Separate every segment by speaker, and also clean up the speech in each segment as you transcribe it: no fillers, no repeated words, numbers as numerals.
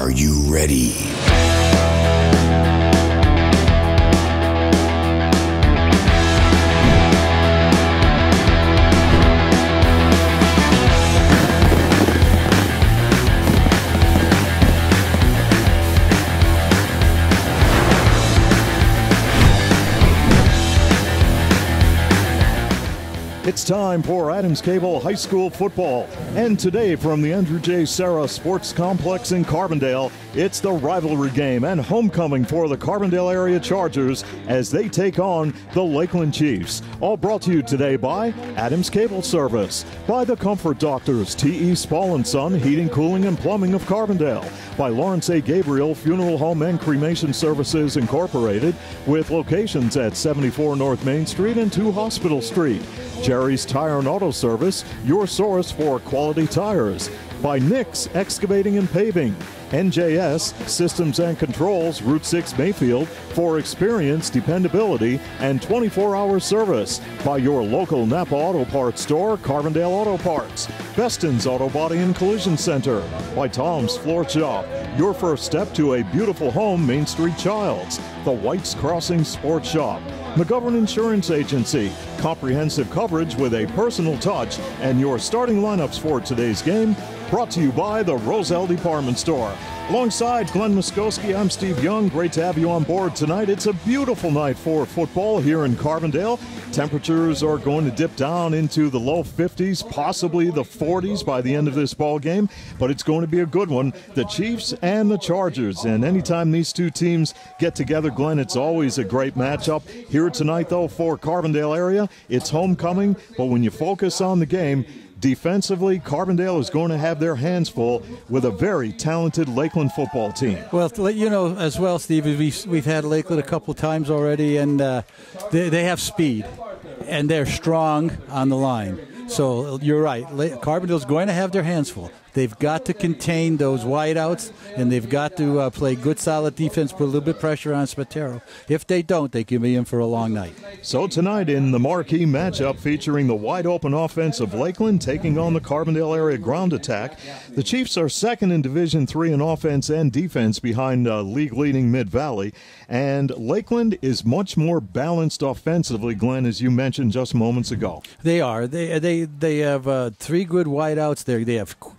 Speaker 1: Are you ready?
Speaker 2: It's time for Adams Cable High School football. And today from the Andrew J. Serra Sports Complex in Carbondale, it's the rivalry game and homecoming for the Carbondale area Chargers as they take on the Lakeland Chiefs. All brought to you today by Adams Cable Service, by the Comfort Doctors, T.E. Spall & Son, Heating, Cooling, and Plumbing of Carbondale, by Lawrence A. Gabriel Funeral Home and Cremation Services Incorporated, with locations at 74 North Main Street and 2 Hospital Street. Jerry's Tire and Auto Service, your source for quality tires. By Nick's Excavating and Paving. NJS Systems and Controls, Route 6 Mayfield, for experience, dependability, and 24-hour service. By your local Napa Auto Parts store, Carbondale Auto Parts. Beston's Auto Body and Collision Center. By Tom's Floor Shop, your first step to a beautiful home, Main Street Childs. The White's Crossing Sports Shop. McGovern Insurance Agency, comprehensive coverage with a personal touch, and your starting lineups for today's game, brought to you by the Roselle Department Store. Alongside Glenn Muskowski, I'm Steve Young. Great to have you on board tonight. It's a beautiful night for football here in Carbondale. Temperatures are going to dip down into the low 50s, possibly the 40s by the end of this ball game, but it's going to be a good one. The Chiefs and the Chargers, and anytime these two teams get together, Glenn, it's always a great matchup. Here tonight, though, for Carbondale area, it's homecoming, but when you focus on the game, defensively, Carbondale is going to have their hands full with a very talented Lakeland football team.
Speaker 3: Well, to let you know as well, Steve, we've had Lakeland a couple times already, and they have speed, and they're strong on the line. So you're right. Carbondale's going to have their hands full. They've got to contain those wideouts, and they've got to play good, solid defense, put a little bit of pressure on Spatero. If they don't, they can be in for a long night.
Speaker 2: So tonight in the marquee matchup featuring the wide-open offense of Lakeland taking on the Carbondale area ground attack, the Chiefs are second in Division III in offense and defense behind league-leading Mid-Valley, and Lakeland is much more balanced offensively, Glenn, as you mentioned just moments ago.
Speaker 3: They are. They have 3 good wideouts.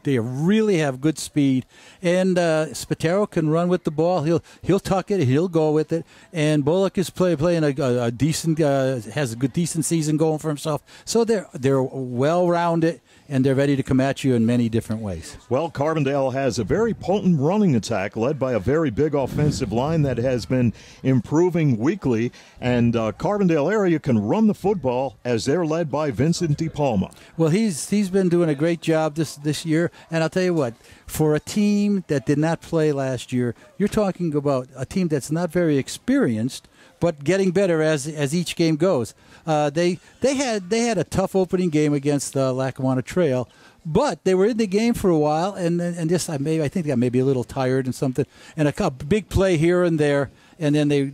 Speaker 3: They really have good speed, and Spatero can run with the ball. He'll tuck it, he'll go with it, and Bullock is playing a decent has a good decent season going for himself. So they're well rounded, and they're ready to come at you in many different ways.
Speaker 2: Well, Carbondale has a very potent running attack led by a very big offensive line that has been improving weekly, and Carbondale area can run the football as they're led by Vincent DePalma.
Speaker 3: Well, he's been doing a great job this year, and I'll tell you what, for a team that did not play last year, you're talking about a team that's not very experienced, but getting better as each game goes. They had a tough opening game against Lackawanna Trail, but they were in the game for a while, and just I think they got maybe a little tired and something, and a big play here and there, and then they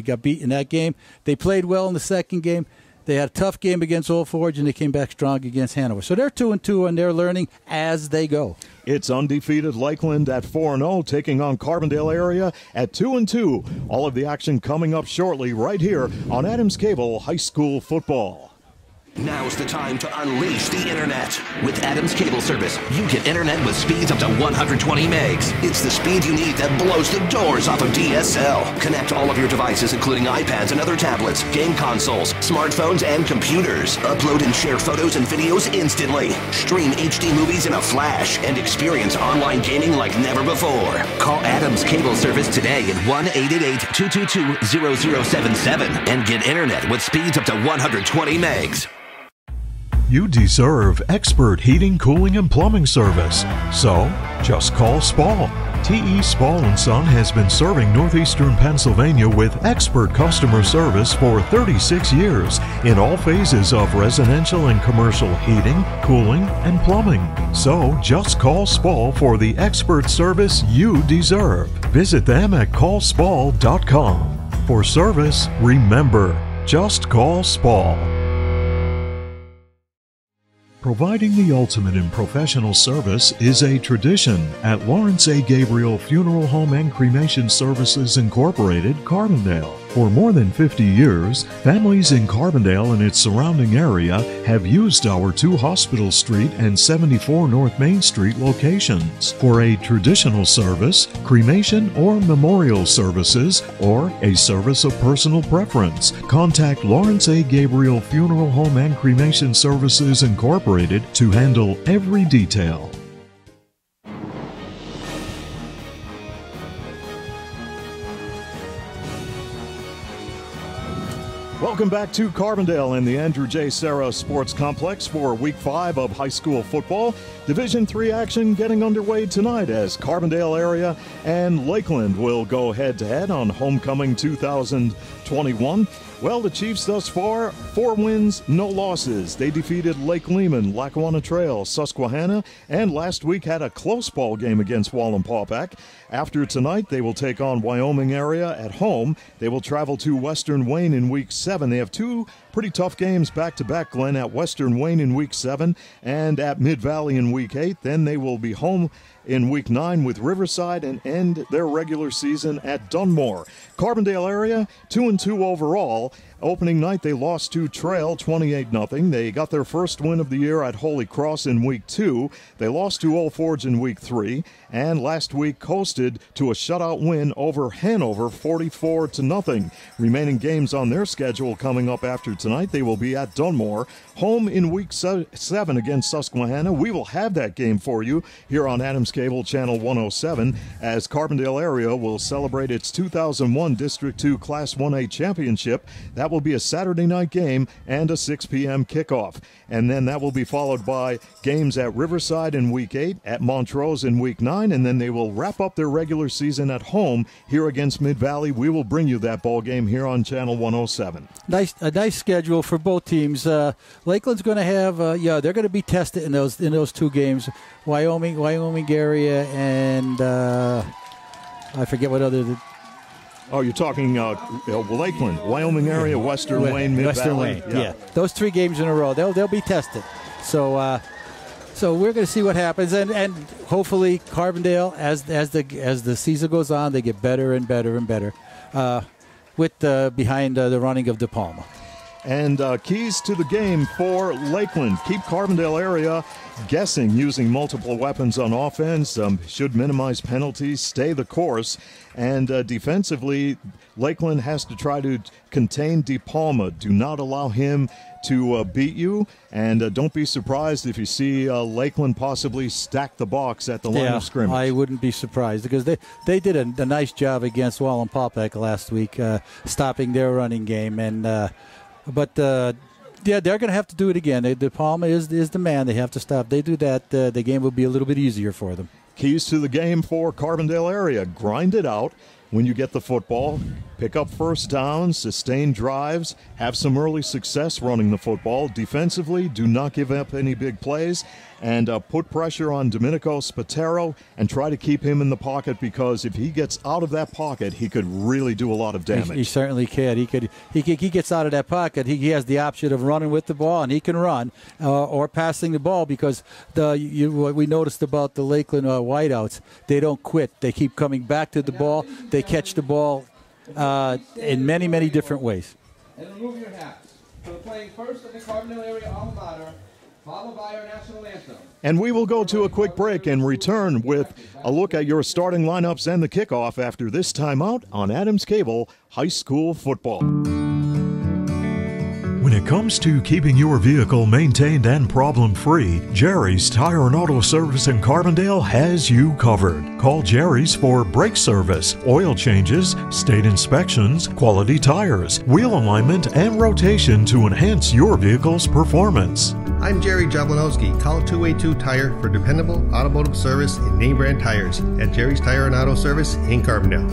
Speaker 3: got beat in that game. They played well in the second game. They had a tough game against Old Forge, and they came back strong against Hanover. So they're 2-2, and they're learning as they go.
Speaker 2: It's undefeated Lakeland at 4-0, taking on Carbondale area at 2-2. All of the action coming up shortly right here on Adams Cable High School Football.
Speaker 4: Now's the time to unleash the internet. With Adams Cable Service, you get internet with speeds up to 120 megs. It's the speed you need that blows the doors off of DSL. Connect all of your devices, including iPads and other tablets, game consoles, smartphones, and computers. Upload and share photos and videos instantly. Stream HD movies in a flash and experience online gaming like never before. Call Adams Cable Service today at 1-888-222-0077 and get internet with speeds up to 120 megs.
Speaker 2: You deserve expert heating, cooling, and plumbing service. So, just call Spall. T.E. Spall & Son has been serving northeastern Pennsylvania with expert customer service for 36 years in all phases of residential and commercial heating, cooling, and plumbing. So, just call Spall for the expert service you deserve. Visit them at callspall.com. For service, remember, just call Spall. Providing the ultimate in professional service is a tradition at Lawrence A. Gabriel Funeral Home and Cremation Services Incorporated, Carbondale. For more than 50 years, families in Carbondale and its surrounding area have used our 2 Hospital Street and 74 North Main Street locations for a traditional service, cremation or memorial services, or a service of personal preference. Contact Lawrence A. Gabriel Funeral Home and Cremation Services Incorporated to handle every detail. Welcome back to Carbondale and the Andrew J. Serra Sports Complex for Week 5 of high school football. Division III action getting underway tonight as Carbondale area and Lakeland will go head-to-head on Homecoming 2021. Well, the Chiefs thus far, 4 wins, no losses. They defeated Lake Lehman, Lackawanna Trail, Susquehanna, and last week had a close ball game against Wallenpaupack. After tonight, they will take on Wyoming area at home. They will travel to Western Wayne in Week 7. They have 2 pretty tough games back-to-back, Glenn, at Western Wayne in Week 7 and at Mid-Valley in Week 8. Then they will be home in Week 9 with Riverside and end their regular season at Dunmore. Carbondale area, 2-2 overall. Opening night, they lost to Trail 28-0. They got their first win of the year at Holy Cross in Week 2. They lost to Old Forge in Week 3. And last week coasted to a shutout win over Hanover 44-0. Remaining games on their schedule coming up after tonight. They will be at Dunmore. Home in Week 7 against Susquehanna. We will have that game for you here on Adams Cable Channel 107 as Carbondale area will celebrate its 2001 District 2 Class 1A championship. That will be a Saturday night game and a 6 p.m. kickoff. And then that will be followed by games at Riverside in Week 8, at Montrose in Week 9, and then they will wrap up their regular season at home here against Mid-Valley. We will bring you that ball game here on Channel 107.
Speaker 3: A nice schedule for both teams. Lakeland's going to have, they're going to be tested in those 2 games. Wyoming area and I forget what other.
Speaker 2: Oh, you're talking Lakeland, Wyoming area, Western Wayne, Mid-Valley.
Speaker 3: Western Wayne, yeah. Those 3 games in a row, they'll be tested. So we're going to see what happens, and hopefully Carbondale, as the season goes on, they get better and better and better with behind the running of De Palma.
Speaker 2: And keys to the game for Lakeland. Keep Carbondale area guessing using multiple weapons on offense. Should minimize penalties, stay the course. And defensively, Lakeland has to try to contain De Palma. Do not allow him to beat you. And don't be surprised if you see Lakeland possibly stack the box at the line of scrimmage.
Speaker 3: I wouldn't be surprised because they did a nice job against Wallenpaupack last week, stopping their running game. And But they're going to have to do it again. De Palma is the man. They have to stop. They do that, the game will be a little bit easier for them.
Speaker 2: Keys to the game for Carbondale area. Grind it out when you get the football. Pick up first downs, sustain drives, have some early success running the football. Defensively, do not give up any big plays, and put pressure on Domenico Spatero and try to keep him in the pocket, because if he gets out of that pocket, he could really do a lot of damage.
Speaker 3: He certainly can. He gets out of that pocket. He has the option of running with the ball, and he can run, or passing the ball, because what we noticed about the Lakeland wideouts, they don't quit. They keep coming back to the ball. They catch the ball in many, many different ways.
Speaker 1: And remove your hats. So playing first at the Carbondale area alma mater, followed by our national anthem.
Speaker 2: And we will go to a quick break and return with a look at your starting lineups and the kickoff after this timeout on Adams Cable High School Football. When it comes to keeping your vehicle maintained and problem-free, Jerry's Tire and Auto Service in Carbondale has you covered. Call Jerry's for brake service, oil changes, state inspections, quality tires, wheel alignment, and rotation to enhance your vehicle's performance.
Speaker 5: I'm Jerry Jablanowski. Call 282 Tire for dependable automotive service and name brand tires at Jerry's Tire and Auto Service in Carbondale.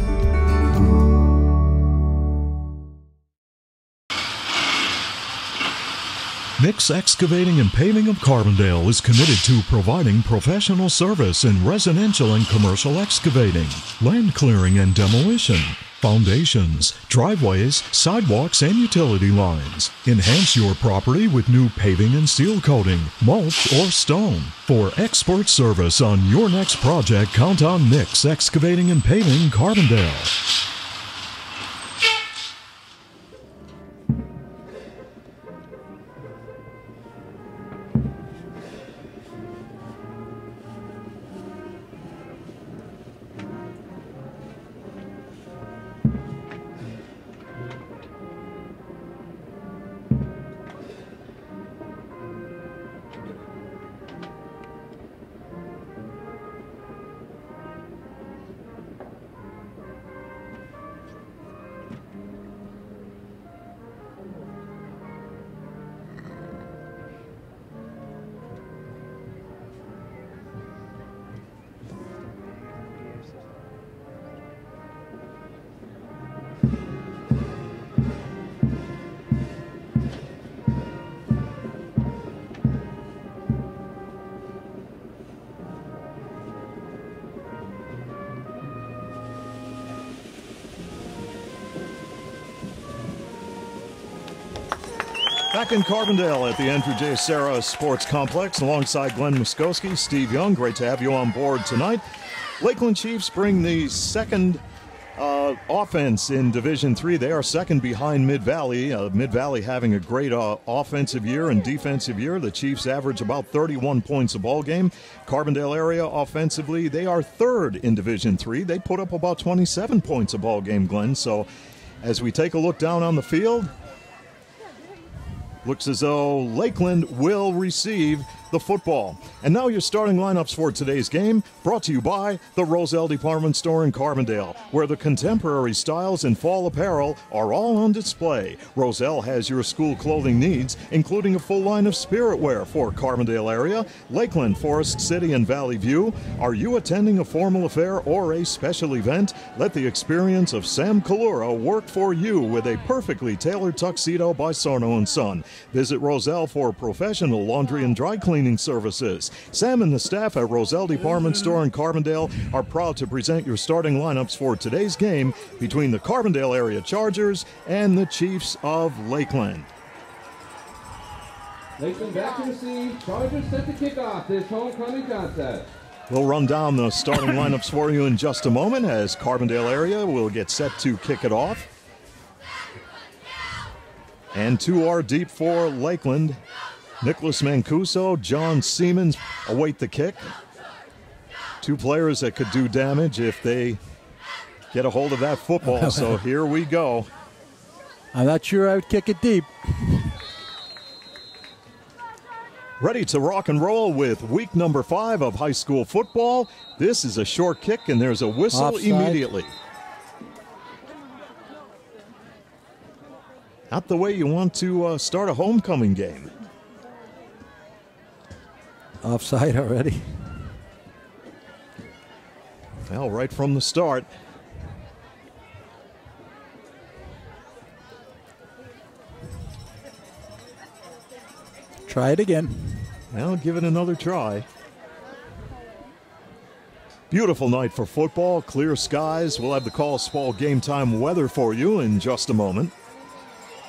Speaker 2: Mix Excavating and Paving of Carbondale is committed to providing professional service in residential and commercial excavating, land clearing and demolition, foundations, driveways, sidewalks, and utility lines. Enhance your property with new paving and seal coating, mulch, or stone. For expert service on your next project, count on Nick's Excavating and Paving, Carbondale. Back in Carbondale at the Andrew J. Serra Sports Complex alongside Glenn Muskowski, Steve Young. Great to have you on board tonight. Lakeland Chiefs bring the second offense in Division III. They are second behind Mid-Valley. Mid-Valley having a great offensive year and defensive year. The Chiefs average about 31 points a ball game. Carbondale area offensively, they are third in Division III. They put up about 27 points a ball game, Glenn. So as we take a look down on the field, looks as though Lakeland will receive the football. And now your starting lineups for today's game, brought to you by the Roselle Department Store in Carbondale, where the contemporary styles and fall apparel are all on display. Roselle has your school clothing needs, including a full line of spirit wear for Carbondale area, Lakeland, Forest City, and Valley View. Are you attending a formal affair or a special event? Let the experience of Sam Kalura work for you with a perfectly tailored tuxedo by Sarno & Son. Visit Roselle for professional laundry and dry cleaning services. Sam and the staff at Roselle Department Store in Carbondale are proud to present your starting lineups for today's game between the Carbondale area Chargers and the Chiefs of Lakeland.
Speaker 1: Lakeland back to receive. Chargers set to kick off this homecoming contest.
Speaker 2: We'll run down the starting lineups for you in just a moment as Carbondale area will get set to kick it off. And two are deep for Lakeland. Nicholas Mancuso, John Siemens await the kick. Two players that could do damage if they get a hold of that football. So here we go.
Speaker 3: I'm not sure I would kick it deep.
Speaker 2: Ready to rock and roll with week number 5 of high school football. This is a short kick and there's a whistle
Speaker 3: Offside.
Speaker 2: Immediately. Not the way you want to start a homecoming game.
Speaker 3: Offside already.
Speaker 2: Well, right from the start.
Speaker 3: Try it again.
Speaker 2: Well, give it another try. Beautiful night for football, clear skies. We'll have the Call Spall game time weather for you in just a moment.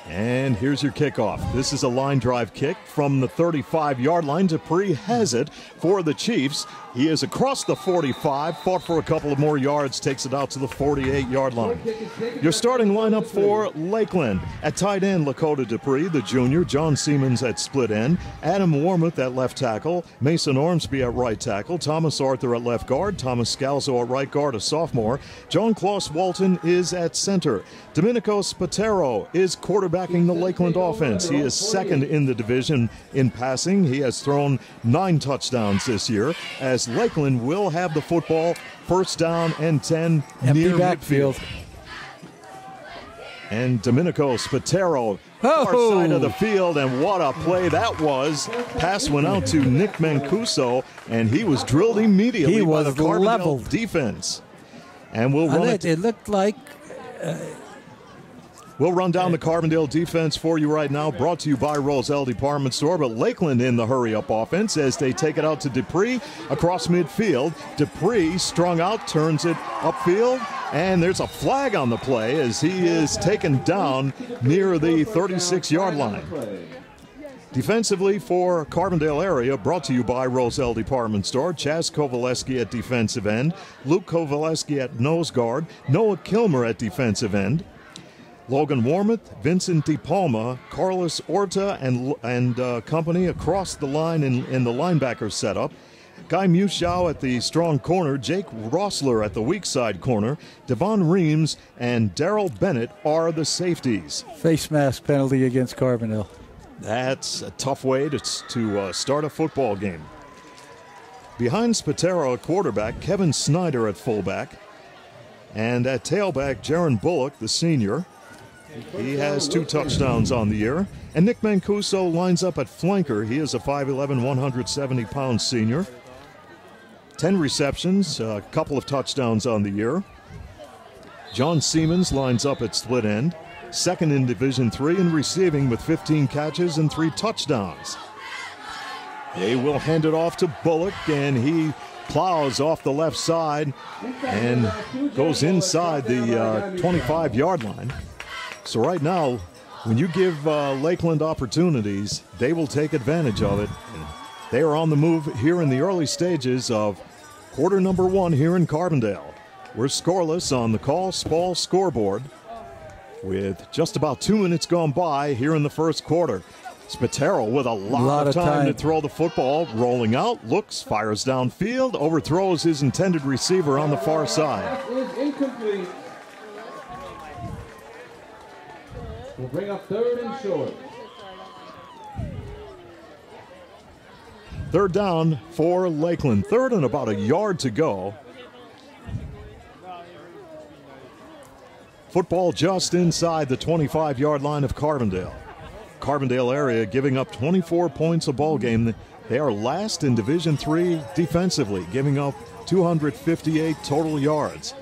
Speaker 2: And here's your kickoff. This is a line drive kick from the 35-yard line. Dupree has it for the Chiefs. He is across the 45, fought for a couple of more yards, takes it out to the 48-yard line. Your starting lineup for Lakeland. At tight end, Lakota Dupree, the junior. John Siemens at split end. Adam Warmuth at left tackle. Mason Ormsby at right tackle. Thomas Arthur at left guard. Thomas Scalzo at right guard, a sophomore. John Klaus Walton is at center. Domenico Spatero is quarterbacking the Lakeland offense. He is second in the division in passing. He has thrown 9 touchdowns this year, as Lakeland will have the football first down and 10 near
Speaker 3: backfield.
Speaker 2: midfield. And Domenico Spatero, far side of the field, and what a play that was. Pass went out to Nick Mancuso, and he was drilled immediately by the Carbondale defense. And we'll run it.
Speaker 3: It looked like
Speaker 2: We'll run down the Carbondale defense for you right now, brought to you by Roselle Department Store. But Lakeland in the hurry-up offense as they take it out to Dupree across midfield. Dupree strung out, turns it upfield, and there's a flag on the play as he is taken down near the 36-yard line. Defensively for Carbondale area, brought to you by Roselle Department Store. Chaz Kovaleski at defensive end, Luke Kovaleski at nose guard, Noah Kilmer at defensive end, Logan Warmoth, Vincent DePalma, Carlos Orta, and company across the line in the linebacker setup. Guy Muschau at the strong corner, Jake Rossler at the weak side corner, Devon Reams and Daryl Bennett are the safeties.
Speaker 3: Face mask penalty against Carbondale.
Speaker 2: That's a tough way to start a football game. Behind Spatero at quarterback, Kevin Snyder at fullback, and at tailback, Jaron Bullock, the senior. He has 2 touchdowns on the year. And Nick Mancuso lines up at flanker. He is a 5'11", 170-pound senior. 10 receptions, a couple of touchdowns on the year. John Siemens lines up at split end. Second in Division III in receiving with 15 catches and 3 touchdowns. They will hand it off to Bullock, and he plows off the left side and goes inside the 25-yard line. So right now, when you give Lakeland opportunities, they will take advantage of it. They are on the move here in the early stages of quarter number 1 here in Carbondale. We're scoreless on the Call Spall scoreboard with just about 2 minutes gone by here in the first quarter. Spatero with a lot of time to throw the football, rolling out, looks, fires downfield, overthrows his intended receiver on the far side.
Speaker 1: That is incomplete. We'll bring up 3rd and short.
Speaker 2: 3rd down for Lakeland. 3rd and about a yard to go. Football just inside the 25-yard line of Carbondale. Carbondale area giving up 24 points a ball game. They are last in Division III defensively, giving up 258 total yards.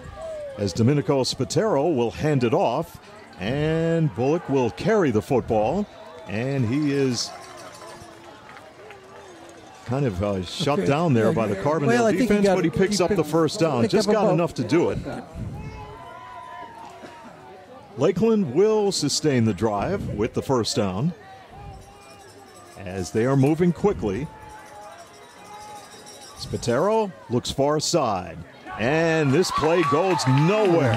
Speaker 2: As Domenico Spatero will hand it off, and Bullock will carry the football, and he is kind of shut down there by the Carbondale defense, but he picks up the first down. Just got enough to do it. Lakeland will sustain the drive with the first down as they are moving quickly. Spatero looks far side, and this play goes nowhere.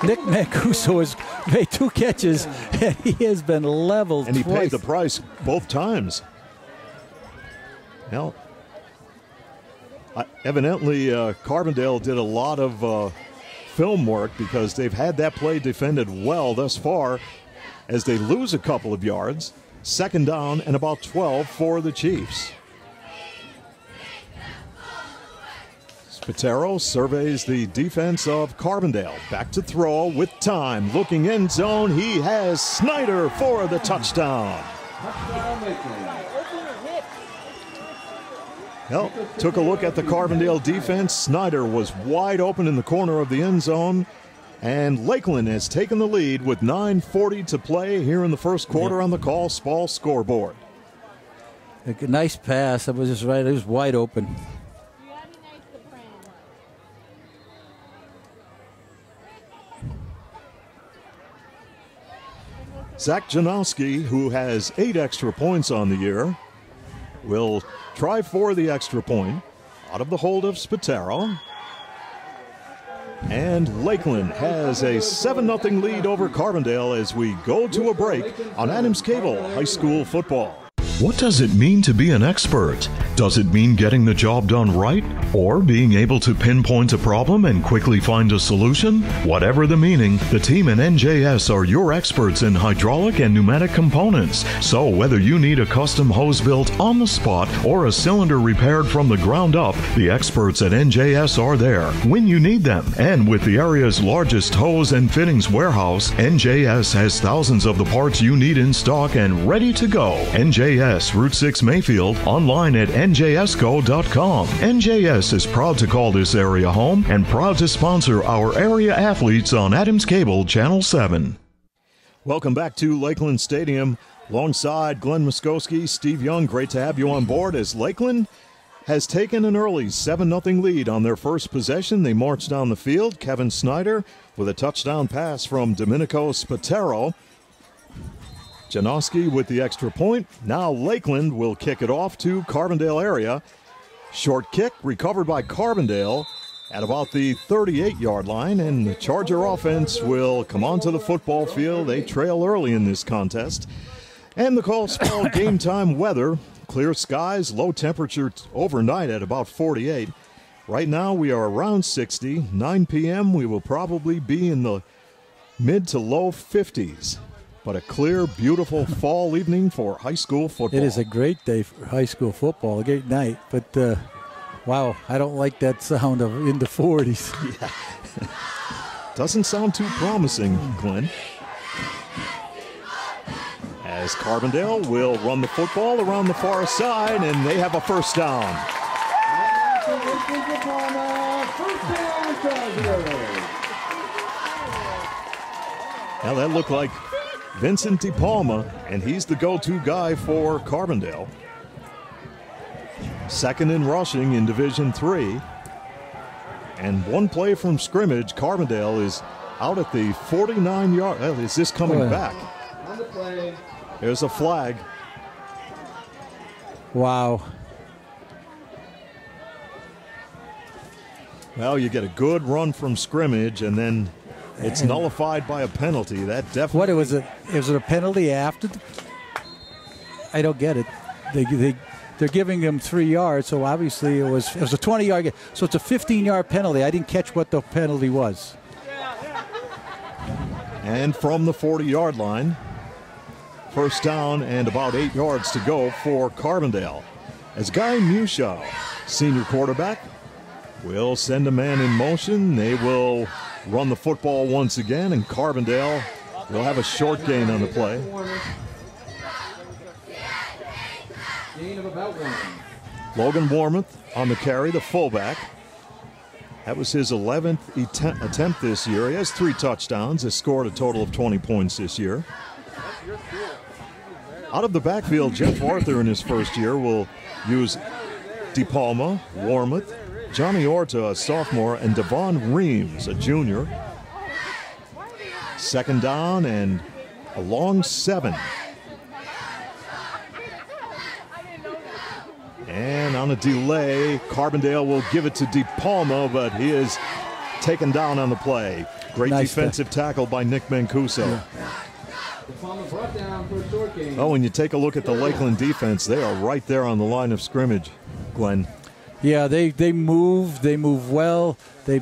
Speaker 3: Nick Mancuso has made 2 catches, and he has been leveled
Speaker 2: and he
Speaker 3: twice.
Speaker 2: paid the price both times. Well, evidently Carbondale did a lot of film work because they've had that play defended well thus far as they lose a couple of yards. 2nd down and about 12 for the Chiefs. Spatero surveys the defense of Carbondale. Back to throw with time. Looking end zone. He has Snyder for the touchdown. Well, took a look at the Carbondale defense. Snyder was wide open in the corner of the end zone. And Lakeland has taken the lead with 9:40 to play here in the first quarter on the Call Spall scoreboard.
Speaker 3: A nice pass. That was just right. It was wide open.
Speaker 2: Zach Janowski, who has 8 extra points on the year, will try for the extra point out of the hold of Spatero. And Lakeland has a 7-0 lead over Carbondale as we go to a break on Adams Cable High School football.
Speaker 6: What does it mean to be an expert? Does it mean getting the job done right? Or being able to pinpoint a problem and quickly find a solution? Whatever the meaning, the team in NJS are your experts in hydraulic and pneumatic components. So whether you need a custom hose built on the spot or a cylinder repaired from the ground up, the experts at NJS are there when you need them. And with the area's largest hose and fittings warehouse, NJS has thousands of the parts you need in stock and ready to go. NJS, Route 6 Mayfield, online at njsgo.com. NJS is proud to call this area home and proud to sponsor our area athletes on Adams Cable Channel 7.
Speaker 2: Welcome back to Lakeland Stadium. Alongside Glenn Muskowski, Steve Young, great to have you on board as Lakeland has taken an early 7-0 lead on their first possession. They marched down the field. Kevin Snyder with a touchdown pass from Domenico Spatero. Janoski with the extra point. Now Lakeland will kick it off to Carbondale area. Short kick recovered by Carbondale at about the 38-yard line, and the Charger offense will come onto the football field. They trail early in this contest. And the call's called game time weather. Clear skies, low temperature overnight at about 48. Right now we are around 60. 9 p.m. we will probably be in the mid to low 50s. But a clear, beautiful fall evening for high school football.
Speaker 3: It is a great day for high school football, a great night. But, wow, I don't like that sound of in the 40s.
Speaker 2: Yeah. Doesn't sound too promising, Glenn. As Carbondale will run the football around the far side, and they have a first down. Now that looked like Vincent DePalma, and he's the go-to guy for Carbondale. Second in rushing in Division III. And one play from scrimmage, Carbondale is out at the 49-yard. Is this coming back?
Speaker 1: On the play.
Speaker 2: There's a flag.
Speaker 3: Wow.
Speaker 2: Well, you get a good run from scrimmage, and then it's nullified by a penalty. That definitely.
Speaker 3: What was it? Was it a penalty after? I don't get it. They're giving him 3 yards, so obviously it was a 20-yard. So it's a 15-yard penalty. I didn't catch what the penalty was.
Speaker 2: And from the 40-yard line, first down and about 8 yards to go for Carbondale. As Guy Mushaw, senior quarterback, will send a man in motion. They will run the football once again, and Carbondale will have a short gain on the play.
Speaker 1: Gain of about 1.
Speaker 2: Logan Warmoth on the carry, the fullback. That was his 11th attempt this year. He has 3 touchdowns, has scored a total of 20 points this year. Out of the backfield, Jeff Arthur in his first year will use DePalma, Warmoth, Johnny Orta, a sophomore, and Devon Reams, a junior. Second down and a long 7. And on a delay, Carbondale will give it to DePalma, but he is taken down on the play. Great defensive tackle by Nick Mancuso.
Speaker 3: Yeah.
Speaker 1: DePalma brought down for a short gain.
Speaker 2: Oh, when you take a look at the Lakeland defense, they are right there on the line of scrimmage, Glenn.
Speaker 3: Yeah, they move well. They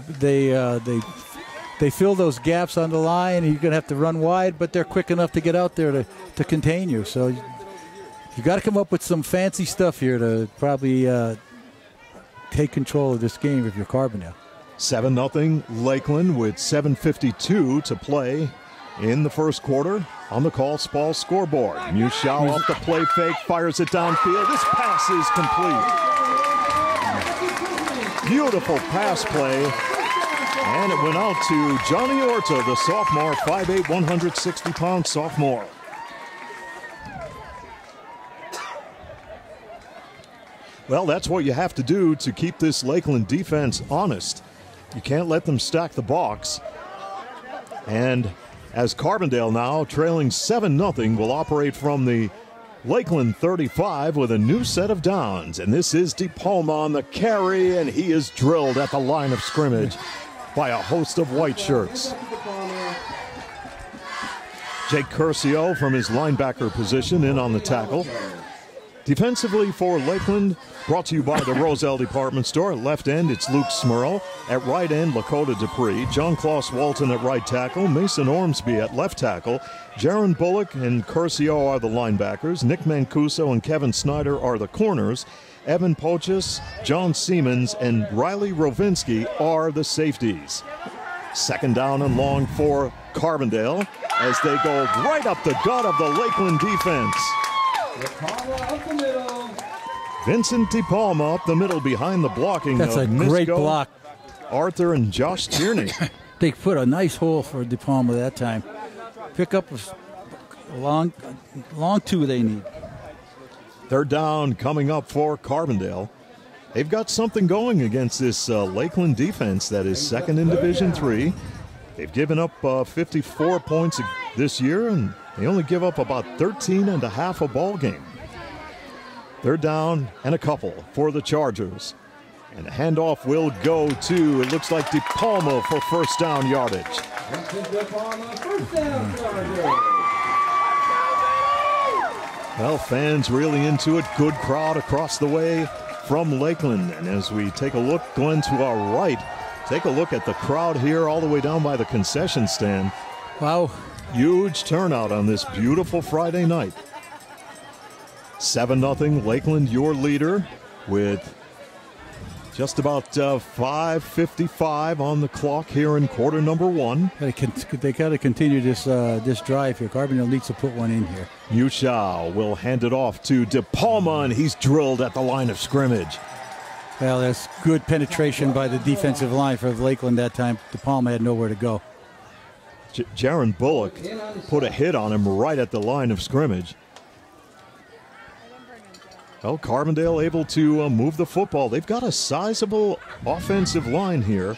Speaker 3: fill those gaps on the line. You're going to have to run wide, but they're quick enough to get out there to contain you. So you got to come up with some fancy stuff here to probably take control of this game if you're Carbondale.
Speaker 2: 7-0 Lakeland with 7:52 to play in the first quarter. On the call, Spall scoreboard. Mushaw off the play fake, fires it downfield. This pass is complete. Beautiful pass play. And it went out to Johnny Orta, the sophomore, 5'8", 160-pound sophomore. Well, that's what you have to do to keep this Lakeland defense honest. You can't let them stack the box. And as Carbondale now, trailing 7-0, will operate from the Lakeland 35 with a new set of downs. And this is DePalma on the carry, and he is drilled at the line of scrimmage by a host of white shirts. Jake Curcio from his linebacker position in on the tackle. Defensively for Lakeland, brought to you by the Roselle Department Store. At left end, it's Luke Smurl. At right end, Lakota Dupree. John Klaus Walton at right tackle. Mason Ormsby at left tackle. Jaron Bullock and Curcio are the linebackers. Nick Mancuso and Kevin Snyder are the corners. Evan Pochis, John Siemens, and Riley Rovinsky are the safeties. Second down and long for Carbondale as they go right up the gut of the Lakeland defense.
Speaker 1: DePalma up the middle.
Speaker 2: Vincent DePalma up the middle behind the blocking.
Speaker 3: That's
Speaker 2: of
Speaker 3: a great
Speaker 2: Misko,
Speaker 3: block.
Speaker 2: Arthur and Josh Tierney.
Speaker 3: They put a nice hole for DePalma that time. Pick up a long two they need.
Speaker 2: Third down coming up for Carbondale. They've got something going against this Lakeland defense that is second in Division III. They've given up 54 points this year, and they only give up about 13 and a half a ball game. Third down and a couple for the Chargers. And the handoff will go to, it looks like DePalma for first down yardage.
Speaker 1: DePalma, first down, Chargers.
Speaker 2: Well, fans really into it. Good crowd across the way from Lakeland. And as we take a look, Glenn, to our right, take a look at the crowd here all the way down by the concession stand.
Speaker 3: Wow.
Speaker 2: Huge turnout on this beautiful Friday night. 7-0 Lakeland, your leader, with just about 5:55 on the clock here in quarter number one.
Speaker 3: They got to continue this drive here. Carbondale needs to put one in here.
Speaker 2: Mushau will hand it off to DePalma, and he's drilled at the line of scrimmage.
Speaker 3: Well, that's good penetration by the defensive line for Lakeland that time. DePalma had nowhere to go.
Speaker 2: Jaron Bullock put a hit on him right at the line of scrimmage. Well, Carbondale able to move the football. They've got a sizable offensive line here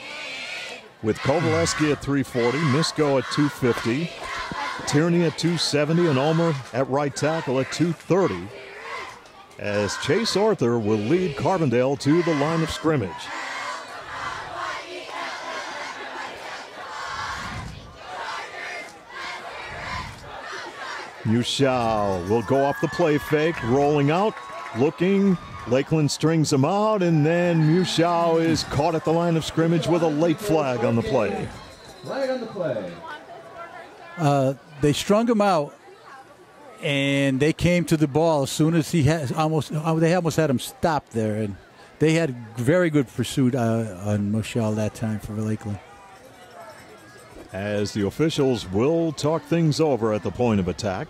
Speaker 2: with Kovaleski at 340, Misko at 250, Tierney at 270, and Ulmer at right tackle at 230. As Chase Arthur will lead Carbondale to the line of scrimmage. Mushau will go off the play fake, rolling out. Looking, Lakeland strings him out, and then Mushau is caught at the line of scrimmage with a late flag on the play.
Speaker 1: Flag on the play.
Speaker 3: They strung him out, and they came to the ball as soon as they almost had him stopped there, and they had very good pursuit on Mushau that time for Lakeland.
Speaker 2: As the officials will talk things over at the point of attack.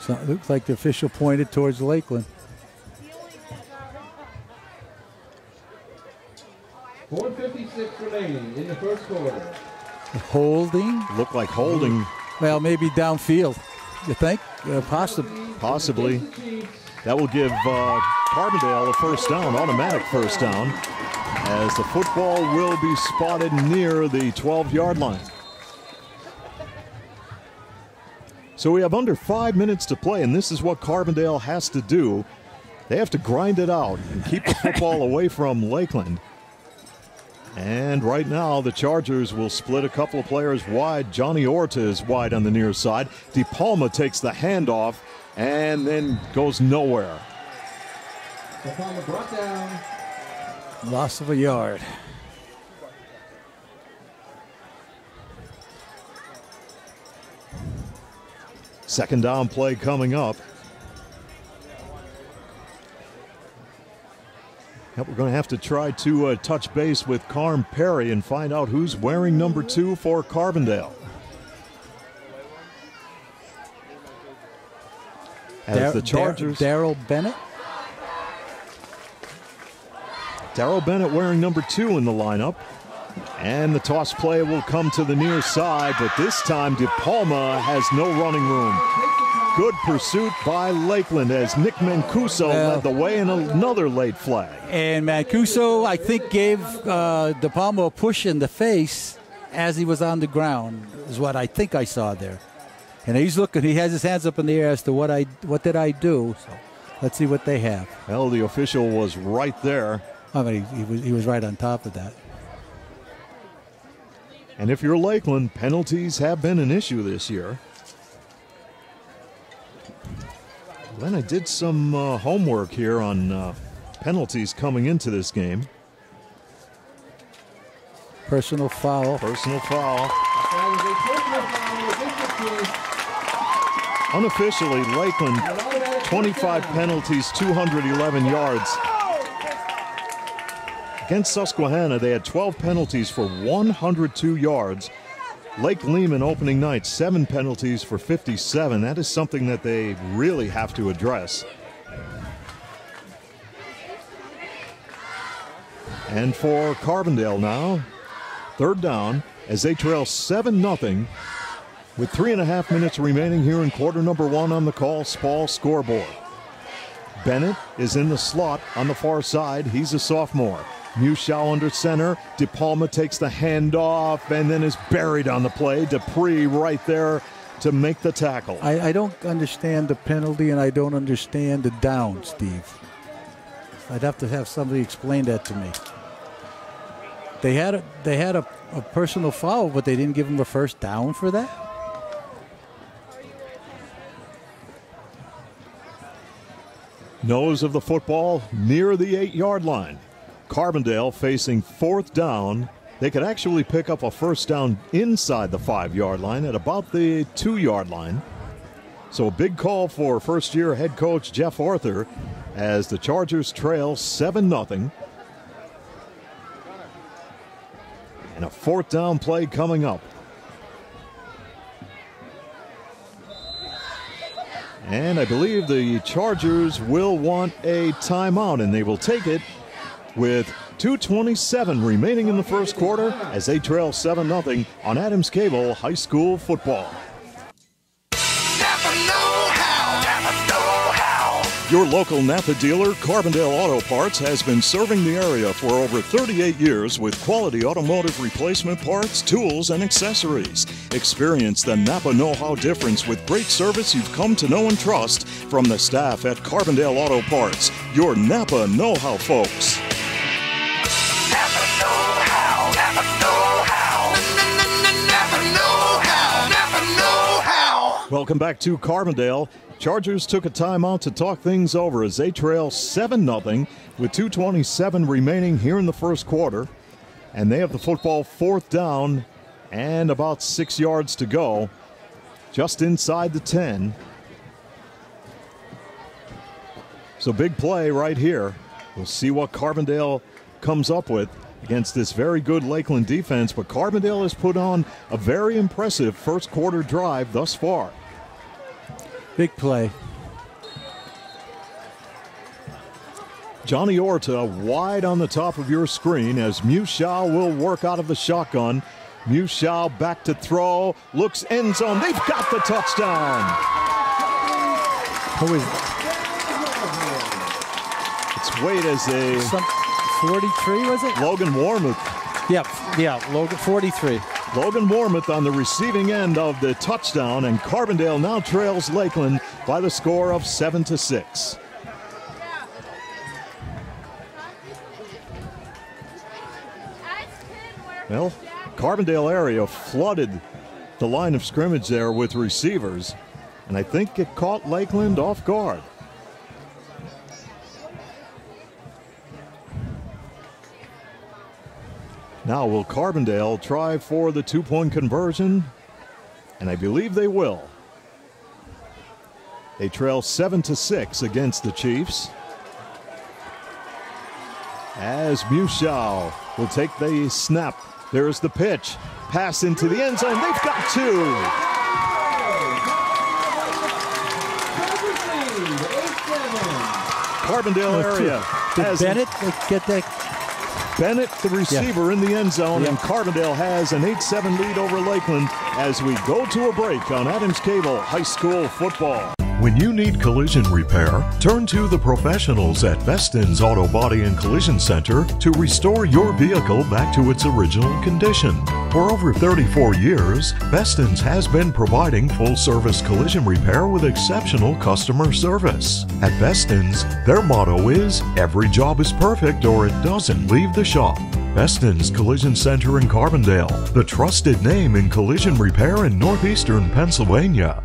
Speaker 3: So it looks like the official pointed towards Lakeland.
Speaker 1: 4:56 remaining in the first quarter.
Speaker 3: Holding?
Speaker 2: Looked like holding.
Speaker 3: Well, maybe downfield. You think?
Speaker 2: Possibly. That will give Carbondale a first down, automatic first down, as the football will be spotted near the 12-yard line. So we have under 5 minutes to play, and this is what Carbondale has to do. They have to grind it out and keep the football away from Lakeland. And right now, the Chargers will split a couple of players wide. Johnny Orta is wide on the near side. DePalma takes the handoff and then goes nowhere.
Speaker 1: DePalma brought down.
Speaker 3: Loss of a yard.
Speaker 2: Second down play coming up. Yep, we're going to have to try to touch base with Carm Perry and find out who's wearing number 2 for Carbondale. As the Chargers.
Speaker 3: Darrell Bennett?
Speaker 2: Darrell Bennett wearing number 2 in the lineup. And the toss play will come to the near side, but this time DePalma has no running room. Good pursuit by Lakeland as Nick Mancuso led the way in another late flag.
Speaker 3: And Mancuso, I think, gave DePalma a push in the face as he was on the ground, is what I think I saw there. And he's looking, he has his hands up in the air as to what did I do. So let's see what they have.
Speaker 2: Well, the official was right there.
Speaker 3: I mean, he was right on top of that.
Speaker 2: And if you're Lakeland, penalties have been an issue this year. Then I did some homework here on penalties coming into this game.
Speaker 3: Personal foul.
Speaker 2: Personal foul. Unofficially, Lakeland, 25 penalties, 211 yards. Against Susquehanna, they had 12 penalties for 102 yards. Lake Lehman opening night, 7 penalties for 57. That is something that they really have to address. And for Carbondale now, third down as they trail 7-0 with 3.5 minutes remaining here in quarter number 1 on the Call Spall scoreboard. Bennett is in the slot on the far side. He's a sophomore. Mushow under center. DePalma takes the handoff and then is buried on the play. Dupree right there to make the tackle.
Speaker 3: I don't understand the penalty, and I don't understand the down, Steve. I'd have to have somebody explain that to me. They had a personal foul, but they didn't give him a first down for that?
Speaker 2: Nose of the football near the 8-yard line. Carbondale facing fourth down. They could actually pick up a first down inside the 5-yard line at about the 2-yard line. So a big call for first-year head coach Jeff Arthur as the Chargers trail 7-0. And a fourth down play coming up. And I believe the Chargers will want a timeout, and they will take it with 2:27 remaining in the first quarter as they trail 7-0 on Adams Cable High School football. Your local Napa dealer, Carbondale Auto Parts, has been serving the area for over 38 years with quality automotive replacement parts, tools, and accessories. Experience the Napa know-how difference with great service you've come to know and trust from the staff at Carbondale Auto Parts. Your Napa know-how folks.
Speaker 7: Napa know-how, Napa know-how, Napa know-how, Napa know-how.
Speaker 2: Welcome back to Carbondale. Chargers took a timeout to talk things over as they trail 7-0 with 2:27 remaining here in the first quarter. And they have the football fourth down and about 6 yards to go, just inside the 10. So big play right here. We'll see what Carbondale comes up with against this very good Lakeland defense. But Carbondale has put on a very impressive first quarter drive thus far.
Speaker 3: Big play.
Speaker 2: Johnny Orta wide on the top of your screen as Mushow will work out of the shotgun. Mushow back to throw, looks end zone. They've got the touchdown.
Speaker 3: Who is
Speaker 2: It's Wade as a
Speaker 3: 43, was it?
Speaker 2: Logan Warmuth.
Speaker 3: Yeah, Logan 43.
Speaker 2: Logan Warmuth on the receiving end of the touchdown, and Carbondale now trails Lakeland by the score of 7-6. Well, Carbondale area flooded the line of scrimmage there with receivers, and I think it caught Lakeland off guard. Now will Carbondale try for the two-point conversion? And I believe they will. They trail 7-6 against the Chiefs. As Mushow will take the snap. There's the pitch. Pass into the end zone. They've got two. Carbondale area.
Speaker 3: Did Bennett get that?
Speaker 2: Bennett, the receiver, in the end zone, and Carbondale has an 8-7 lead over Lakeland as we go to a break on Adams Cable High School football.
Speaker 6: When you need collision repair, turn to the professionals at Beston's Auto Body and Collision Center to restore your vehicle back to its original condition. For over 34 years, Beston's has been providing full-service collision repair with exceptional customer service. At Beston's, their motto is, every job is perfect or it doesn't leave the shop. Beston's Collision Center in Carbondale, the trusted name in collision repair in northeastern Pennsylvania.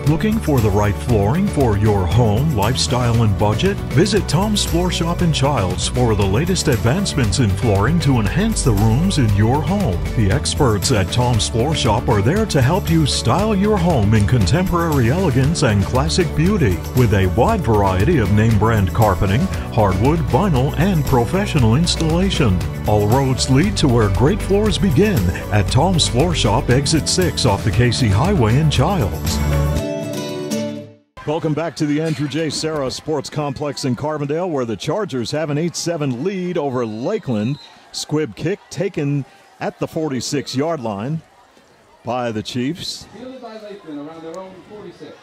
Speaker 6: Looking for the right flooring for your home, lifestyle, and budget? Visit Tom's Floor Shop & Childs for the latest advancements in flooring to enhance the rooms in your home. The experts at Tom's Floor Shop are there to help you style your home in contemporary elegance and classic beauty with a wide variety of name brand carpeting, hardwood, vinyl, and professional installation. All roads lead to where great floors begin at Tom's Floor Shop, Exit 6 off the Casey Highway in Childs.
Speaker 2: Welcome back to the Andrew J. Serra Sports Complex in Carbondale, where the Chargers have an 8-7 lead over Lakeland. Squib kick taken at the 46-yard line by the Chiefs.
Speaker 1: Fielded by Lakeland around their own 46.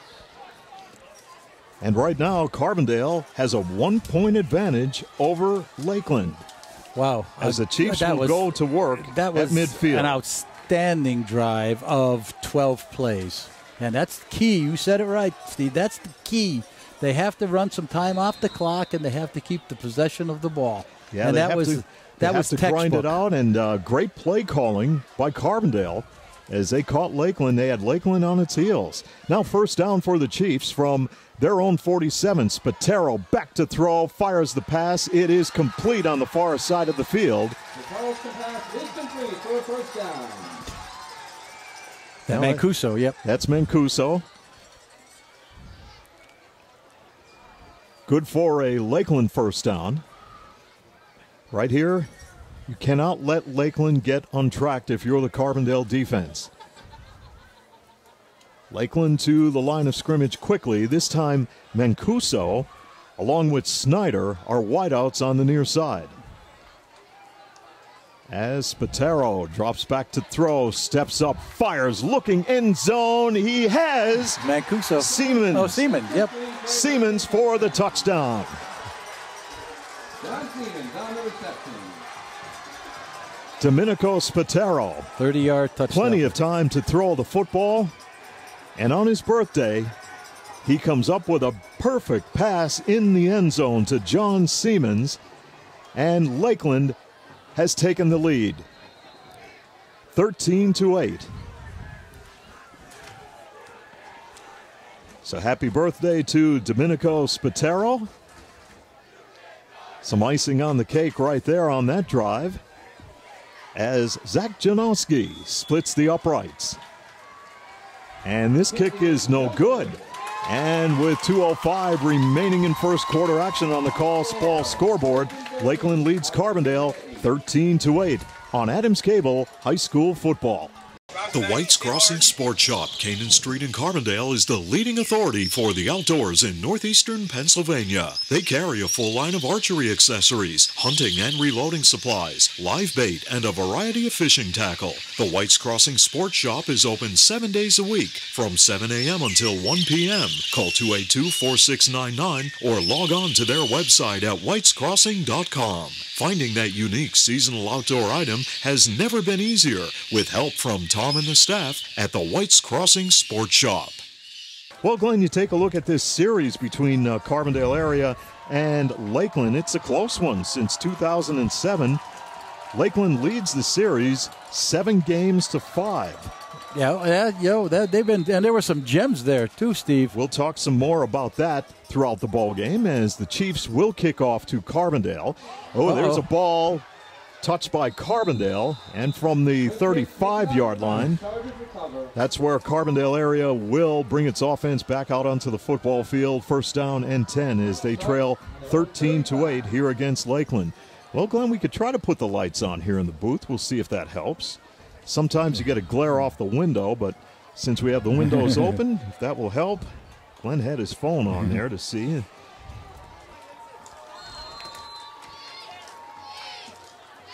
Speaker 2: And right now, Carbondale has a 1-point advantage over Lakeland.
Speaker 3: Wow.
Speaker 2: As the Chiefs will go to work
Speaker 3: at midfield. An outstanding drive of 12 plays. And that's the key. You said it right, Steve. That's the key. They have to run some time off the clock, and they have to keep the possession of the ball.
Speaker 2: Yeah,
Speaker 3: and
Speaker 2: that was
Speaker 3: textbook.
Speaker 2: grind it out, and great play calling by Carbondale. As they caught Lakeland, they had Lakeland on its heels. Now first down for the Chiefs from their own 47. Spatero back to throw, fires the pass. It is complete on the far side of the field.
Speaker 1: The Carlson pass is complete for a first down.
Speaker 3: Mancuso, yep.
Speaker 2: That's Mancuso. Good for a Lakeland first down. Right here, you cannot let Lakeland get untracked if you're the Carbondale defense. Lakeland to the line of scrimmage quickly. This time, Mancuso, along with Snyder, are wideouts on the near side. As Spatero drops back to throw, steps up, fires, looking end zone. He has
Speaker 3: Mancuso.
Speaker 2: Siemens.
Speaker 3: Oh, Siemens, yep.
Speaker 2: Siemens for the touchdown.
Speaker 1: John Siemens on the reception.
Speaker 2: Domenico Spatero.
Speaker 3: 30-yard touchdown.
Speaker 2: Plenty of time to throw the football. And on his birthday, he comes up with a perfect pass in the end zone to John Siemens. And Lakeland has taken the lead, 13-8. So happy birthday to Domenico Spatero. Some icing on the cake right there on that drive as Zach Janowski splits the uprights. And this kick is no good. And with 2:05 remaining in first quarter action on the ball scoreboard, Lakeland leads Carbondale 13-8 on Adams Cable High School Football.
Speaker 6: The White's Crossing Sports Shop, Canaan Street in Carbondale, is the leading authority for the outdoors in northeastern Pennsylvania. They carry a full line of archery accessories, hunting and reloading supplies, live bait, and a variety of fishing tackle. The White's Crossing Sports Shop is open 7 days a week from 7 a.m. until 1 p.m. Call 282-4699 or log on to their website at whitescrossing.com. Finding that unique seasonal outdoor item has never been easier with help from Tom and the staff at the White's Crossing Sports Shop.
Speaker 2: Well, Glenn, you take a look at this series between Carbondale area and Lakeland. It's a close one since 2007. Lakeland leads the series 7-5.
Speaker 3: They've been, and there were some gems there too, Steve.
Speaker 2: We'll talk some more about that throughout the ball game as the Chiefs will kick off to Carbondale. There's a ball touched by Carbondale, and from the 35-yard line, that's where Carbondale area will bring its offense back out onto the football field. First down and 10 as they trail 13-8 here against Lakeland. Well, Glenn, we could try to put the lights on here in the booth. We'll see if that helps. Sometimes you get a glare off the window, but since we have the windows open, if that will help. Glenn had his phone on there to see.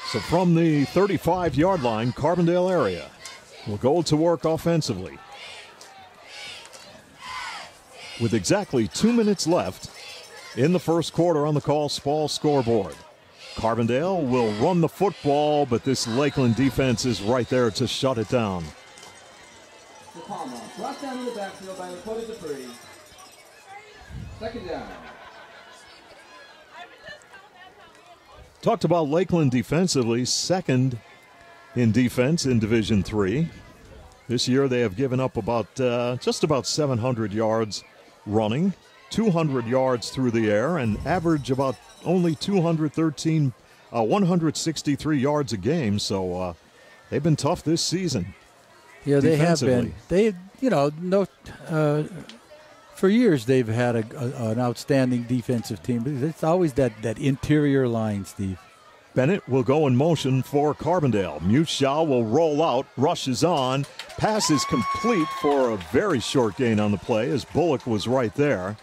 Speaker 2: So from the 35-yard line, Carbondale area will go to work offensively. With exactly 2 minutes left in the first quarter on the ball scoreboard. Carbondale will run the football, but this Lakeland defense is right there to shut it down.
Speaker 1: Palmer brought down in the backfield by Lakota Dupree. Second down.
Speaker 2: Talked about Lakeland defensively, second in defense in Division III. This year they have given up about just about 700 yards running, 200 yards through the air, and average about only 163 yards a game. So they've been tough this season.
Speaker 3: Yeah, they have been. For years they've had an outstanding defensive team. But it's always that interior line, Steve.
Speaker 2: Bennett will go in motion for Carbondale. Mushaw will roll out, rushes on. Pass is complete for a very short gain on the play as Bullock was right there.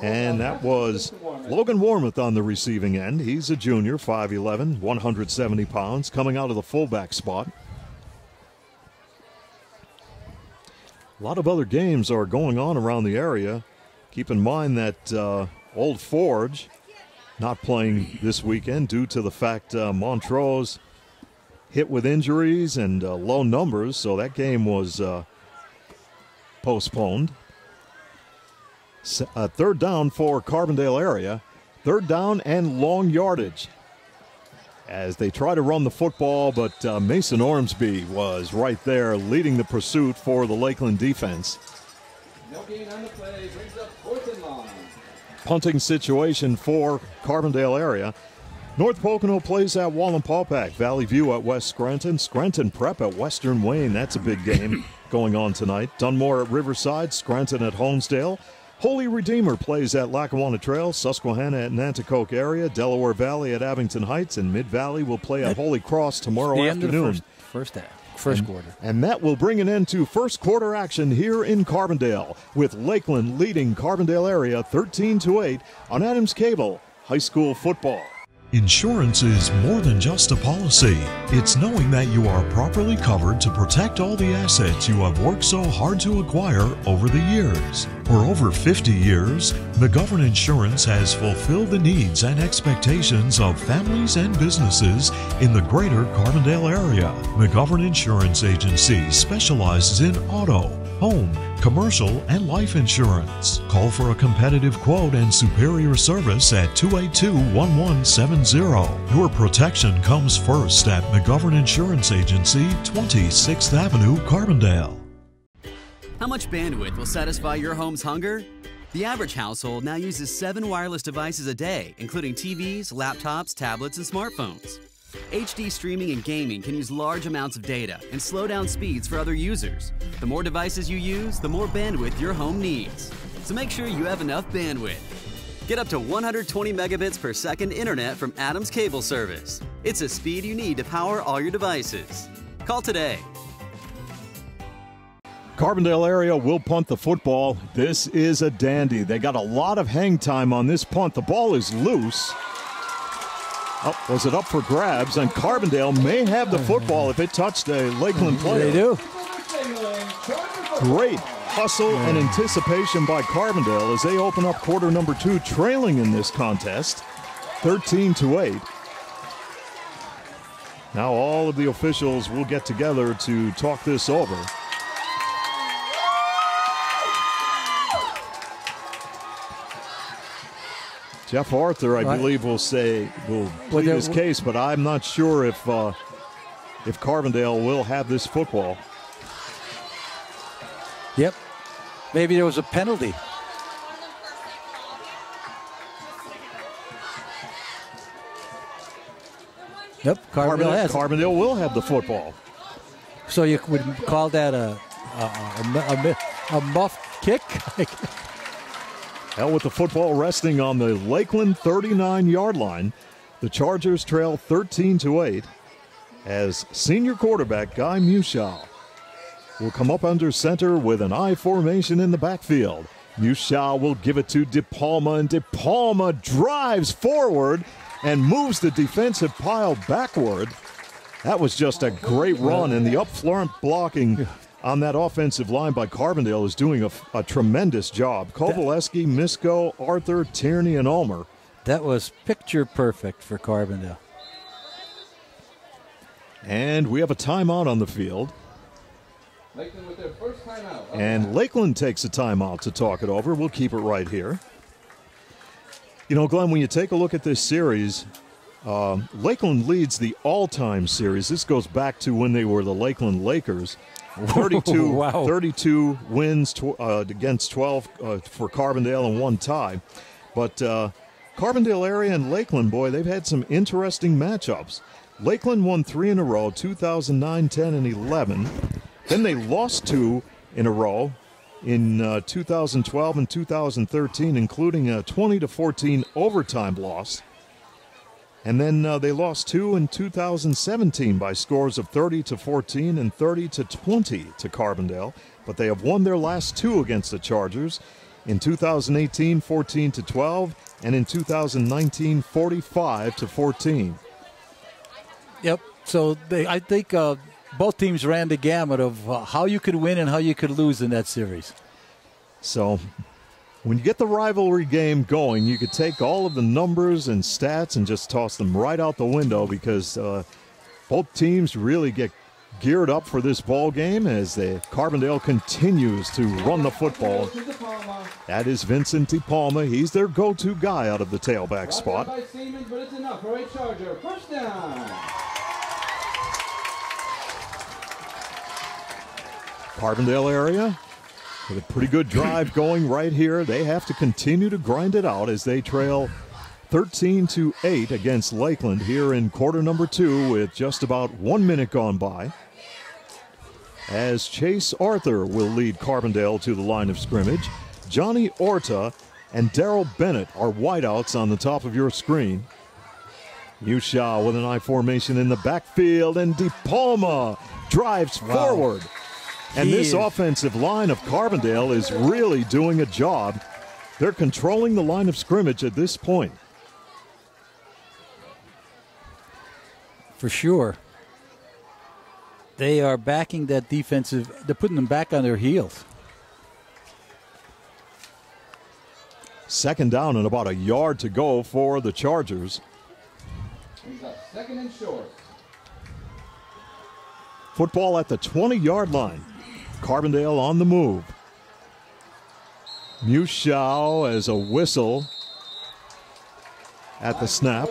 Speaker 2: And that was Logan Warmoth on the receiving end. He's a junior, 5'11", 170 pounds, coming out of the fullback spot. A lot of other games are going on around the area. Keep in mind that Old Forge not playing this weekend due to the fact Montrose hit with injuries and low numbers, so that game was postponed. Third down for Carbondale area. Third down and long yardage as they try to run the football, but Mason Ormsby was right there leading the pursuit for the Lakeland defense.
Speaker 1: No gain on the play, brings up 4th and long.
Speaker 2: Punting situation for Carbondale area. North Pocono plays at Wallenpaupack. Valley View at West Scranton. Scranton Prep at Western Wayne. That's a big game going on tonight. Dunmore at Riverside. Scranton at Holmesdale. Holy Redeemer plays at Lackawanna Trail. Susquehanna at Nanticoke area. Delaware Valley at Abington Heights. And Mid-Valley will play at Holy Cross tomorrow afternoon.
Speaker 3: First quarter.
Speaker 2: And that will bring an end to first quarter action here in Carbondale, with Lakeland leading Carbondale area 13-8 on Adams Cable High School Football.
Speaker 6: Insurance is more than just a policy. It's knowing that you are properly covered to protect all the assets you have worked so hard to acquire over the years. For over 50 years, McGovern Insurance has fulfilled the needs and expectations of families and businesses in the greater Carbondale area. McGovern Insurance Agency specializes in auto, home, commercial, and life insurance. Call for a competitive quote and superior service at 282-1170. Your protection comes first at McGovern Insurance Agency, 26th Avenue, Carbondale.
Speaker 8: How much bandwidth will satisfy your home's hunger? The average household now uses 7 wireless devices a day, including TVs, laptops, tablets, and smartphones. HD streaming and gaming can use large amounts of data and slow down speeds for other users. The more devices you use, the more bandwidth your home needs. So make sure you have enough bandwidth. Get up to 120 megabits per second internet from Adams Cable Service. It's a speed you need to power all your devices. Call today.
Speaker 2: Carbondale area will punt the football. This is a dandy. They got a lot of hang time on this punt. The ball is loose. Oh, was it up for grabs? And Carbondale may have the football if it touched a Lakeland player.
Speaker 3: They do.
Speaker 2: Great hustle and anticipation by Carbondale as they open up quarter number 2, trailing in this contest, 13-8. Now all of the officials will get together to talk this over. Jeff Arthur, I believe, will plead his case, but I'm not sure if Carbondale will have this football.
Speaker 3: Yep. Maybe there was a penalty. Yep,
Speaker 2: Carbondale will have the football.
Speaker 3: So you would call that a muff kick?
Speaker 2: With the football resting on the Lakeland 39-yard line, the Chargers trail 13-8 as senior quarterback Guy Mushaw will come up under center with an I formation in the backfield. Mushaw will give it to DePalma, and DePalma drives forward and moves the defensive pile backward. That was just a great run, and the up-front blocking on that offensive line by Carbondale is doing a tremendous job. Kovaleski, Misko, Arthur, Tierney, and Ulmer.
Speaker 3: That was picture perfect for Carbondale.
Speaker 2: And we have a timeout on the field.
Speaker 1: Lakeland with their first timeout.
Speaker 2: And Lakeland takes a timeout to talk it over. We'll keep it right here. You know, Glenn, when you take a look at this series, Lakeland leads the all-time series. This goes back to when they were the Lakeland Lakers. 32 wins against 12 for Carbondale and 1 tie. But Carbondale area and Lakeland, boy, they've had some interesting matchups. Lakeland won 3 in a row, 2009, 10, and 11. Then they lost 2 in a row in 2012 and 2013, including a 20-14 overtime loss. And then they lost 2 in 2017 by scores of 30-14 and 30-20 to Carbondale. But they have won their last 2 against the Chargers. In 2018, 14-12, and in 2019, 45-14.
Speaker 3: Yep. So I think both teams ran the gamut of how you could win and how you could lose in that series.
Speaker 2: So when you get the rivalry game going, you could take all of the numbers and stats and just toss them right out the window, because both teams really get geared up for this ball game as the Carbondale continues to run the football. That is Vincent DePalma. He's their go-to guy out of the tailback spot.
Speaker 1: By Siemens, but it's enough for a Charger. First down.
Speaker 2: Carbondale area with a pretty good drive going right here. They have to continue to grind it out as they trail 13-8 against Lakeland here in quarter number 2 with just about 1 minute gone by. As Chase Arthur will lead Carbondale to the line of scrimmage. Johnny Orta and Daryl Bennett are wideouts on the top of your screen. Mushaw with an I formation in the backfield, and DePalma drives forward. And this offensive line of Carbondale is really doing a job. They're controlling the line of scrimmage at this point.
Speaker 3: For sure. They are backing that defensive. They're putting them back on their heels.
Speaker 2: Second down and about a yard to go for the Chargers.
Speaker 1: He's up second and short.
Speaker 2: Football at the 20-yard line. Carbondale on the move. Mushaw as a whistle at the snap.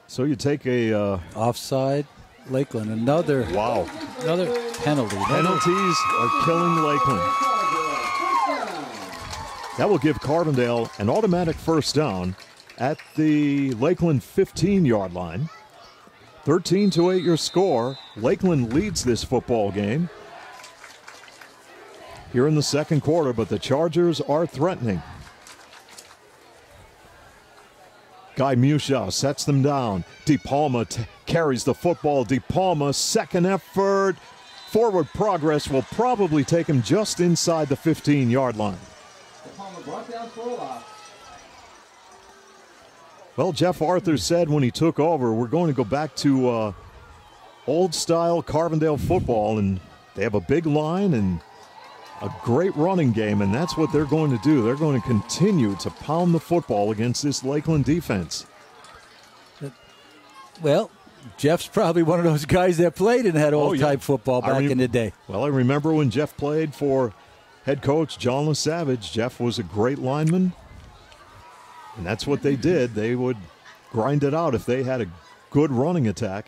Speaker 2: So you take a
Speaker 3: offside, Lakeland. Another penalty.
Speaker 2: Penalties are killing Lakeland. That will give Carbondale an automatic first down at the Lakeland 15-yard line. 13-8 your score. Lakeland leads this football game here in the second quarter, but the Chargers are threatening. Guy Mushaw sets them down. DePalma carries the football. DePalma, second effort. Forward progress will probably take him just inside the 15-yard line.
Speaker 1: DePalma brought down for a loss.
Speaker 2: Well, Jeff Arthur said when he took over, we're going to go back to old-style Carbondale football, and they have a big line and a great running game, and that's what they're going to do. They're going to continue to pound the football against this Lakeland defense.
Speaker 3: Well, Jeff's probably one of those guys that played in that old-type football back in the day.
Speaker 2: Well, I remember when Jeff played for head coach John LaSavage. Jeff was a great lineman, and that's what they did. They would grind it out if they had a good running attack.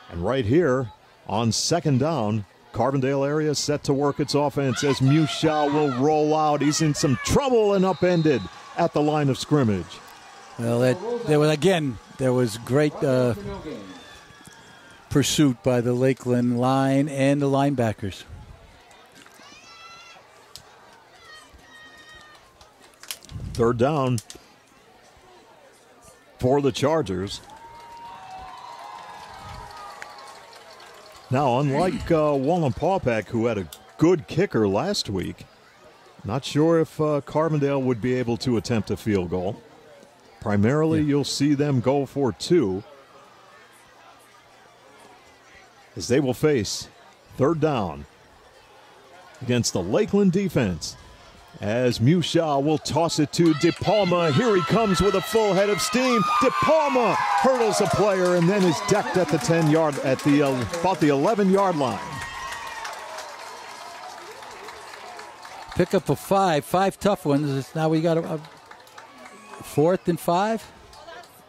Speaker 2: And right here on second down, Carbondale area set to work its offense as Mushaw will roll out. He's in some trouble and upended at the line of scrimmage.
Speaker 3: Well, there was great pursuit by the Lakeland line and the linebackers.
Speaker 2: Third down for the Chargers. Now, unlike Wallenpaupack, who had a good kicker last week, not sure if Carbondale would be able to attempt a field goal. Primarily, you'll see them go for 2, as they will face third down against the Lakeland defense. As Mushaw will toss it to DePalma. Here he comes with a full head of steam. DePalma hurdles a player and then is decked at the 10-yard, at the about the 11-yard line.
Speaker 3: Pick up a 5 tough ones. Now we got a 4th and 5.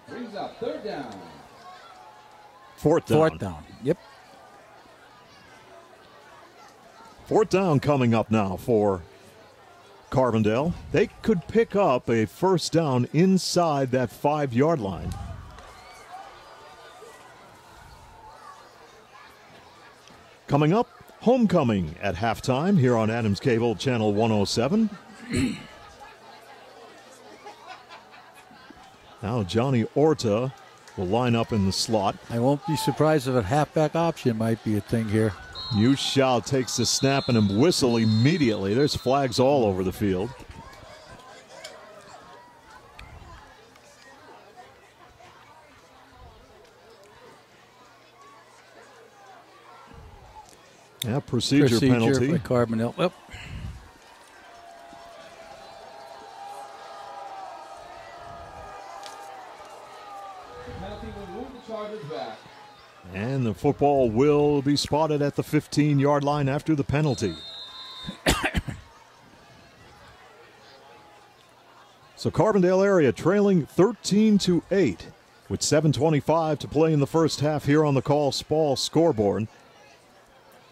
Speaker 1: Brings up third down.
Speaker 2: Fourth down.
Speaker 3: Yep.
Speaker 2: Fourth down coming up now for Carbondale. They could pick up a first down inside that 5-yard line. Coming up Homecoming at halftime here on Adams Cable Channel 107. Now Johnny Orta will line up in the slot.
Speaker 3: I won't be surprised if a halfback option might be a thing here.
Speaker 2: Mushal takes the snap and a whistle immediately. There's flags all over the field. Yeah, procedure penalty.
Speaker 3: By Carbondale. Yep.
Speaker 1: Penalty will move the Chargers back.
Speaker 2: And the football will be spotted at the 15-yard line after the penalty. So Carbondale area trailing 13-8 with 7:25 to play in the first half here on the Call Spall scoreboard.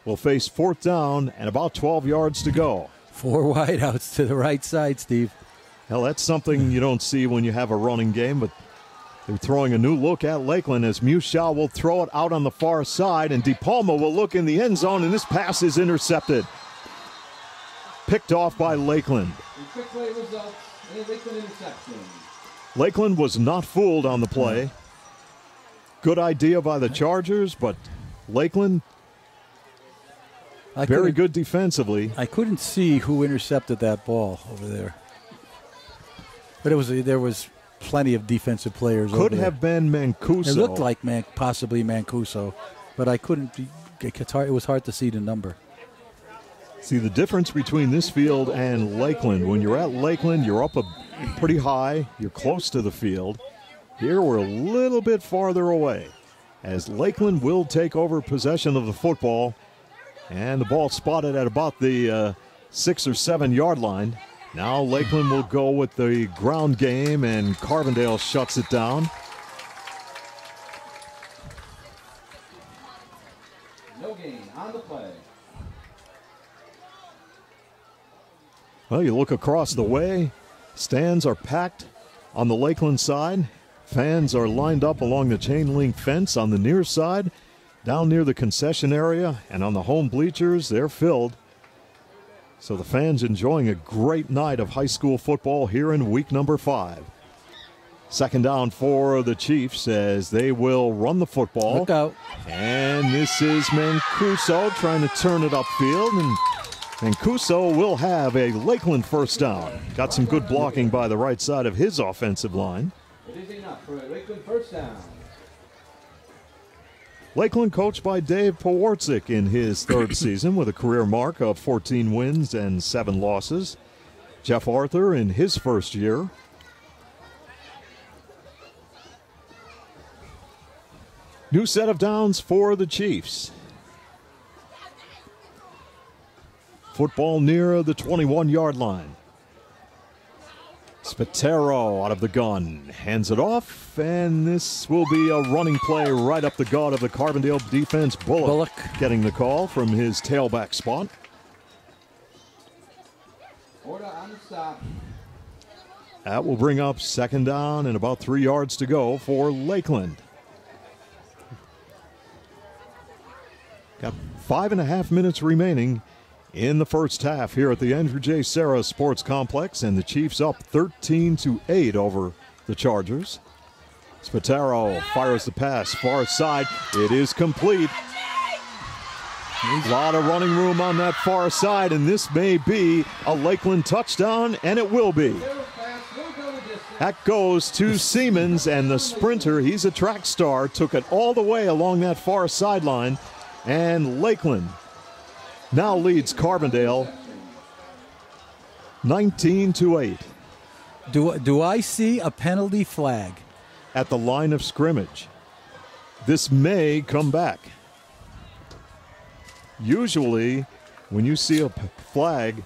Speaker 2: Will face 4th down and about 12 yards to go.
Speaker 3: 4 wideouts to the right side, Steve.
Speaker 2: Hell, that's something you don't see when you have a running game, but they're throwing a new look at Lakeland as Mushal will throw it out on the far side, and DePalma will look in the end zone, and this pass is intercepted. Picked off by Lakeland.
Speaker 1: Quick play results in a Lakeland interception.
Speaker 2: Lakeland was not fooled on the play. Good idea by the Chargers, but Lakeland very good defensively.
Speaker 3: I couldn't see who intercepted that ball over there. But there was plenty of defensive players over there.
Speaker 2: Could have been Mancuso.
Speaker 3: It looked like possibly Mancuso, but I couldn't. It was hard to see the number.
Speaker 2: See, the difference between this field and Lakeland, when you're at Lakeland, you're up pretty high. You're close to the field. Here we're a little bit farther away as Lakeland will take over possession of the football. And the ball spotted at about the 6 or 7 yard line. Now Lakeland will go with the ground game, and Carbondale shuts it down.
Speaker 1: No gain on the play.
Speaker 2: Well, you look across the way. Stands are packed on the Lakeland side. Fans are lined up along the chain link fence on the near side. Down near the concession area and on the home bleachers, they're filled. So the fans enjoying a great night of high school football here in week number 5. 2nd down for the Chiefs as they will run the football.
Speaker 3: Look out.
Speaker 2: And this is Mancuso trying to turn it upfield. And Mancuso will have a Lakeland first down. Got some good blocking by the right side of his offensive line.
Speaker 1: It is enough for a Lakeland first down.
Speaker 2: Lakeland coached by Dave Pawarczyk in his 3rd season with a career mark of 14 wins and 7 losses. Jeff Arthur in his 1st year. New set of downs for the Chiefs. Football near the 21-yard line. Spatero out of the gun, hands it off, and this will be a running play right up the gut of the Carbondale defense. Bullock getting the call from his tailback spot.
Speaker 1: Order on the stop.
Speaker 2: That will bring up 2nd down and about 3 yards to go for Lakeland. Got 5.5 minutes remaining in the first half here at the Andrew J. Serra Sports Complex, and the Chiefs up 13-8 over the Chargers. Spatero fires the pass far side. It is complete. A lot of running room on that far side, and this may be a Lakeland touchdown, and it will be. That goes to Siemens, and the sprinter, he's a track star, took it all the way along that far sideline, and Lakeland now leads Carbondale 19-8.
Speaker 3: Do I see a penalty flag?
Speaker 2: At the line of scrimmage. This may come back. Usually, when you see a flag,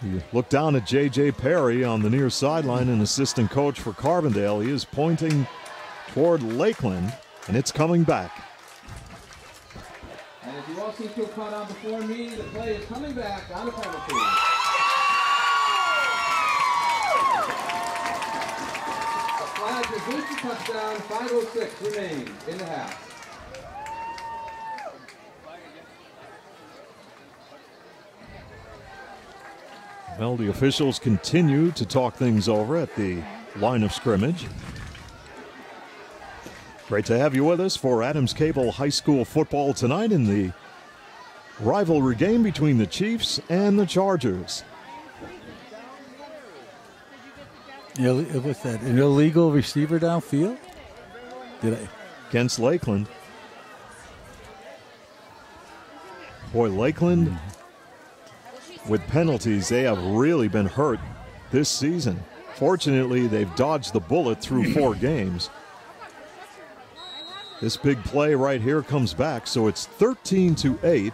Speaker 2: you look down at J.J. Perry on the near sideline, an assistant coach for Carbondale. He is pointing toward Lakeland, and it's coming back.
Speaker 1: And if you all see to caught on before me, the play is coming back on a penalty. The flag reduced to touchdown, 5:06 remains in the half.
Speaker 2: Well, the officials continue to talk things over at the line of scrimmage. Great to have you with us for Adams Cable High School football tonight in the rivalry game between the Chiefs and the Chargers.
Speaker 3: What's that? An illegal receiver downfield?
Speaker 2: Against Lakeland. Boy, Lakeland, with penalties, they have really been hurt this season. Fortunately, they've dodged the bullet through 4 games. This big play right here comes back, so it's 13-8.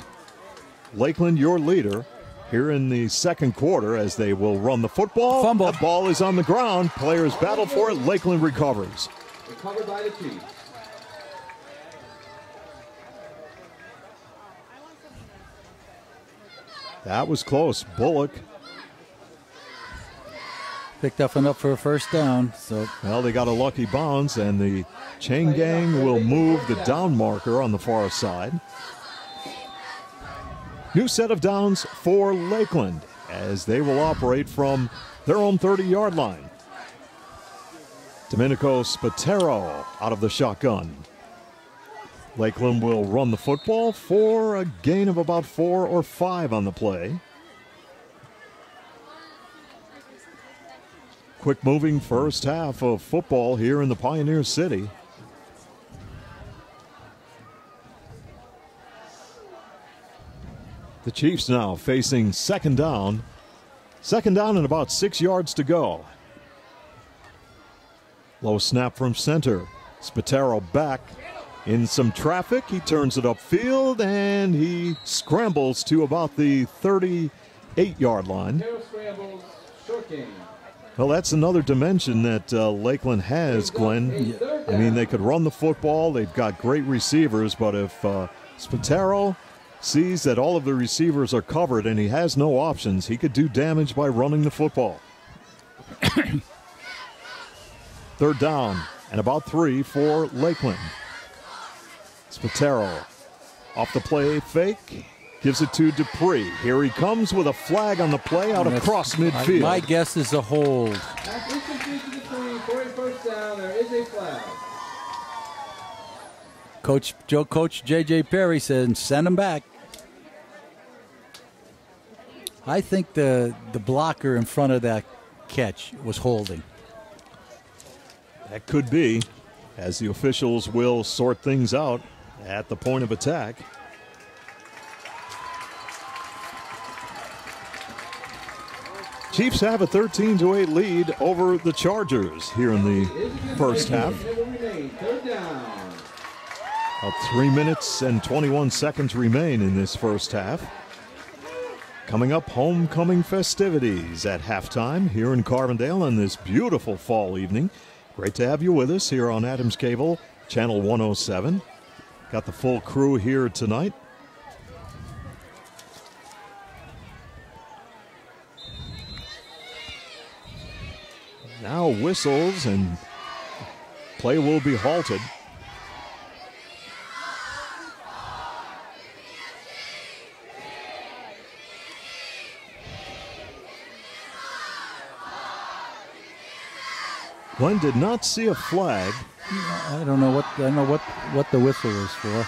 Speaker 2: Lakeland, your leader, here in the second quarter as they will run the football.
Speaker 3: Fumble.
Speaker 2: The ball is on the ground. Players battle for it. Lakeland recovers.
Speaker 1: Recovered by the Chiefs.
Speaker 2: That was close. Bullock.
Speaker 3: Picked up enough for a first down. So
Speaker 2: Well, they got a lucky bounce, and the chain gang will move the down marker on the far side. New set of downs for Lakeland as they will operate from their own 30-yard line. Domenico Spatero out of the shotgun. Lakeland will run the football for a gain of about 4 or 5 on the play. Quick moving first half of football here in the Pioneer City. The Chiefs now facing second down. Second down and about 6 yards to go. Low snap from center. Spatero back in some traffic. He turns it upfield and he scrambles to about the 38-yard line.
Speaker 1: Scrambles, short game.
Speaker 2: Well, that's another dimension that Lakeland has, Glenn. I mean, they could run the football. They've got great receivers, but if Spatero sees that all of the receivers are covered and he has no options, he could do damage by running the football. Third down and about 3 for Lakeland. Spatero off the play fake, gives it to Dupree. Here he comes with a flag on the play out across midfield.
Speaker 3: My guess is a hold.
Speaker 1: After incompletion to Dupree for a first down, there is a flag.
Speaker 3: Coach J.J. Perry said, send him back. I think the blocker in front of that catch was holding.
Speaker 2: That could be, as the officials will sort things out at the point of attack. Chiefs have a 13-8 lead over the Chargers here in the first half.
Speaker 1: Third down.
Speaker 2: About 3 minutes and 21 seconds remain in this first half. Coming up, homecoming festivities at halftime here in Carbondale on this beautiful fall evening. Great to have you with us here on Adams Cable, Channel 107. Got the full crew here tonight. Now whistles and play will be halted. Glenn did not see a flag.
Speaker 3: I don't know what the whistle is for.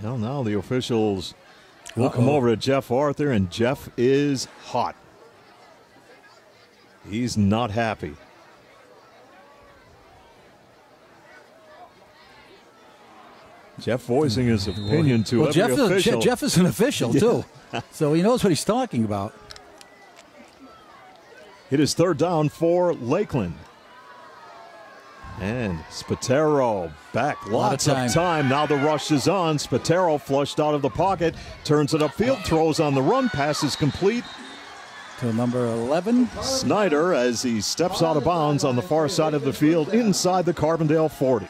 Speaker 2: Well, now the officials will come over to Jeff Arthur, and Jeff is hot. He's not happy. Jeff voicing his opinion to every official.
Speaker 3: Jeff is an official, too, so he knows what he's talking about.
Speaker 2: It is third down for Lakeland. And Spatero back. Lots of time. Now the rush is on. Spatero flushed out of the pocket. Turns it upfield. Throws on the run. Pass is complete
Speaker 3: to number 11.
Speaker 2: Snyder as he steps out of bounds on the far side of the field inside the Carbondale 40.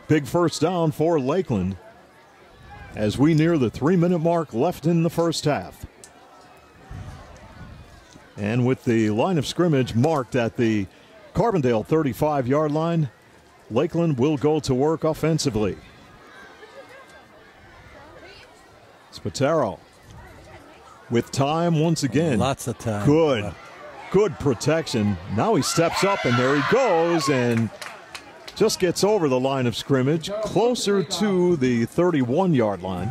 Speaker 2: Big first down for Lakeland. as we near the 3-minute mark left in the first half. And with the line of scrimmage marked at the Carbondale 35-yard line, Lakeland will go to work offensively. Spataro with time once again.
Speaker 3: Lots of time.
Speaker 2: Good protection. Now he steps up, and there he goes, and just gets over the line of scrimmage, closer to the 31-yard line.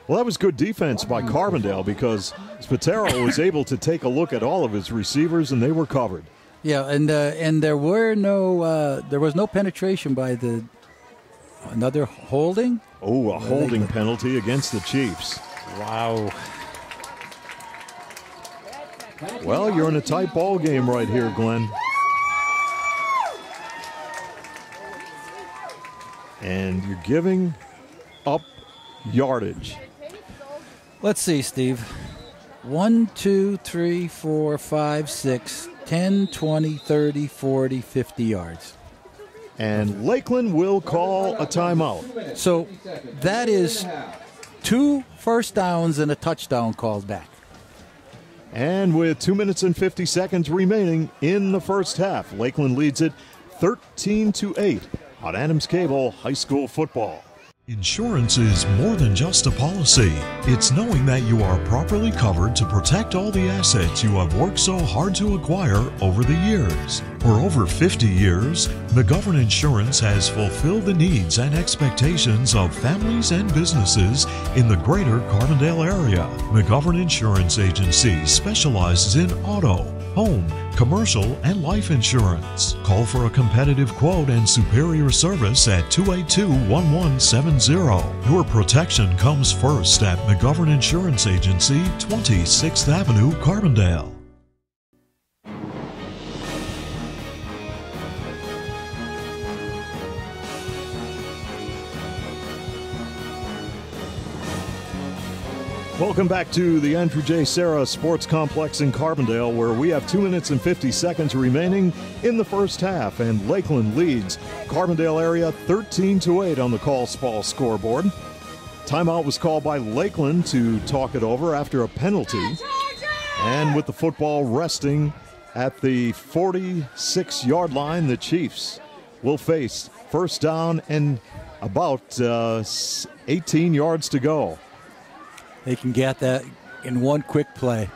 Speaker 2: Well, that was good defense by Carbondale because Spataro was able to take a look at all of his receivers, and they were covered.
Speaker 3: Yeah, and there was no penetration by another holding.
Speaker 2: Oh, a holding penalty against the Chiefs.
Speaker 3: Wow.
Speaker 2: Well, you're in a tight ball game right here, Glenn. And you're giving up yardage.
Speaker 3: Let's see, Steve. 1, 2, 3, 4, 5, 6, 10, 20, 30, 40, 50 yards.
Speaker 2: And Lakeland will call a timeout.
Speaker 3: So that is 2 first downs and a touchdown called back.
Speaker 2: And with 2 minutes and 50 seconds remaining in the first half, Lakeland leads it 13-8 on Adams Cable High School football.
Speaker 6: Insurance is more than just a policy. It's knowing that you are properly covered to protect all the assets you have worked so hard to acquire over the years. For over 50 years, McGovern Insurance has fulfilled the needs and expectations of families and businesses in the greater Carbondale area. McGovern Insurance Agency specializes in auto, home, commercial, and life insurance. Call for a competitive quote and superior service at 282-1170. Your protection comes first at McGovern Insurance Agency, 26th Avenue, Carbondale.
Speaker 2: Welcome back to the Andrew J. Serra Sports Complex in Carbondale, where we have 2 minutes and 50 seconds remaining in the first half, and Lakeland leads Carbondale area 13-8 on the Calls Ball scoreboard. Timeout was called by Lakeland to talk it over after a penalty, and with the football resting at the 46-yard line, the Chiefs will face first down and about 18 yards to go.
Speaker 3: They can get that in one quick play.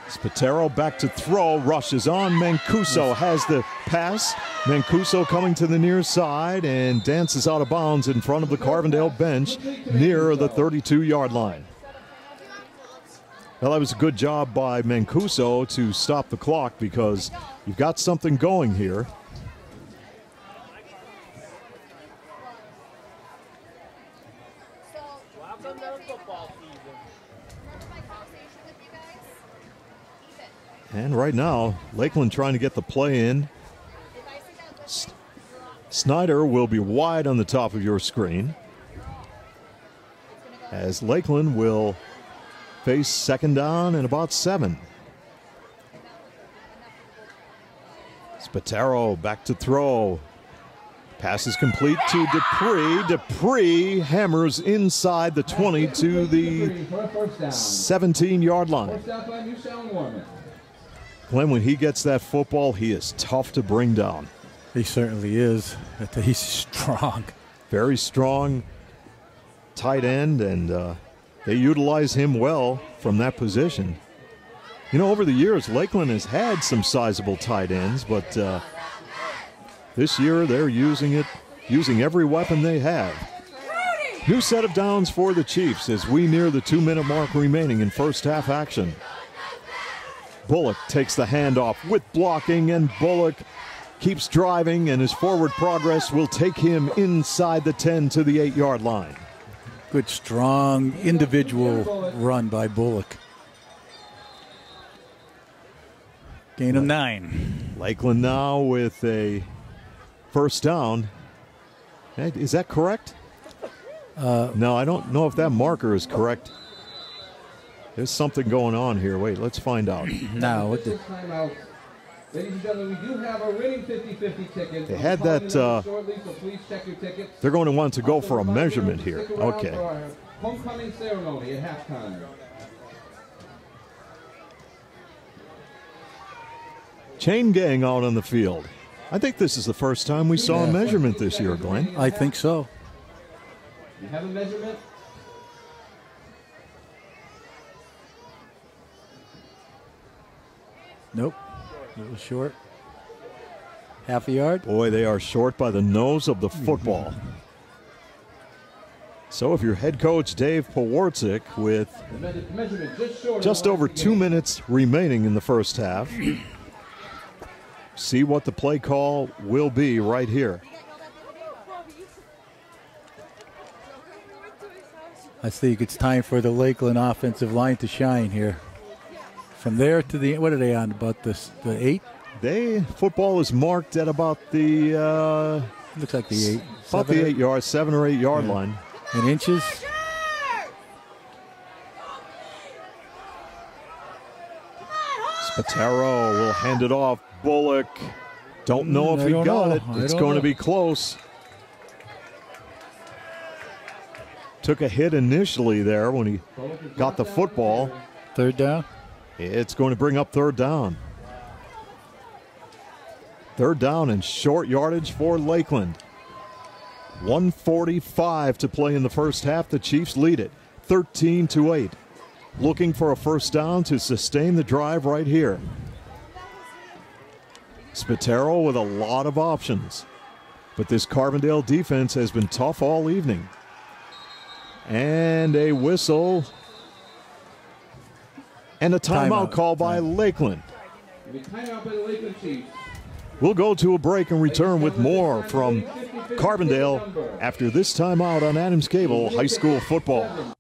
Speaker 2: Spataro back to throw, rushes on. Mancuso has the pass. Mancuso coming to the near side and dances out of bounds in front of the Carbondale bench near the 32-yard line. Well, that was a good job by Mancuso to stop the clock because you've got something going here. And right now, Lakeland trying to get the play in. Snyder will be wide on the top of your screen, as Lakeland will face second down and about 7. Spataro back to throw. Pass is complete to Dupree. Dupree hammers inside the 20 to the 17-yard line. Glenn, when he gets that football, he is tough to bring down.
Speaker 3: He certainly is. He's strong.
Speaker 2: Very strong tight end, and they utilize him well from that position. You know, over the years, Lakeland has had some sizable tight ends, but this year they're using every weapon they have. New set of downs for the Chiefs as we near the 2-minute mark remaining in first half action. Bullock takes the handoff with blocking, and Bullock keeps driving, and his forward progress will take him inside the 10 to the 8-yard line.
Speaker 3: Good, strong individual run by Bullock. Gain of 9.
Speaker 2: Lakeland now with a first down. Hey, is that correct? No, I don't know if that marker is correct. There's something going on here. Wait, let's find out.
Speaker 3: Now,
Speaker 1: Ladies and gentlemen, we do have a winning 50-50 ticket.
Speaker 2: They had that.
Speaker 1: Shortly, so please check your tickets.
Speaker 2: They're going to want to go for a measurement here.
Speaker 1: Stick around
Speaker 2: Okay.
Speaker 1: for our homecoming ceremony at halftime.
Speaker 2: Chain gang out on the field. I think this is the first time we saw a measurement this year, Glenn.
Speaker 3: I think so.
Speaker 1: You have a measurement?
Speaker 3: Nope. A little short. Half a yard.
Speaker 2: Boy, they are short by the nose of the football. So if you're head coach Dave Pawarczyk with just over 2 minutes remaining in the first half, see what the play call will be right here.
Speaker 3: I think it's time for the Lakeland offensive line to shine here. From there to the, what are they on, about this, the 8?
Speaker 2: Football is marked at about the
Speaker 3: looks like the 8.
Speaker 2: About the 8 yard, 7 or 8 yard line.
Speaker 3: In inches.
Speaker 2: Spataro will hand it off. Bullock. Don't know if he got it. It's going to be close. Took a hit initially there when he got the football.
Speaker 3: Third down.
Speaker 2: It's going to bring up third down. Third down and short yardage for Lakeland. 1:45 to play in the first half. The Chiefs lead it 13-8. Looking for a first down to sustain the drive right here. Spataro with a lot of options. But this Carbondale defense has been tough all evening. And a whistle. And a timeout call by Lakeland.
Speaker 1: Timeout by the Lakeland Chiefs.
Speaker 2: We'll go to a break and return with more from Carbondale after this timeout on Adams Cable High School Football.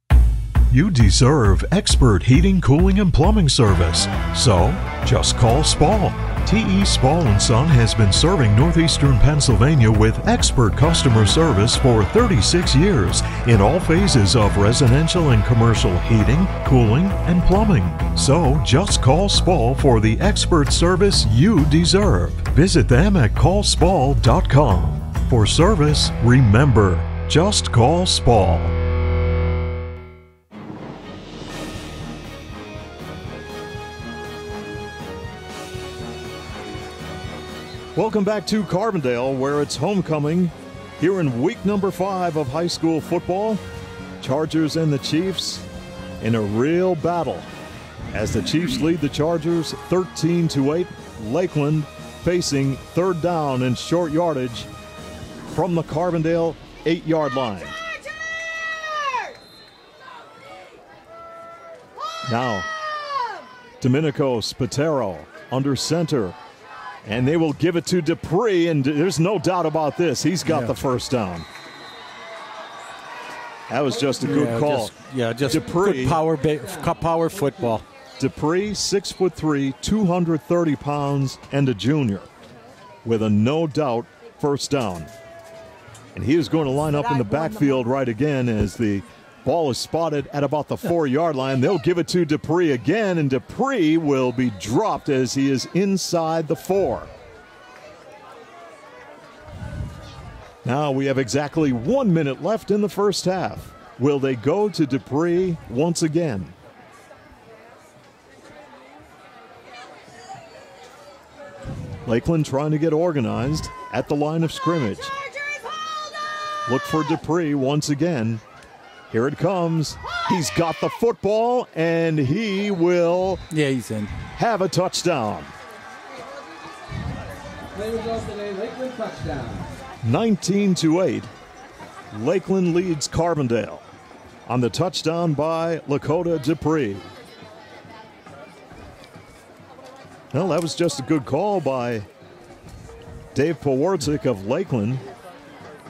Speaker 6: You deserve expert heating, cooling, and plumbing service. So, just call Spall. T.E. Spall & Son has been serving northeastern Pennsylvania with expert customer service for 36 years in all phases of residential and commercial heating, cooling, and plumbing. So, just call Spall for the expert service you deserve. Visit them at callspall.com. For service, remember, just call Spall.
Speaker 2: Welcome back to Carbondale, where it's homecoming here in week number 5 of high school football. Chargers and the Chiefs in a real battle as the Chiefs lead the Chargers 13-8. Lakeland facing third down and short yardage from the Carbondale 8-yard line. Now, Domenico Spataro under center. And they will give it to Dupree, and there's no doubt about this. He's got the first down. That was just a good call.
Speaker 3: Just
Speaker 2: Dupree,
Speaker 3: good power football.
Speaker 2: Dupree, 6'3", 230 pounds, and a junior with a no-doubt first down. And he is going to line up in the backfield right again as the ball is spotted at about the 4-yard line. They'll give it to Dupree again, and Dupree will be dropped as he is inside the 4. Now we have exactly 1 minute left in the first half. Will they go to Dupree once again? Lakeland trying to get organized at the line of scrimmage. Look for Dupree once again. Here it comes. He's got the football, and he will
Speaker 3: he's in.
Speaker 2: Have a touchdown.
Speaker 1: Play result today, Lakeland touchdown.
Speaker 2: 19-8. Lakeland leads Carbondale on the touchdown by Lakota Dupree. Well, that was just a good call by Dave Pawarczyk of Lakeland.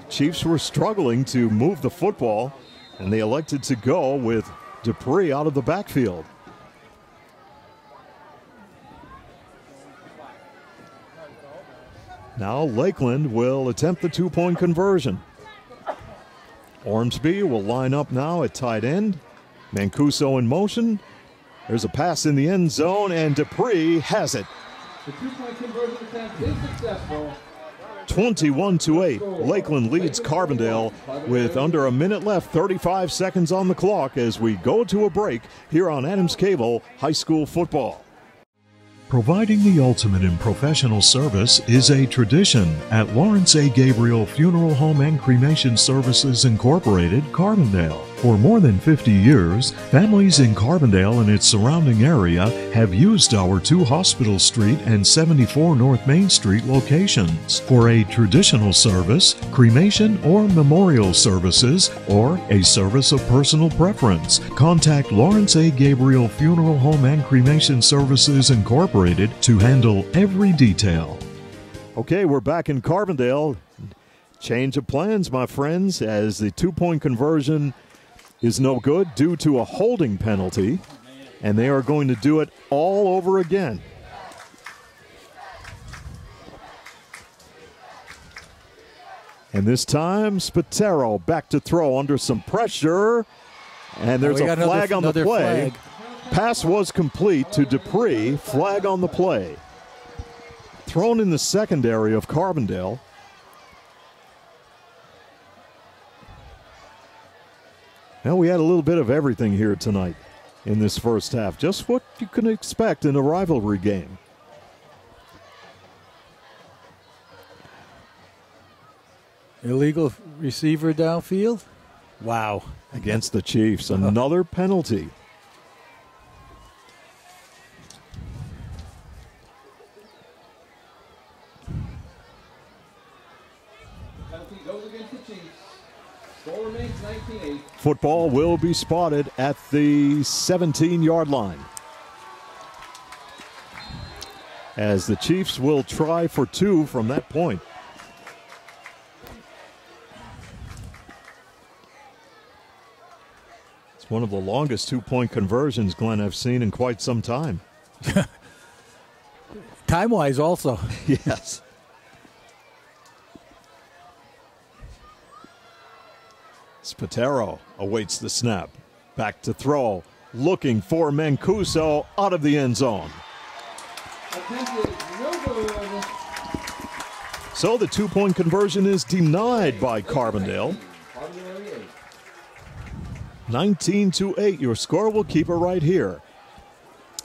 Speaker 2: Chiefs were struggling to move the football, and they elected to go with Dupree out of the backfield. Now Lakeland will attempt the 2-point conversion. Ormsby will line up now at tight end. Mancuso in motion. There's a pass in the end zone, and Dupree has it.
Speaker 1: The two-point conversion attempt is successful.
Speaker 2: 21-8. Lakeland leads Carbondale with under a minute left, 35 seconds on the clock as we go to a break here on Adams Cable High School Football.
Speaker 6: Providing the ultimate in professional service is a tradition at Lawrence A. Gabriel Funeral Home and Cremation Services Incorporated, Carbondale. For more than 50 years, families in Carbondale and its surrounding area have used our 2 Hospital Street and 74 North Main Street locations for a traditional service, cremation or memorial services, or a service of personal preference. Contact Lawrence A. Gabriel Funeral Home and Cremation Services Incorporated to handle every detail.
Speaker 2: Okay, we're back in Carbondale. Change of plans, my friends, as the two-point conversion is no good due to a holding penalty, and they are going to do it all over again. And this time, Spatero back to throw under some pressure, and there's a flag on the play. Pass was complete to Dupree. Flag on the play. Thrown in the secondary of Carbondale. Well, we had a little bit of everything here tonight in this first half. Just what you can expect in a rivalry game.
Speaker 3: Illegal receiver downfield. Wow.
Speaker 2: Against the Chiefs. Another penalty. Football will be spotted at the 17-yard line, as the Chiefs will try for 2 from that point. It's one of the longest two-point conversions, Glenn, I've seen in quite some time.
Speaker 3: Time-wise also.
Speaker 2: Yes. Spatero awaits the snap. Back to throw. Looking for Mancuso out of the end zone. So the two-point conversion is denied by Carbondale. 19-8. Your score, will keep it right here.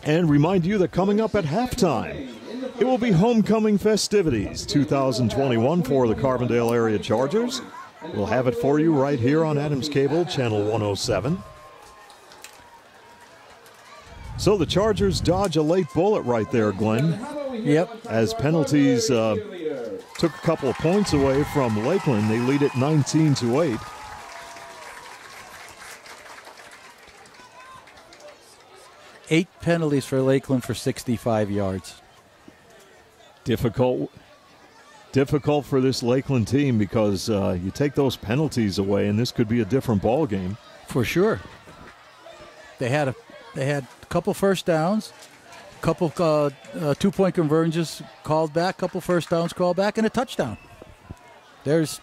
Speaker 2: And remind you that coming up at halftime, it will be homecoming festivities 2021 for the Carbondale area Chargers. We'll have it for you right here on Adams Cable, Channel 107. So the Chargers dodge a late bullet right there, Glenn.
Speaker 3: Yep.
Speaker 2: As penalties took a couple of points away from Lakeland. They lead it 19-8.
Speaker 3: Eight penalties for Lakeland for 65 yards.
Speaker 2: Difficult for this Lakeland team because you take those penalties away and this could be a different ball game.
Speaker 3: For sure. They had a couple first downs, couple two-point conversions called back, couple first downs called back, and a touchdown. There's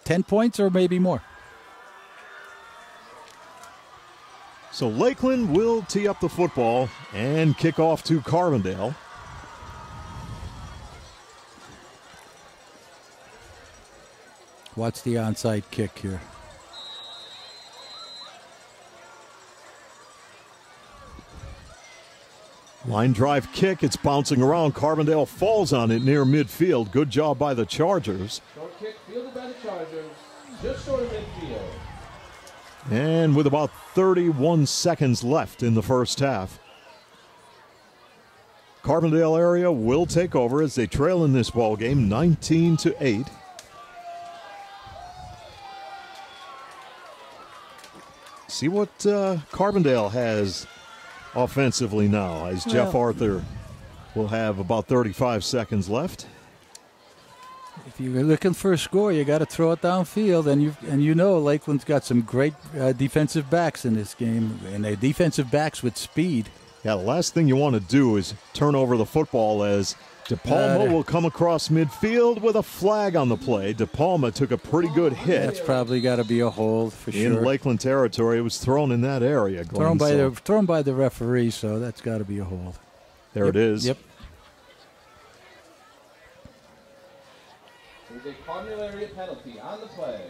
Speaker 3: 10 points or maybe more.
Speaker 2: So Lakeland will tee up the football and kick off to Carbondale.
Speaker 3: Watch the onside kick here.
Speaker 2: Line drive kick. It's bouncing around. Carbondale falls on it near midfield. Good job by the Chargers.
Speaker 1: Short kick fielded by the Chargers. Just short of midfield.
Speaker 2: And with about 31 seconds left in the first half, Carbondale area will take over as they trail in this ball game 19-8. See what Carbondale has offensively now, as Jeff Arthur will have about 35 seconds left.
Speaker 3: If you're looking for a score, you got to throw it downfield, and you know Lakeland's got some great defensive backs in this game, and they're defensive backs with speed.
Speaker 2: Yeah, the last thing you want to do is turn over the football as DePalma will come across midfield with a flag on the play. DePalma took a pretty good hit.
Speaker 3: That's probably got to be a hold for sure.
Speaker 2: In Lakeland territory, it was thrown in that area. Glenn,
Speaker 3: thrown by the referee, so that's got to be a hold.
Speaker 2: There it is.
Speaker 3: Yep.
Speaker 1: a Cardinal area penalty on the play.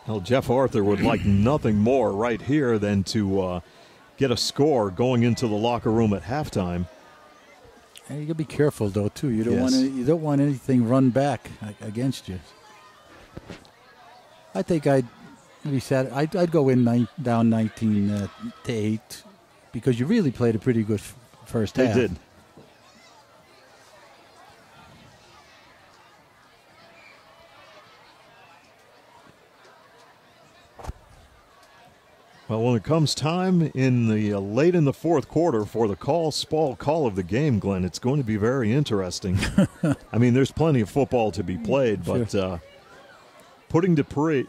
Speaker 2: Well, Jeff Arthur would like nothing more right here than to get a score going into the locker room at halftime.
Speaker 3: And you got to be careful, though, too. You don't want anything run back against you. I think I'd go in down 19 to 8 because you really played a pretty good first half.
Speaker 2: They did. Well, when it comes time in the late in the fourth quarter for the call of the game, Glenn, it's going to be very interesting. I mean, there's plenty of football to be played, but putting Dupree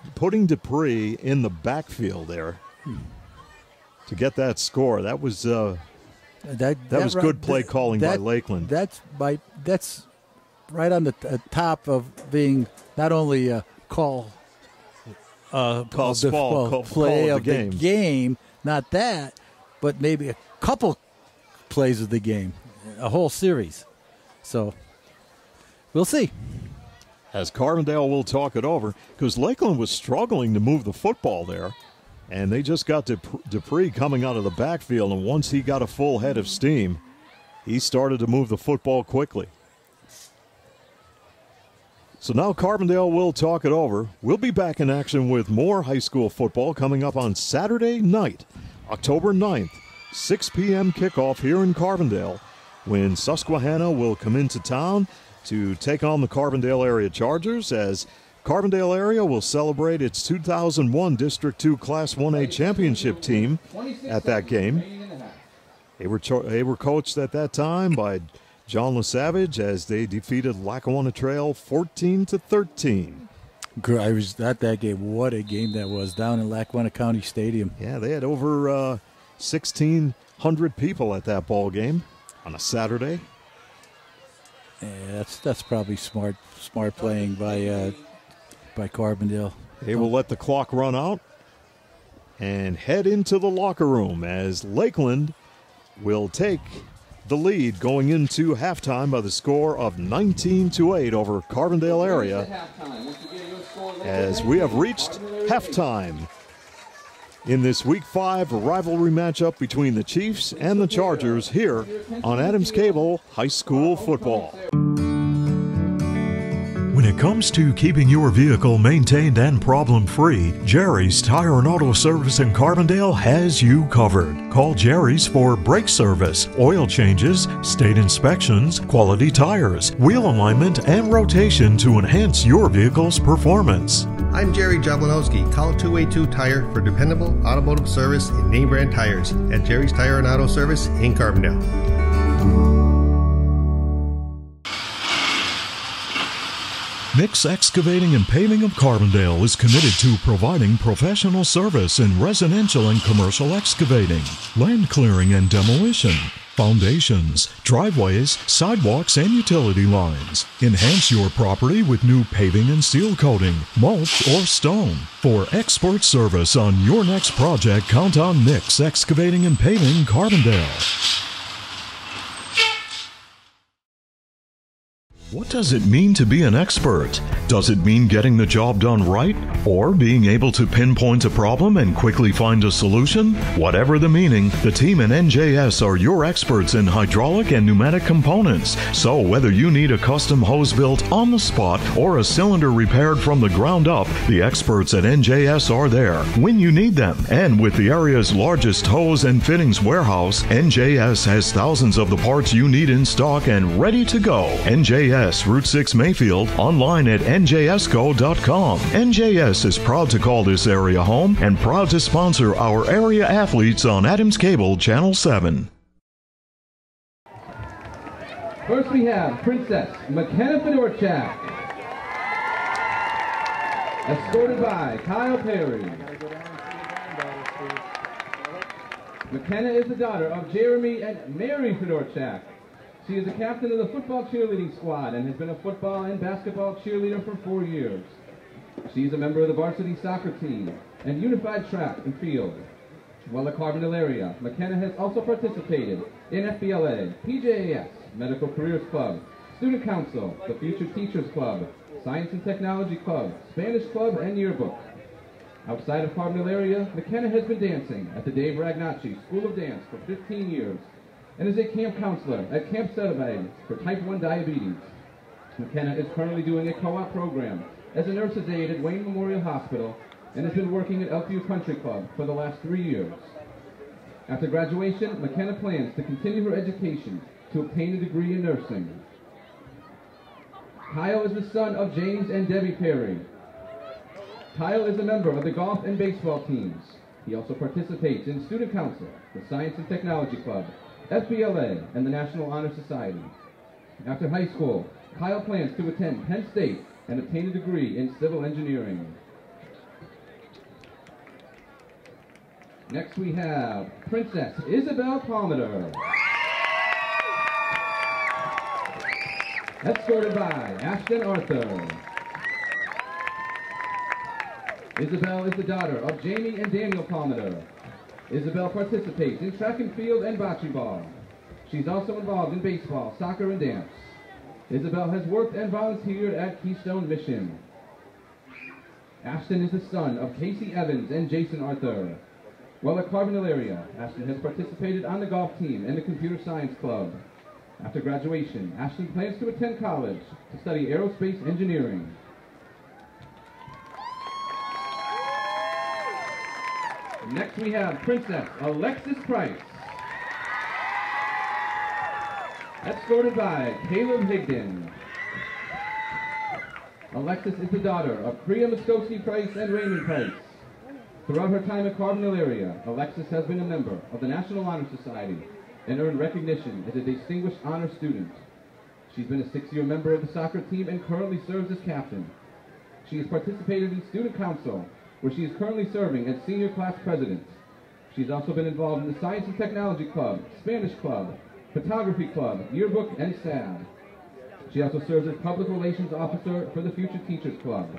Speaker 2: in the backfield there to get that score, that was good play calling by Lakeland.
Speaker 3: That's right on the top of being not only a call play of the game, not that, but maybe a couple plays of the game, a whole series. So we'll see.
Speaker 2: As Carbondale will talk it over, because Lakeland was struggling to move the football there, and they just got Dupree coming out of the backfield, and once he got a full head of steam, he started to move the football quickly. So now Carbondale will talk it over. We'll be back in action with more high school football coming up on Saturday night, October 9th, 6 p.m. kickoff here in Carbondale, when Susquehanna will come into town to take on the Carbondale area Chargers, as Carbondale area will celebrate its 2001 District 2 Class 1A championship team at that game. They were coached at that time by John LaSavage as they defeated Lackawanna Trail 14-13.
Speaker 3: I was at that game. What a game that was down in Lackawanna County Stadium.
Speaker 2: Yeah, they had over 1,600 people at that ball game on a Saturday.
Speaker 3: Yeah, that's probably smart playing by Carbondale.
Speaker 2: They will let the clock run out and head into the locker room as Lakeland will take the lead going into halftime by the score of 19-8 over Carbondale area, as we have reached halftime in this Week 5 rivalry matchup between the Chiefs and the Chargers here on Adams Cable High School Football.
Speaker 6: When it comes to keeping your vehicle maintained and problem-free, Jerry's Tire and Auto Service in Carbondale has you covered. Call Jerry's for brake service, oil changes, state inspections, quality tires, wheel alignment, and rotation to enhance your vehicle's performance.
Speaker 5: I'm Jerry Jablanowski. Call 282 Tire for dependable automotive service and name brand tires at Jerry's Tire and Auto Service in Carbondale.
Speaker 6: Mix Excavating and Paving of Carbondale is committed to providing professional service in residential and commercial excavating, land clearing and demolition, foundations, driveways, sidewalks, and utility lines. Enhance your property with new paving and seal coating, mulch, or stone. For expert service on your next project, count on Mix Excavating and Paving Carbondale. What does it mean to be an expert? Does it mean getting the job done right? Or being able to pinpoint a problem and quickly find a solution? Whatever the meaning, the team in NJS are your experts in hydraulic and pneumatic components. So whether you need a custom hose built on the spot or a cylinder repaired from the ground up, the experts at NJS are there when you need them. And with the area's largest hose and fittings warehouse, NJS has thousands of the parts you need in stock and ready to go. NJS Route 6 Mayfield, online at njsco.com. NJS is proud to call this area home and proud to sponsor our area athletes on Adams Cable Channel 7.
Speaker 1: First we have Princess Mckenna Fedorchak, escorted by Kyle Perry. Mckenna is the daughter of Jeremy and Mary Fedorchak. She is a captain of the football cheerleading squad and has been a football and basketball cheerleader for 4 years. She is a member of the varsity soccer team and unified track and field. While in the Carbondale area, Mckenna has also participated in FBLA, PJAS, Medical Careers Club, Student Council, the Future Teachers Club, Science and Technology Club, Spanish Club, and Yearbook. Outside of Carbondale area, Mckenna has been dancing at the Dave Ragnacci School of Dance for 15 years and is a camp counselor at Camp Cettervade for type 1 diabetes. Mckenna is currently doing a co-op program as a nurse's aide at Wayne Memorial Hospital and has been working at Elkview Country Club for the last 3 years. After graduation, Mckenna plans to continue her education to obtain a degree in nursing. Kyle is the son of James and Debbie Perry. Kyle is a member of the golf and baseball teams. He also participates in Student Council, the Science and Technology Club, FBLA, and the National Honor Society. After high school, Kyle plans to attend Penn State and obtain a degree in civil engineering. Next we have Princess Isabel Palmer, escorted by Ashton Arthur. Isabel is the daughter of Jamie and Daniel Palmer. Isabel participates in track and field and bocce ball. She's also involved in baseball, soccer, and dance. Isabel has worked and volunteered at Keystone Mission. Ashton is the son of Casey Evans and Jason Arthur. While at Carbondale area, Ashton has participated on the golf team and the computer science club. After graduation, Ashton plans to attend college to study aerospace engineering. Next we have Princess Alexis Price, escorted by Caleb Higdon. Alexis is the daughter of Priya Muskowski Price and Raymond Price. Throughout her time at Carbondale area, Alexis has been a member of the National Honor Society and earned recognition as a Distinguished Honor Student. She's been a 6-year member of the soccer team and currently serves as captain. She has participated in Student Council, where she is currently serving as Senior Class President. She's also been involved in the Science and Technology Club, Spanish Club, Photography Club, Yearbook, and SAD. She also serves as Public Relations Officer for the Future Teachers Club.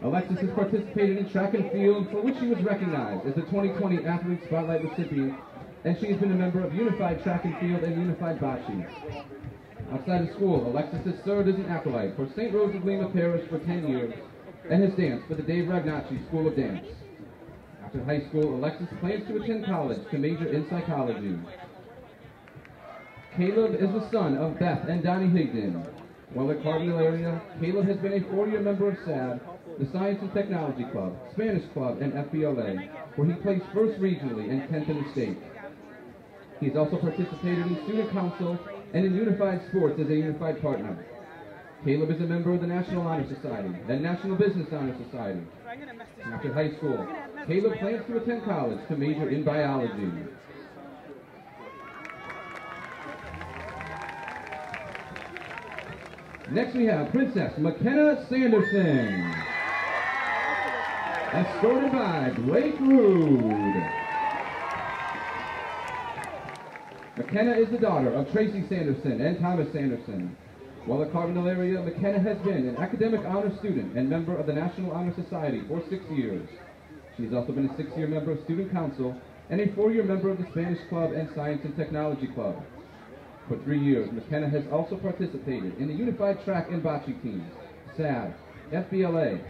Speaker 1: Alexis has participated in track and field, for which she was recognized as the 2020 Athlete Spotlight recipient, and she has been a member of Unified Track and Field and Unified Bocce. Outside of school, Alexis has served as an acolyte for St. Rose of Lima Parish for 10 years and has danced for the Dave Ragnacci School of Dance. After high school, Alexis plans to attend college to major in psychology. Caleb is the son of Beth and Donnie Higdon. While at Carbondale area, Caleb has been a 4-year member of SAD, the Science and Technology Club, Spanish Club, and FBLA, where he placed first regionally and 10th in the state. He has also participated in Student Council and in Unified Sports as a Unified Partner. Caleb is a member of the National Honor Society and National Business Honor Society. After high school, Caleb plans to attend college to major in biology. Next we have Princess Mckenna Sanderson, escorted by Blake Rood. Mckenna is the daughter of Tracy Sanderson and Thomas Sanderson. While at Carbondale area, Mckenna has been an academic honor student and member of the National Honor Society for 6 years. She has also been a 6-year member of Student Council and a 4-year member of the Spanish Club and Science and Technology Club. For 3 years, Mckenna has also participated in the Unified Track and Bocce teams, SAD, FBLA,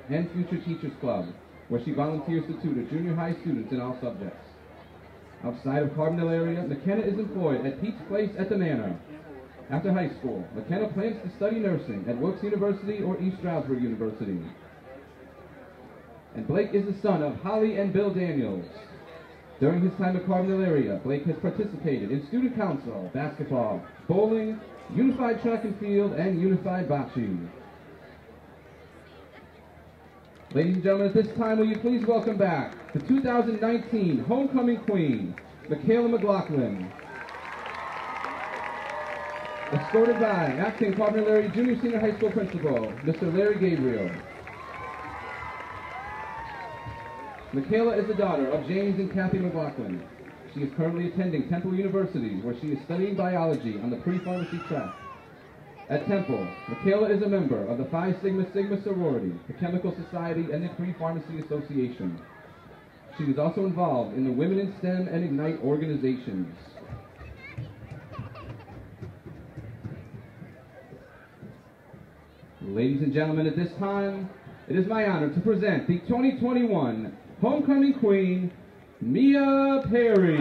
Speaker 1: and Future Teachers Club, where she volunteers to tutor junior high students in all subjects. Outside of Carbondale area, Mckenna is employed at Pete's Place at the Manor. After high school, Mckenna plans to study nursing at Wilkes University or East Stroudsburg University. And Blake is the son of Holly and Bill Daniels. During his time at Carbondale area, Blake has participated in Student Council, basketball, bowling, Unified Track and Field, and Unified Bocce. Ladies and gentlemen, at this time, will you please welcome back the 2019 Homecoming Queen, Michaela Mclaughlin, escorted by acting Carbondale area Junior Senior High School Principal, Mr. Larry Gabriel. Michaela is the daughter of James and Kathy Mclaughlin. She is currently attending Temple University, where she is studying biology on the pre-pharmacy track. At Temple, Michaela is a member of the Phi Sigma Sigma sorority, the Chemical Society, and the Pre-Pharmacy Association. She is also involved in the Women in STEM and Ignite organizations. Ladies and gentlemen, at this time, it is my honor to present the 2021 Homecoming Queen, Mia Perry.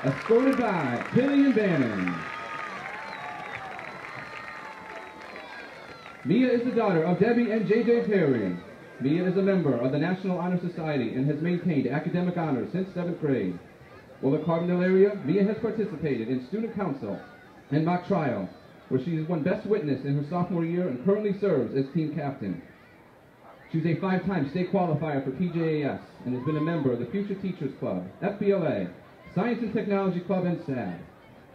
Speaker 1: Escorted by Killian Bannon. Mia is the daughter of Debbie and J.J. Perry. Mia is a member of the National Honor Society and has maintained academic honors since 7th grade. While in the Carbondale area, Mia has participated in student council and mock trial, where she has won Best Witness in her sophomore year and currently serves as team captain. She's a 5-time state qualifier for PJAS and has been a member of the Future Teachers Club, FBLA, Science and Technology Club, and SAD.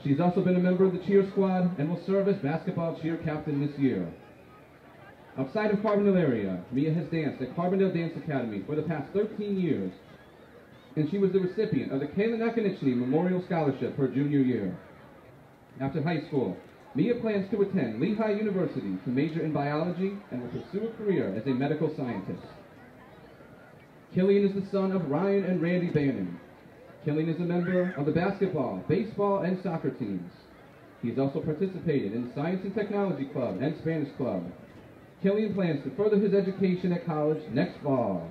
Speaker 1: She's also been a member of the cheer squad and will serve as basketball cheer captain this year. Outside of Carbondale area, Mia has danced at Carbondale Dance Academy for the past 13 years, and she was the recipient of the Kayla Nakanichny Memorial Scholarship her junior year. After high school, Mia plans to attend Lehigh University to major in biology and will pursue a career as a medical scientist. Killian is the son of Ryan and Randy Bannon. Killian is a member of the basketball, baseball, and soccer teams. He has also participated in the Science and Technology Club and Spanish Club. Killian plans to further his education at college next fall.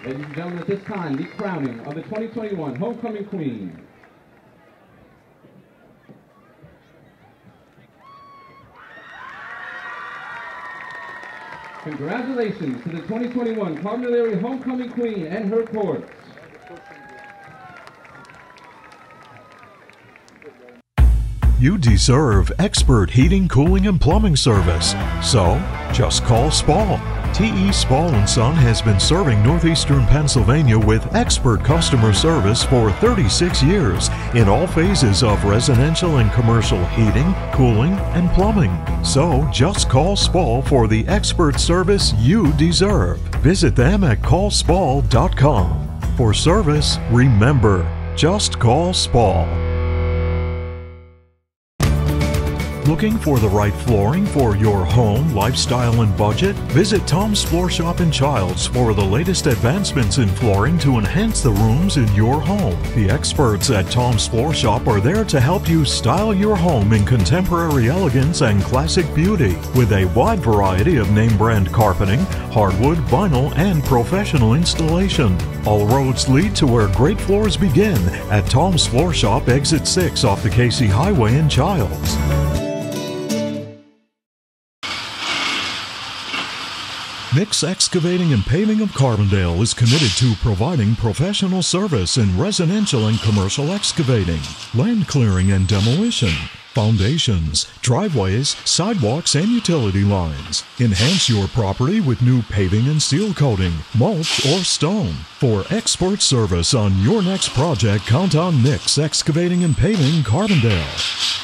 Speaker 1: Ladies and gentlemen, at this time, the crowning of the 2021 Homecoming Queen. Congratulations to the 2021 Carbondale Area Homecoming Queen and her court.
Speaker 6: You deserve expert heating, cooling, and plumbing service. So, just call Spall. T.E. Spall & Son has been serving northeastern Pennsylvania with expert customer service for 36 years in all phases of residential and commercial heating, cooling, and plumbing. So, just call Spall for the expert service you deserve. Visit them at callspall.com. For service, remember, just call Spall. Looking for the right flooring for your home, lifestyle, and budget? Visit Tom's Floor Shop & Childs for the latest advancements in flooring to enhance the rooms in your home. The experts at Tom's Floor Shop are there to help you style your home in contemporary elegance and classic beauty with a wide variety of name brand carpeting, hardwood, vinyl, and professional installation. All roads lead to where great floors begin at Tom's Floor Shop, Exit 6 off the Casey Highway in Childs. Mix Excavating and Paving of Carbondale is committed to providing professional service in residential and commercial excavating, land clearing and demolition, foundations, driveways, sidewalks, and utility lines. Enhance your property with new paving and seal coating, mulch, or stone. For expert service on your next project, count on Mix Excavating and Paving Carbondale.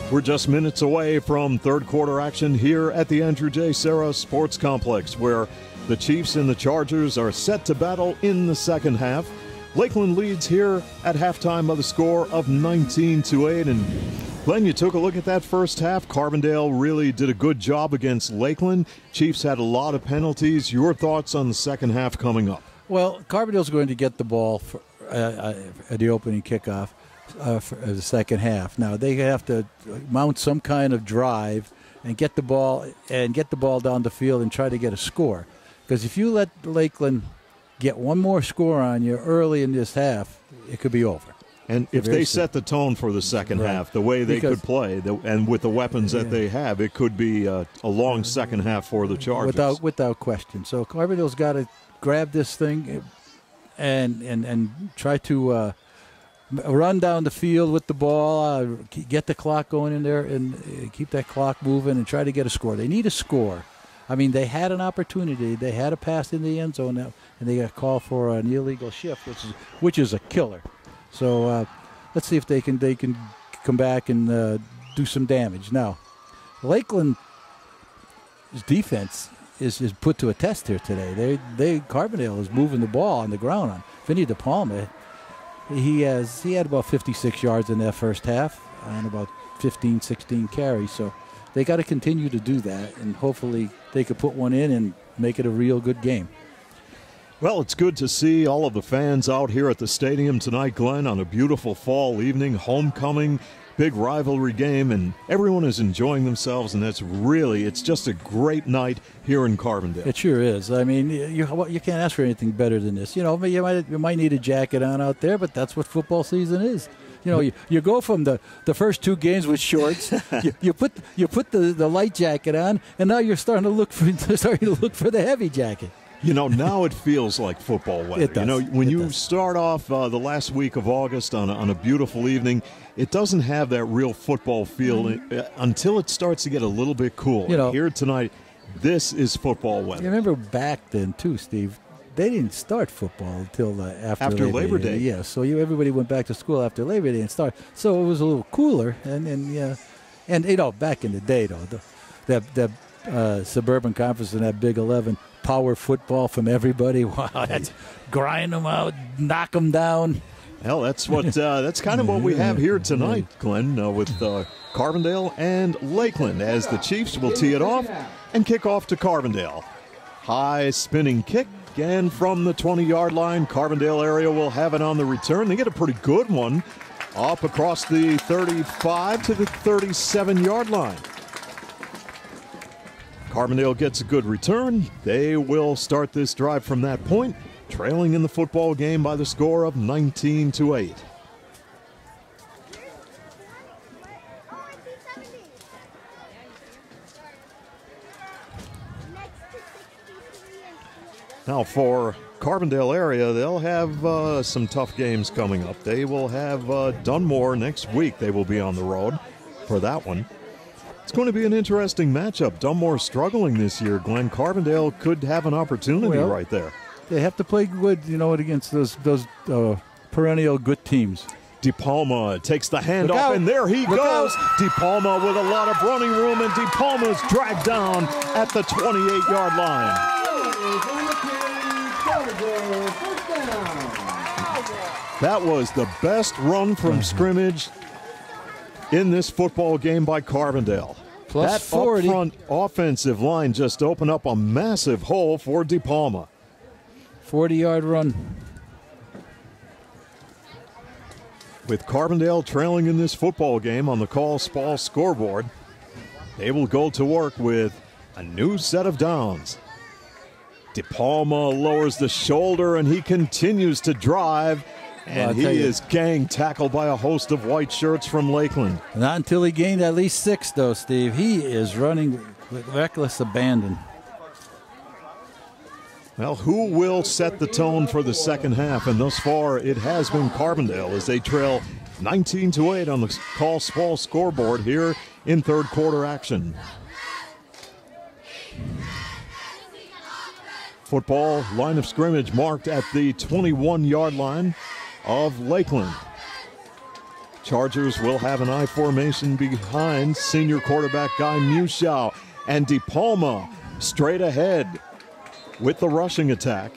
Speaker 2: We're just minutes away from third quarter action here at the Andrew J. Serra Sports Complex, where the Chiefs and the Chargers are set to battle in the second half. Lakeland leads here at halftime of the score of 19-8. And Glenn, you took a look at that first half. Carbondale really did a good job against Lakeland. Chiefs had a lot of penalties. Your thoughts on the second half coming up?
Speaker 3: Well, Carbondale's going to get the ball for, at the opening kickoff. For the second half. Now they have to mount some kind of drive and get the ball down the field and try to get a score. Because if you let Lakeland get one more score on you early in this half, it could be over.
Speaker 2: And if they set the tone for the second half, the way they could play, and with the weapons that they have, it could be a long second half for the Chargers.
Speaker 3: Without question. So Carbondale's got to grab this thing and try to run down the field with the ball, get the clock going in there, and keep that clock moving and try to get a score. They need a score. I mean, they had an opportunity. They had a pass in the end zone, and they got called for an illegal shift, which is a killer. So let's see if they can come back and do some damage. Now, Lakeland's defense is put to a test here today. Carbondale is moving the ball on the ground on Vinny De Palma. He had about 56 yards in that first half and about 15, 16 carries. So they got to continue to do that, and hopefully they could put one in and make it a real good game.
Speaker 2: Well, it's good to see all of the fans out here at the stadium tonight, Glenn, on a beautiful fall evening, homecoming, big rivalry game, and everyone is enjoying themselves, and it's just a great night here in Carbondale.
Speaker 3: It sure is. I mean, you can't ask for anything better than this. You know, you might need a jacket on out there, but that's what football season is. You know, you go from the first two games with shorts, you put the light jacket on, and now you're starting to look for the heavy jacket.
Speaker 2: You know, now it feels like football weather.
Speaker 3: It does.
Speaker 2: You know, when you start off the last week of August on a beautiful evening, it doesn't have that real football feel until it starts to get a little bit cool.
Speaker 3: You know,
Speaker 2: here tonight, this is football weather.
Speaker 3: You remember back then, too, Steve, they didn't start football until after Labor Day. Yeah, so everybody went back to school after Labor Day and started. So it was a little cooler. And you know, back in the day, though, that Suburban Conference and that Big 11, power football from everybody. Wow, that's grind them out, knock them down.
Speaker 2: Well, that's what that's kind of what we have here tonight, Glenn, with Carbondale and Lakeland, as the Chiefs will tee it off and kick off to Carbondale. High spinning kick, and from the 20-yard line, Carbondale area will have it on the return. They get a pretty good one up across the 35 to the 37-yard line. Carbondale gets a good return. They will start this drive from that point, trailing in the football game by the score of 19-8. Now for Carbondale area, they'll have some tough games coming up. They will have Dunmore next week. They will be on the road for that one. It's going to be an interesting matchup. Dunmore struggling this year. Glenn, Carbondale could have an opportunity right there.
Speaker 3: They have to play good, against those perennial good teams.
Speaker 2: DePalma takes the handoff, and there he goes. DePalma with a lot of running room, and DePalma's dragged down at the 28-yard line. That was the best run from scrimmage in this football game by Carbondale.
Speaker 3: Plus
Speaker 2: that
Speaker 3: 40.
Speaker 2: Up-front offensive line just opened up a massive hole for DePalma.
Speaker 3: 40-yard run.
Speaker 2: With Carbondale trailing in this football game on the Call Spall scoreboard, they will go to work with a new set of downs. DePalma lowers the shoulder, and he continues to drive, and he is gang tackled by a host of white shirts from Lakeland.
Speaker 3: Not until he gained at least 6, though, Steve. He is running with reckless abandon.
Speaker 2: Well, who will set the tone for the second half? And thus far, it has been Carbondale as they trail 19-8 on the Call Spall scoreboard here in third quarter action. Football line of scrimmage marked at the 21-yard line of Lakeland. Chargers will have an I formation behind senior quarterback Guy Mushow, and DePalma straight ahead with the rushing attack.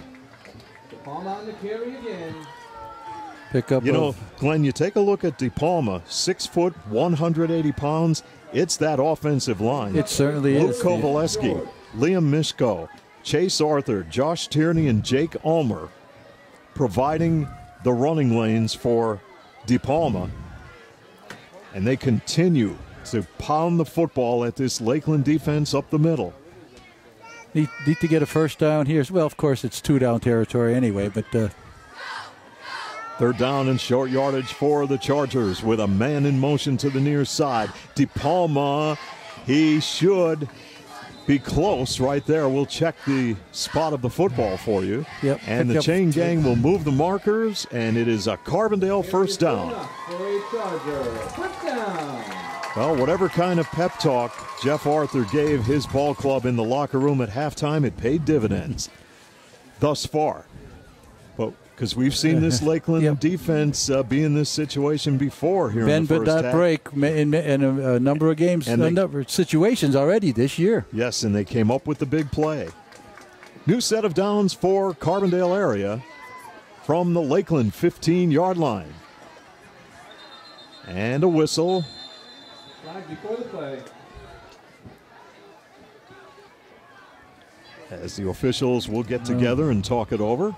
Speaker 1: DePalma on the carry again.
Speaker 3: Pick up.
Speaker 2: Glenn, you take a look at DePalma, 6 foot, 180 pounds. It's that offensive line.
Speaker 3: It certainly
Speaker 2: Luke
Speaker 3: is.
Speaker 2: Kovaleski, Liam Mishko, Chase Arthur, Josh Tierney, and Jake Ulmer providing the running lanes for DePalma. And they continue to pound the football at this Lakeland defense up the middle.
Speaker 3: Need to get a first down here. Well, of course, it's 2-down territory anyway, but...
Speaker 2: Third down and short yardage for the Chargers with a man in motion to the near side. DePalma, he should be close right there. We'll check the spot of the football for you.
Speaker 3: Yep.
Speaker 2: And the chain gang will move the markers, and it is a Carbondale first down. Well, whatever kind of pep talk Jeff Arthur gave his ball club in the locker room at halftime, it paid dividends thus far. But because we've seen this Lakeland defense be in this situation before here in the first half.
Speaker 3: Bend but not break in a number of games, and a number of situations already this year.
Speaker 2: Yes, and they came up with the big play. New set of downs for Carbondale area. from the Lakeland 15-yard line. And a whistle.
Speaker 1: Flag before the play.
Speaker 2: As the officials will get together and talk it over.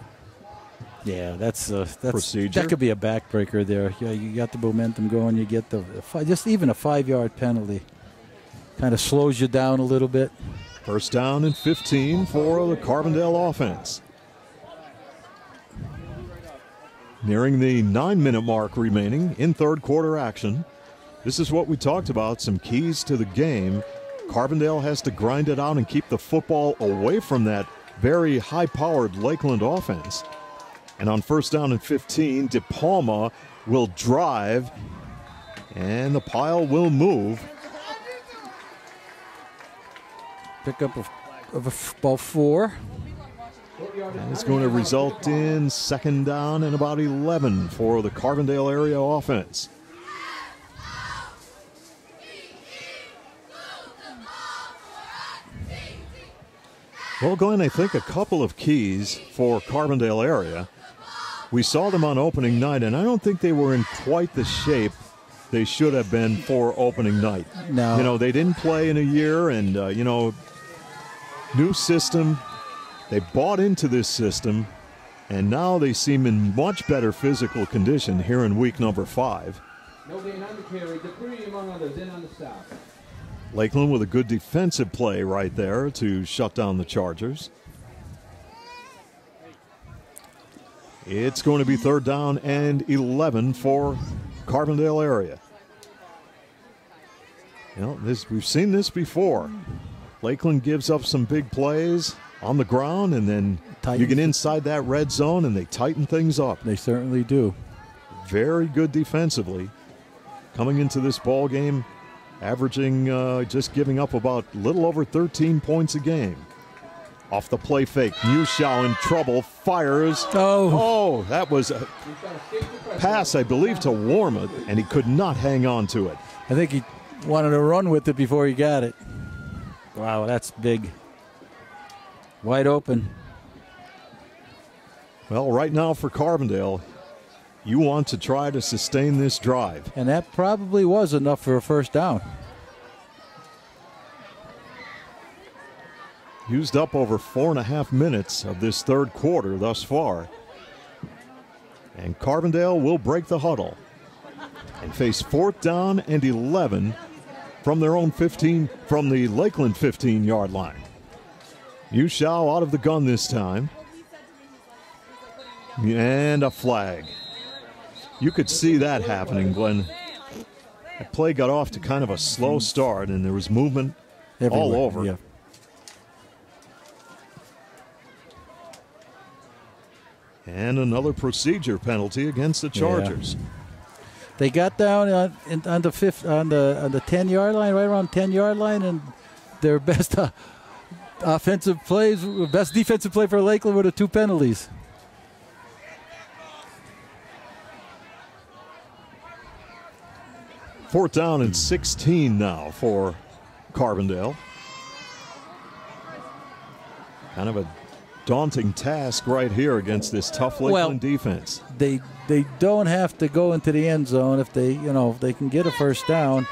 Speaker 3: Yeah, that's
Speaker 2: procedure.
Speaker 3: That could be a backbreaker there. Yeah, you got the momentum going. You get just even a 5-yard penalty. Kind of slows you down a little bit.
Speaker 2: First down and 15 for the Carbondale offense. Nearing the 9-minute mark remaining in third quarter action. This is what we talked about, some keys to the game. Carbondale has to grind it out and keep the football away from that very high-powered Lakeland offense. And on first down and 15, DePalma will drive, and the pile will move.
Speaker 3: Pick up of about 4.
Speaker 2: And it's going to result in second down and about 11 for the Carbondale area offense. Well, Glenn, I think a couple of keys for Carbondale area. We saw them on opening night, and I don't think they were in quite the shape they should have been for opening night.
Speaker 3: No.
Speaker 2: You know, they didn't play in a year, and, new system. They bought into this system, and now they seem in much better physical condition here in week number 5.
Speaker 1: No gain on the carry. Dupree, among others, in on the stop.
Speaker 2: Lakeland with a good defensive play right there to shut down the Chargers. It's going to be third down and 11 for Carbondale area. You know, we've seen this before. Lakeland gives up some big plays on the ground, and then you get inside that red zone, and they tighten things up.
Speaker 3: They certainly do.
Speaker 2: Very good defensively. Coming into this ball game, averaging just giving up about a little over 13 points a game. Off the play fake, Mushow in trouble, fires. Oh, that was a pass, I believe, to Warmouth, and he could not hang on to it.
Speaker 3: I think he wanted to run with it before he got it. Wow, that's big. Wide open.
Speaker 2: Well, right now for Carbondale, you want to try to sustain this drive.
Speaker 3: And that probably was enough for a first down.
Speaker 2: Used up over 4.5 minutes of this third quarter thus far. And Carbondale will break the huddle and face fourth down and 11 from their own 15, from the Lakeland 15-yard line. Mushow out of the gun this time. And a flag. You could see that happening, Glenn. That play got off to kind of a slow start, and there was movement all over.
Speaker 3: Yeah.
Speaker 2: And another procedure penalty against the Chargers.
Speaker 3: Yeah. They got down on the 10-yard line, right around 10-yard line, and their best defensive play for Lakeland were the 2 penalties.
Speaker 2: Fourth down and 16 now for Carbondale. Kind of a daunting task right here against this tough Lakeland defense.
Speaker 3: They don't have to go into the end zone if they can get a first down.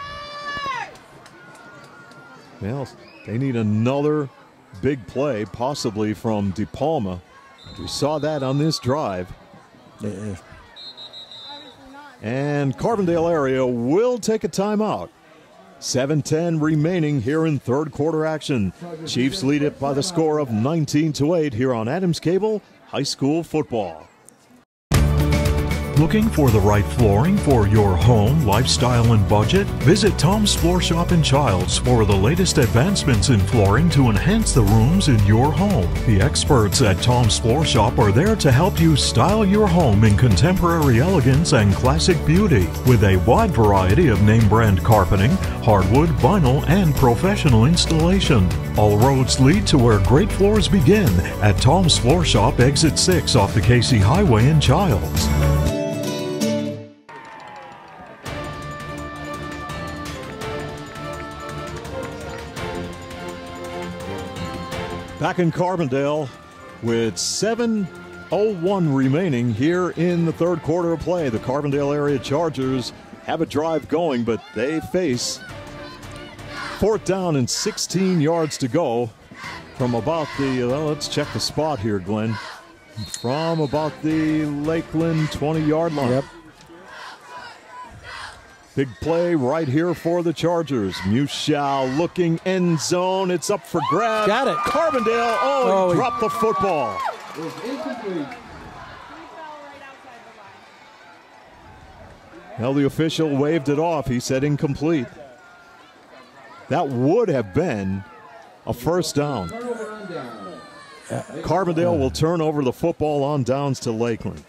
Speaker 2: Well, they need another big play, possibly from DePalma. We saw that on this drive.
Speaker 3: Yeah.
Speaker 2: And Carbondale area will take a timeout. 7:10 remaining here in third quarter action. Chiefs lead it by the score of 19-8 here on Adams Cable High School Football.
Speaker 6: Looking for the right flooring for your home, lifestyle, and budget? Visit Tom's Floor Shop in Childs for the latest advancements in flooring to enhance the rooms in your home. The experts at Tom's Floor Shop are there to help you style your home in contemporary elegance and classic beauty with a wide variety of name brand carpeting, hardwood, vinyl, and professional installation. All roads lead to where great floors begin at Tom's Floor Shop, exit 6 off the Casey Highway in Childs.
Speaker 2: Back in Carbondale with 7 6:01 remaining here in the third quarter of play. The Carbondale area Chargers have a drive going, but they face 4th down and 16 yards to go from about the, let's check the spot here, Glenn. From about the Lakeland 20-yard line.
Speaker 3: Yep.
Speaker 2: Big play right here for the Chargers. Muschau looking end zone. It's up for grabs.
Speaker 3: Got it.
Speaker 2: Carbondale, he dropped the football.
Speaker 1: It was incomplete.
Speaker 2: Well, the official waved it off. He said incomplete. That would have been a first down.
Speaker 1: Turnover on down.
Speaker 2: Carbondale will turn over the football on downs to Lakeland.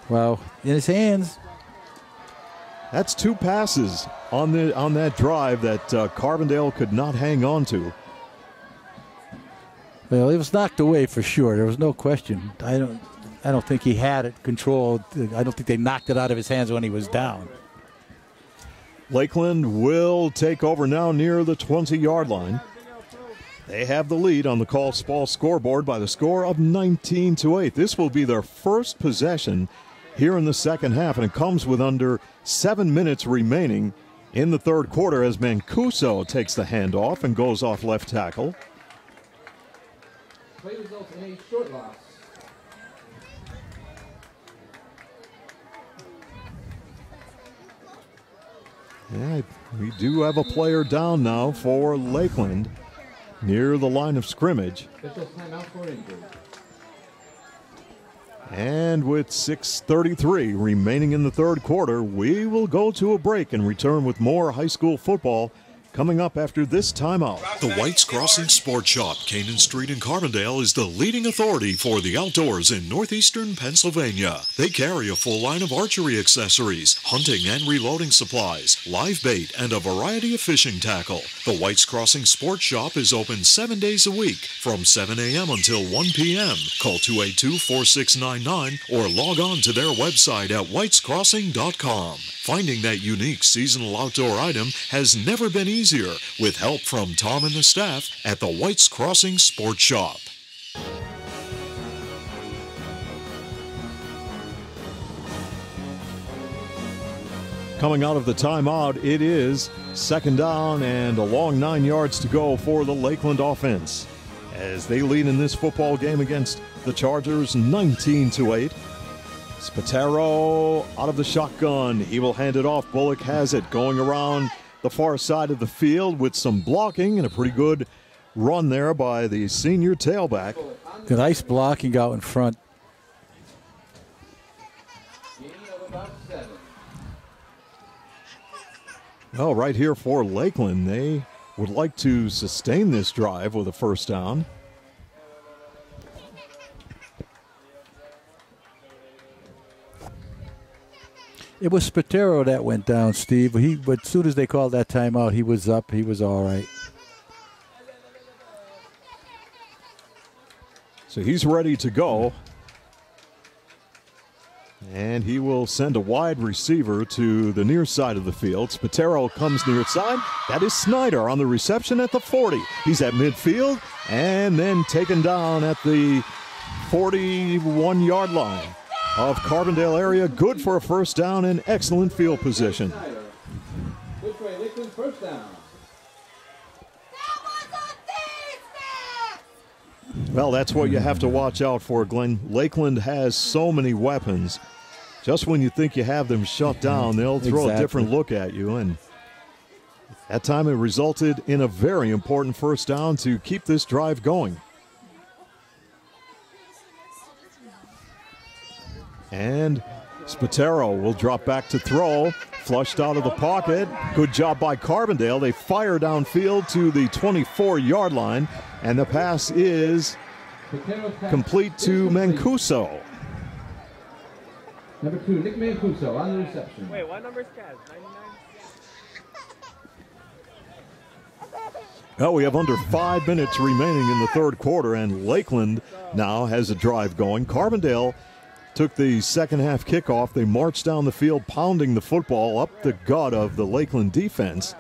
Speaker 3: Well, in his hands.
Speaker 2: That's 2 passes on that drive that Carbondale could not hang on to.
Speaker 3: Well, it was knocked away for sure. There was no question. I don't think he had it controlled. I don't think they knocked it out of his hands when he was down.
Speaker 2: Lakeland will take over now near the 20-yard line. They have the lead on the Call Ball scoreboard by the score of 19-8. This will be their first possession here in the second half, and it comes with under 7 minutes remaining in the third quarter as Mancuso takes the handoff and goes off left tackle.
Speaker 1: Play results in a short loss.
Speaker 2: Yeah, we do have a player down now for Lakeland near the line of scrimmage.
Speaker 1: Official timeout for injury.
Speaker 2: And with 6:33 remaining in the third quarter, we will go to a break and return with more high school football coming up after this timeout.
Speaker 6: The White's Crossing Sports Shop, Canaan Street in Carbondale, is the leading authority for the outdoors in northeastern Pennsylvania. They carry a full line of archery accessories, hunting and reloading supplies, live bait, and a variety of fishing tackle. The White's Crossing Sports Shop is open 7 days a week from 7 a.m. until 1 p.m. Call 282-4699 or log on to their website at whitescrossing.com. Finding that unique seasonal outdoor item has never been easier with help from Tom and the staff at the White's Crossing Sports Shop.
Speaker 2: Coming out of the timeout, it is 2nd down and a long 9 yards to go for the Lakeland offense as they lead in this football game against the Chargers 19-8. Spataro out of the shotgun. He will hand it off. Bullock has it going around the far side of the field with some blocking and a pretty good run there by the senior tailback.
Speaker 3: Good nice blocking out in front.
Speaker 1: Gain of about 7.
Speaker 2: Well, right here for Lakeland, they would like to sustain this drive with a first down.
Speaker 3: It was Spataro that went down, Steve. But as soon as they called that timeout, he was up. He was all right.
Speaker 2: So he's ready to go. And he will send a wide receiver to the near side of the field. Spataro comes near side. That is Snyder on the reception at the 40. He's at midfield and then taken down at the 41-yard line of Carbondale area. Good for a first down and excellent field position.
Speaker 1: Which way? Lakeland first down.
Speaker 2: Well, that's what you have to watch out for, Glenn. Lakeland has so many weapons. Just when you think you have them shut down, they'll throw a different look at you. And that time it resulted in a very important first down to keep this drive going. And Spataro will drop back to throw. Flushed out of the pocket. Good job by Carbondale. They fire downfield to the 24-yard line. And the pass is complete to Mancuso.
Speaker 1: Number 2, Nick Mancuso on the reception.
Speaker 9: Wait, what number is Kaz? 99?
Speaker 2: Well, we have under 5 minutes remaining in the third quarter, and Lakeland now has a drive going. Carbondale took the second half kickoff. They marched down the field, pounding the football up the gut of the Lakeland defense,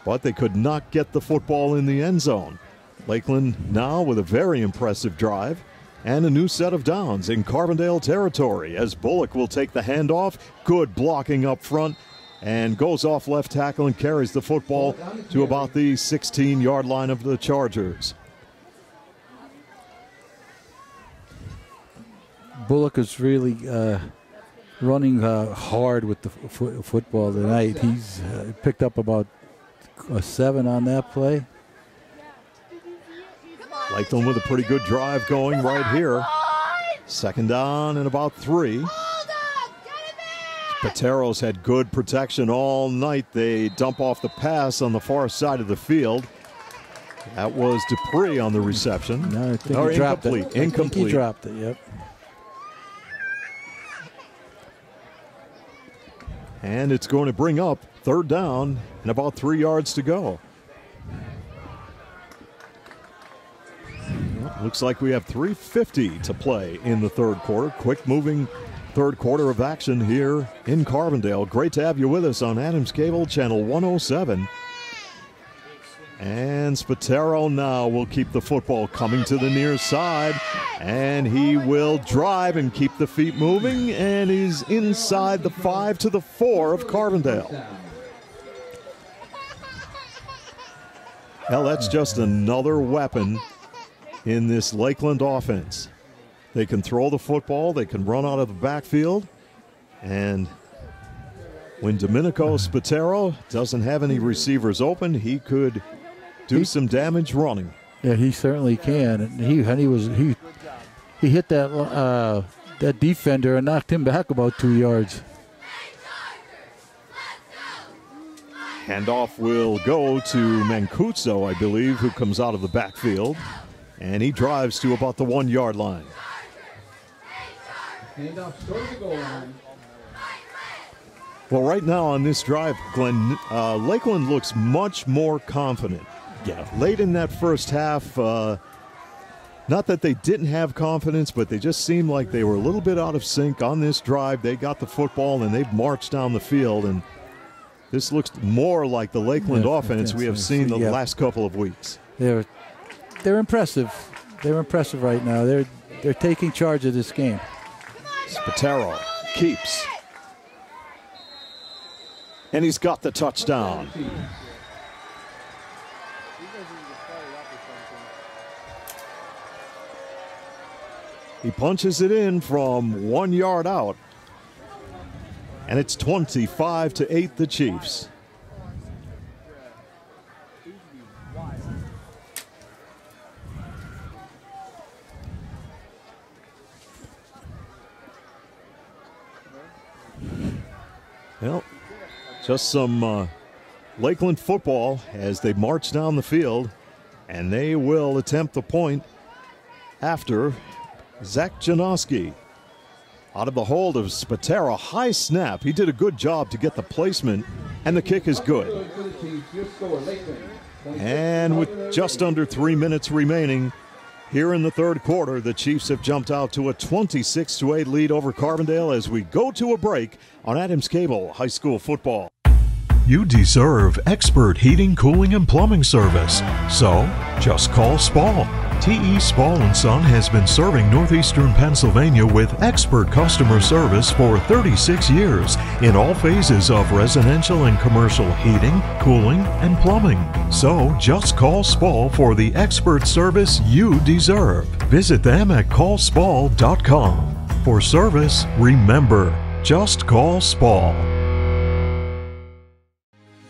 Speaker 2: but they could not get the football in the end zone. Lakeland now with a very impressive drive. And a new set of downs in Carbondale territory as Bullock will take the handoff. Good blocking up front and goes off left tackle and carries the football to about the 16-yard line of the Chargers.
Speaker 3: Bullock is really running hard with the football tonight. He's picked up about a 7 on that play.
Speaker 2: Lakeland with a pretty good drive going right here. Second down and about 3. Pateros had good protection all night. They dump off the pass on the far side of the field. That was Dupree on the reception.
Speaker 3: No, I think he dropped it.
Speaker 2: Incomplete.
Speaker 3: I think he dropped it, yep.
Speaker 2: And it's going to bring up third down and about 3 yards to go. Well, looks like we have 3:50 to play in the third quarter. Quick moving third quarter of action here in Carbondale. Great to have you with us on Adams Cable, channel 107. And Spatero now will keep the football coming to the near side. And he will drive and keep the feet moving. And he's inside the 5 to the 4 of Carbondale. Well, that's just another weapon in this Lakeland offense. They can throw the football. They can run out of the backfield. And when Domenico Spatero doesn't have any receivers open, he could do some damage running.
Speaker 3: Yeah, he certainly can. And he hit that defender and knocked him back about 2 yards.
Speaker 2: Handoff will go to Mancuso, I believe, who comes out of the backfield. And he drives to about the 1 yard line.
Speaker 1: Handoff short of the goal line.
Speaker 2: Well, right now on this drive, Glenn, Lakeland looks much more confident. Yeah, late in that first half, not that they didn't have confidence, but they just seemed like they were a little bit out of sync on this drive. They got the football and they've marched down the field, and this looks more like the Lakeland offense we have seen the last couple of weeks.
Speaker 3: They're impressive. They're impressive right now. They're taking charge of this game.
Speaker 2: Spatero keeps. And he's got the touchdown. He punches it in from 1 yard out. And it's 25-8 the Chiefs. Well, just some Lakeland football as they march down the field, and they will attempt the point after Zach Janoski. Out of the hold of Spatero, high snap. He did a good job to get the placement, and the kick is good. And with just under 3 minutes remaining here in the third quarter, the Chiefs have jumped out to a 26-8 lead over Carbondale as we go to a break on Adams Cable High School Football.
Speaker 6: You deserve expert heating, cooling, and plumbing service. So, just call Spall. T.E. Spall & Son has been serving northeastern Pennsylvania with expert customer service for 36 years in all phases of residential and commercial heating, cooling, and plumbing. So, just call Spall for the expert service you deserve. Visit them at callspall.com. For service, remember, just call Spall.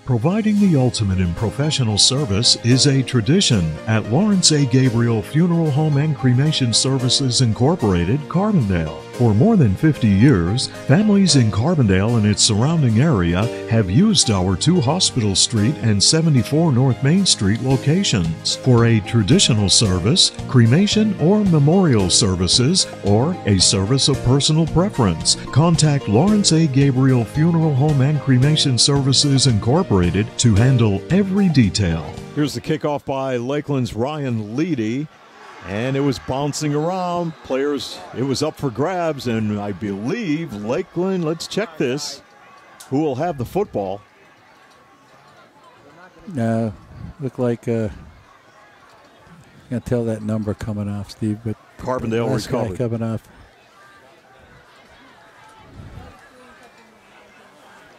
Speaker 6: Providing the ultimate in professional service is a tradition at Lawrence A. Gabriel Funeral Home and Cremation Services Incorporated, Carbondale. For more than 50 years, families in Carbondale and its surrounding area have used our 2 Hospital Street and 74 North Main Street locations for a traditional service, cremation or memorial services, or a service of personal preference. Contact Lawrence A. Gabriel Funeral Home and Cremation Services Incorporated to handle every detail.
Speaker 2: Here's the kickoff by Lakeland's Ryan Leedy. And it was bouncing around. Players, it was up for grabs, and I believe Lakeland, let's check this, who will have the football.
Speaker 3: Look like, I can't tell that number coming off, Steve, but
Speaker 2: Carbondale
Speaker 3: Last guy
Speaker 2: recovered.
Speaker 3: coming off.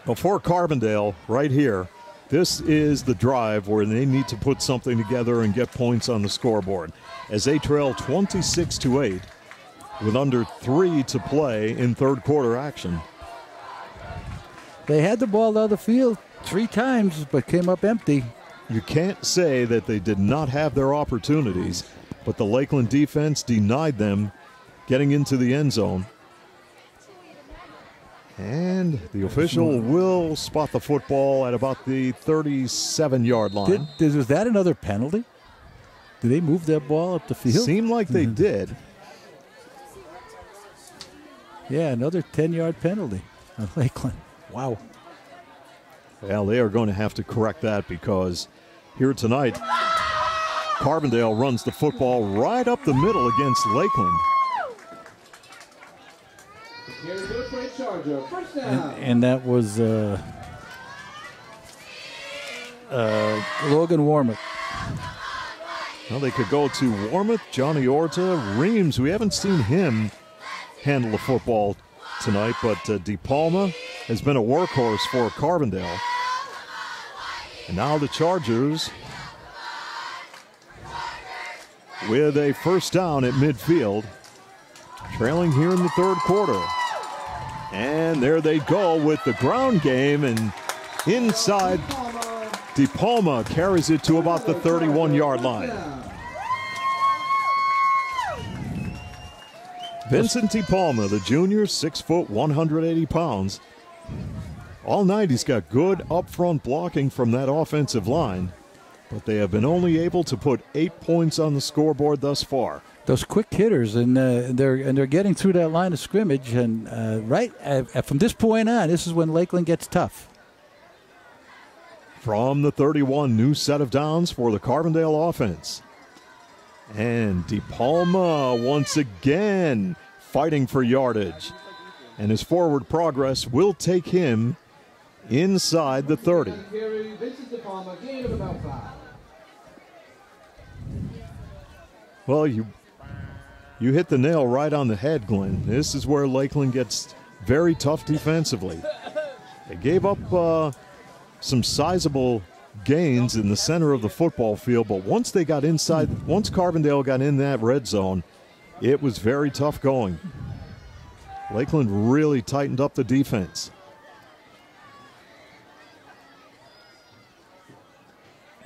Speaker 2: Before Carbondale, right here, this is the drive where they need to put something together and get points on the scoreboard. As they trail 26-8 with under 3 to play in third quarter action.
Speaker 3: They had the ball down the field 3 times, but came up empty.
Speaker 2: You can't say that they did not have their opportunities, but the Lakeland defense denied them getting into the end zone. And the official will spot the football at about the 37-yard line.
Speaker 3: Was that another penalty? Did they move that ball up the field?
Speaker 2: Seemed like they did.
Speaker 3: Yeah, another 10-yard penalty on Lakeland. Wow.
Speaker 2: Well, they are going to have to correct that because here tonight, Carbondale runs the football right up the middle against Lakeland.
Speaker 1: Here's the great charger. First down.
Speaker 3: And that was Logan Warmuth.
Speaker 2: Well, they could go to Warmuth, Johnny Orta, Reams. We haven't seen him handle the football tonight, but DePalma has been a workhorse for Carbondale. And now the Chargers with a first down at midfield, trailing here in the third quarter. And there they go with the ground game, and inside, DePalma carries it to about the 31-yard line. Vincent DePalma, the junior, 6 foot, 180 pounds. All night he's got good up-front blocking from that offensive line, but they have been only able to put 8 points on the scoreboard thus far.
Speaker 3: Those quick hitters, and they're getting through that line of scrimmage, and from this point on, this is when Lakeland gets tough.
Speaker 2: From the 31, new set of downs for the Carbondale offense. And DePalma once again fighting for yardage. And his forward progress will take him inside the 30.
Speaker 1: Vincent DePalma, gain of about 5.
Speaker 2: Well, you hit the nail right on the head, Glenn. This is where Lakeland gets very tough defensively. They gave up some sizable gains in the center of the football field, but once they got inside, once Carbondale got in that red zone, it was very tough going. Lakeland really tightened up the defense.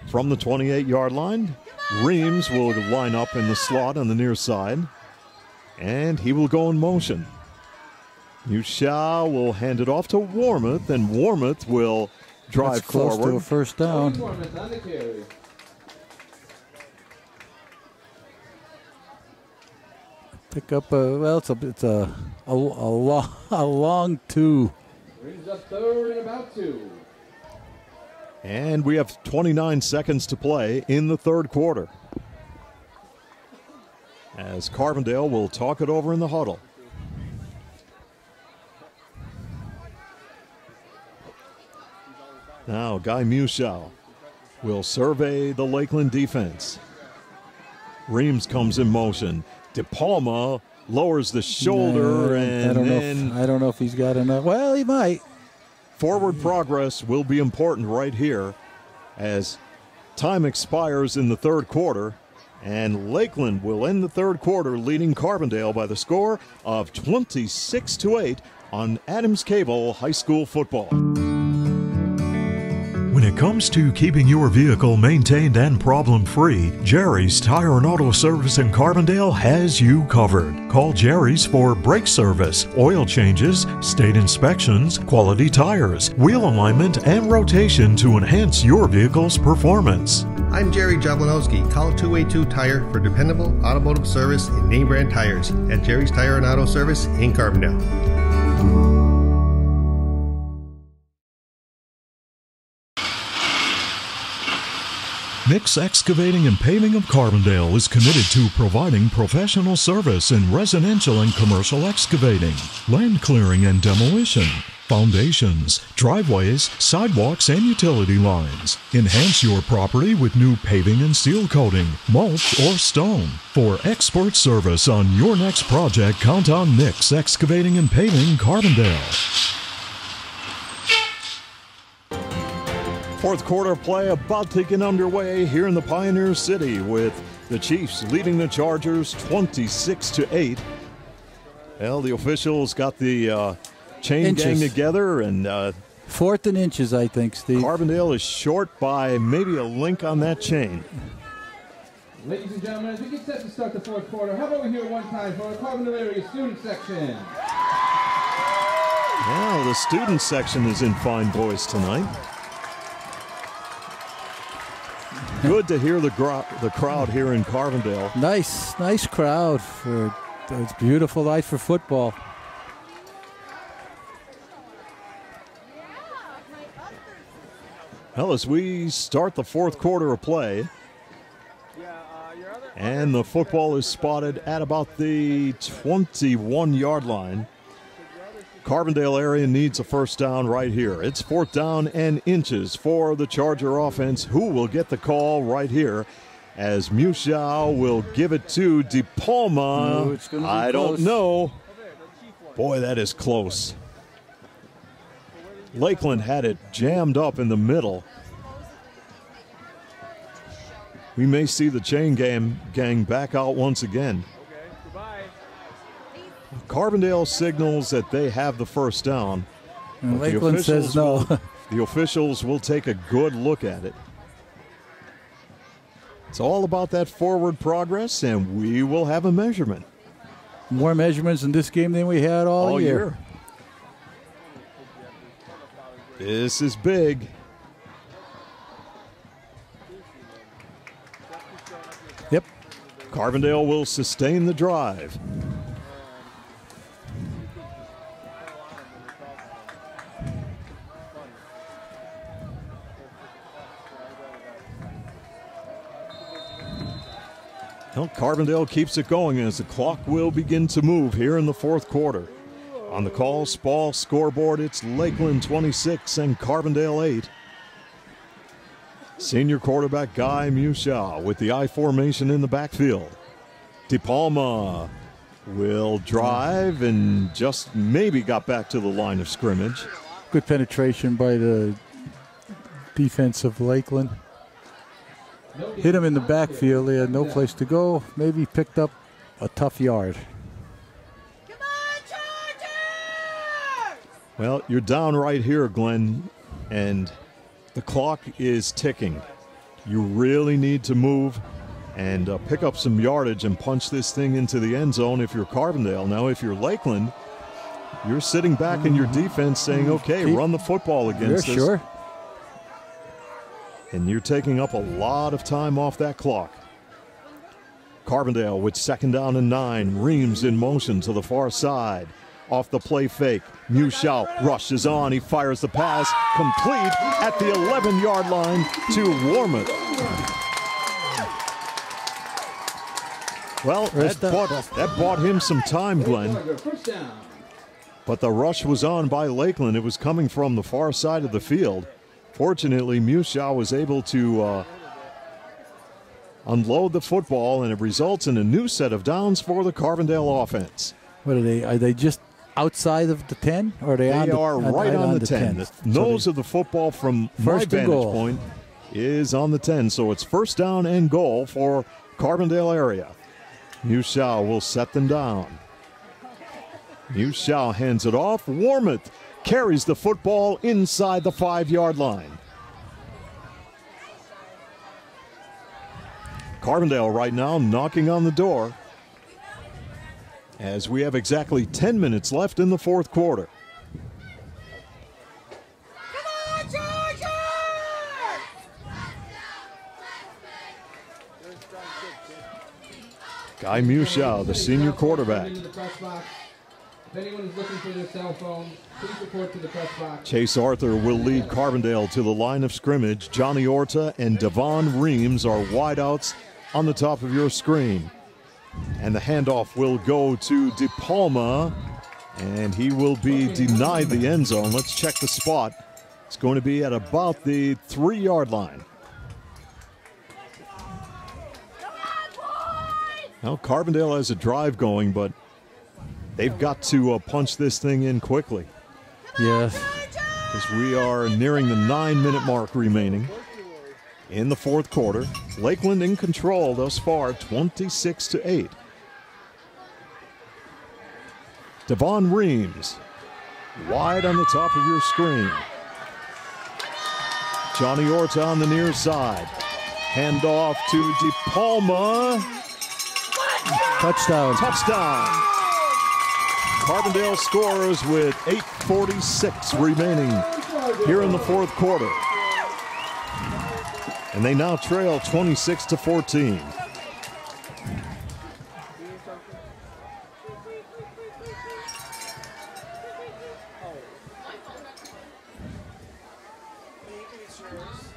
Speaker 2: From the 28-yard line, Reams will line up in the slot on the near side, and he will go in motion. Mushaw will hand it off to Warmuth, and Warmuth will drive
Speaker 3: That's close
Speaker 2: forward.
Speaker 3: to a first down. Pick up it's a long 2.
Speaker 1: Brings up third and about 2.
Speaker 2: And we have 29 seconds to play in the third quarter, as Carbondale will talk it over in the huddle. Now, Guy Mushaw will survey the Lakeland defense. Reams comes in motion. DePalma lowers the shoulder,
Speaker 3: I don't know if he's got enough. Well, he might.
Speaker 2: Forward progress will be important right here as time expires in the third quarter, and Lakeland will end the third quarter leading Carbondale by the score of 26-8 on Adams Cable High School Football.
Speaker 6: When it comes to keeping your vehicle maintained and problem-free, Jerry's Tire and Auto Service in Carbondale has you covered. Call Jerry's for brake service, oil changes, state inspections, quality tires, wheel alignment, and rotation to enhance your vehicle's performance.
Speaker 5: I'm Jerry Jablanowski. Call 282 Tire for dependable automotive service and name brand tires at Jerry's Tire and Auto Service in Carbondale.
Speaker 6: Mix Excavating and Paving of Carbondale is committed to providing professional service in residential and commercial excavating, land clearing and demolition, foundations, driveways, sidewalks, and utility lines. Enhance your property with new paving and seal coating, mulch, or stone. For expert service on your next project, count on Nick's Excavating and Paving, Carbondale.
Speaker 2: Fourth quarter play about to get underway here in the Pioneer City with the Chiefs leading the Chargers 26-8. Well, the officials got the chain gang together, and
Speaker 3: 4th and inches, I think, Steve.
Speaker 2: Carbondale is short by maybe a link on that chain.
Speaker 1: Ladies and gentlemen, as we get set to start the fourth quarter, how about we hear it one time for our Carbondale area student section?
Speaker 2: Well, the student section is in fine voice tonight. Good to hear the crowd here in Carbondale.
Speaker 3: Nice crowd. It's a beautiful night for football.
Speaker 2: Well, as we start the fourth quarter of play, and the football is spotted at about the 21-yard line. Carbondale area needs a first down right here. It's 4th down and inches for the Charger offense, who will get the call right here as Mushow will give it to DePalma. I don't know. Boy, that is close. Lakeland had it jammed up in the middle. We may see the chain gang back out once again. Carbondale signals that they have the first down.
Speaker 3: And Lakeland says no.
Speaker 2: The officials will take a good look at it. It's all about that forward progress, and we will have a measurement.
Speaker 3: More measurements in this game than we had all year.
Speaker 2: This is big.
Speaker 3: Yep.
Speaker 2: Carbondale will sustain the drive. Well, Carbondale keeps it going as the clock will begin to move here in the fourth quarter. On the call, Spall scoreboard, it's Lakeland 26 and Carbondale 8. Senior quarterback Guy Mushow with the I formation in the backfield. DePalma will drive and just maybe got back to the line of scrimmage.
Speaker 3: Good penetration by the defense of Lakeland. Hit him in the backfield. They had no place to go. Maybe picked up a tough yard.
Speaker 7: Come on, Chargers!
Speaker 2: Well, you're down right here, Glenn, and the clock is ticking. You really need to move and pick up some yardage and punch this thing into the end zone if you're Carbondale. Now, if you're Lakeland, you're sitting back in your defense saying, okay, run the football against us.
Speaker 3: Sure.
Speaker 2: And you're taking up a lot of time off that clock. Carbondale with 2nd down and 9. Reams in motion to the far side. Off the play fake. Mushow rushes on. He fires the pass. Complete at the 11-yard line to Warmouth. Well, that bought him some time, Glenn. But the rush was on by Lakeland. It was coming from the far side of the field. Fortunately, Mushow was able to unload the football, and it results in a new set of downs for the Carbondale offense.
Speaker 3: What are they? Are they just outside of the 10? Or are they
Speaker 2: right on the 10. The nose of the football from my vantage point is on the 10. So it's 1st down and goal for Carbondale area. Mushow will set them down. Mushow hands it off. Warmouth carries the football inside the 5-yard line. Carbondale right now knocking on the door as we have exactly 10 minutes left in the fourth quarter.
Speaker 7: Come on, Chargers!
Speaker 2: Guy Mushow, the senior quarterback.
Speaker 1: If anyone is looking for their cell phone, please report to the press box.
Speaker 2: Chase Arthur will lead Carbondale to the line of scrimmage. Johnny Orta and Devon Reams are wideouts on the top of your screen. And the handoff will go to DePalma. And he will be denied the end zone. Let's check the spot. It's going to be at about the 3-yard line. Now, Carbondale has a drive going, but they've got to punch this thing in quickly.
Speaker 3: Yes.
Speaker 2: Because we are nearing the 9-minute mark remaining in the fourth quarter. Lakeland in control thus far, 26-8. Devon Reams, wide on the top of your screen. Johnny Orta on the near side. Handoff to DePalma.
Speaker 3: Touchdown.
Speaker 2: Touchdown. Carbondale scores with 8:46 remaining here in the fourth quarter. And they now trail 26-14.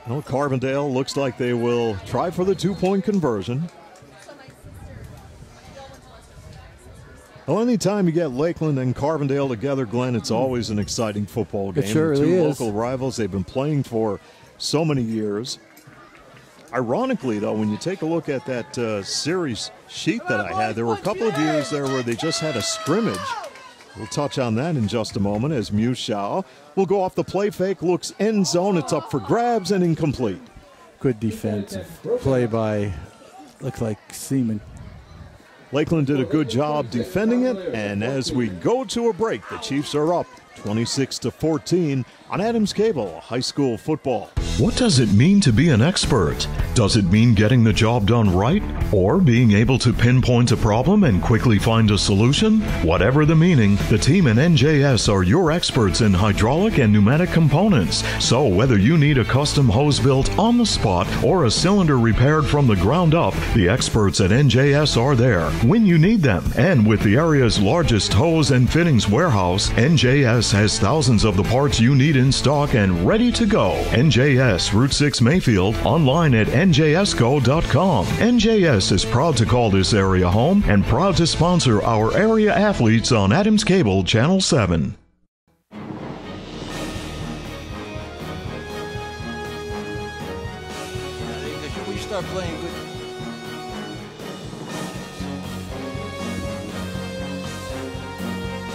Speaker 2: Well, Carbondale looks like they will try for the 2-point conversion. Well, anytime you get Lakeland and Carbondale together, Glenn, it's always an exciting football game.
Speaker 3: It sure
Speaker 2: The two
Speaker 3: is.
Speaker 2: local rivals they've been playing for so many years. Ironically, though, when you take a look at that series sheet that I had, there were a couple of years there where they just had a scrimmage. We'll touch on that in just a moment as Mushao will go off the play fake, looks end zone, it's up for grabs and incomplete.
Speaker 3: Good defensive play by, looks like Seaman.
Speaker 2: Lakeland did a good job defending it, and as we go to a break, the Chiefs are up 26-14 on Adams Cable High School Football.
Speaker 6: What does it mean to be an expert? Does it mean getting the job done right? Or being able to pinpoint a problem and quickly find a solution? Whatever the meaning, the team in NJS are your experts in hydraulic and pneumatic components. So whether you need a custom hose built on the spot or a cylinder repaired from the ground up, the experts at NJS are there when you need them. And with the area's largest hose and fittings warehouse, NJS has thousands of the parts you need in stock and ready to go. NJS, Route 6 Mayfield, online at njsco.com. NJS is proud to call this area home and proud to sponsor our area athletes on Adams Cable Channel 7.
Speaker 3: We start playing good.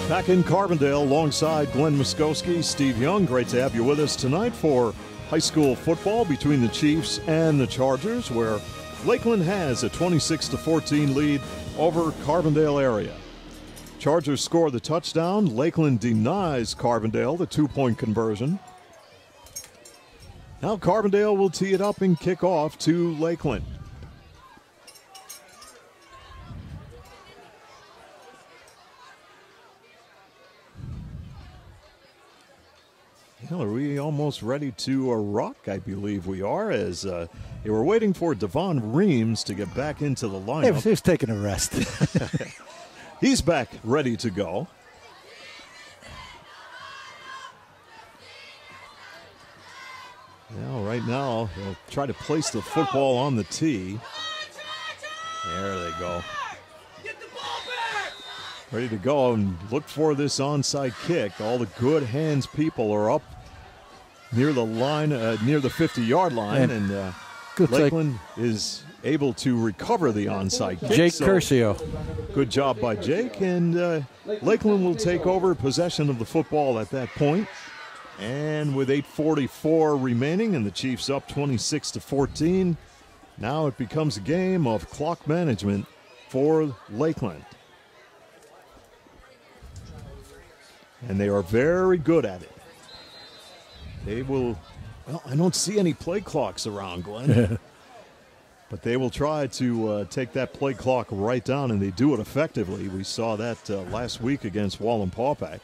Speaker 2: Back in Carbondale alongside Glenn Muskowski, Steve Young. Great to have you with us tonight for high school football between the Chiefs and the Chargers, where Lakeland has a 26-14 lead over Carbondale area. Chargers score the touchdown. Lakeland denies Carbondale the 2-point conversion. Now Carbondale will tee it up and kick off to Lakeland. Well, are we almost ready to rock? I believe we are, as they were waiting for Devon Reams to get back into the lineup.
Speaker 3: He was taking a rest.
Speaker 2: He's back ready to go. Now, right now, they'll try to place the football on the tee. There they go. Ready to go and look for this onside kick. All the good hands people are up near the line, near the 50-yard line, and Lakeland is able to recover the onside kick.
Speaker 3: Jake Curcio.
Speaker 2: Good job by Jake, and Lakeland will take over possession of the football at that point. And with 8:44 remaining and the Chiefs up 26-14, now it becomes a game of clock management for Lakeland. And they are very good at it. They will, well, I don't see any play clocks around, Glenn. But they will try to take that play clock right down, and they do it effectively. We saw that last week against Wallenpaupack.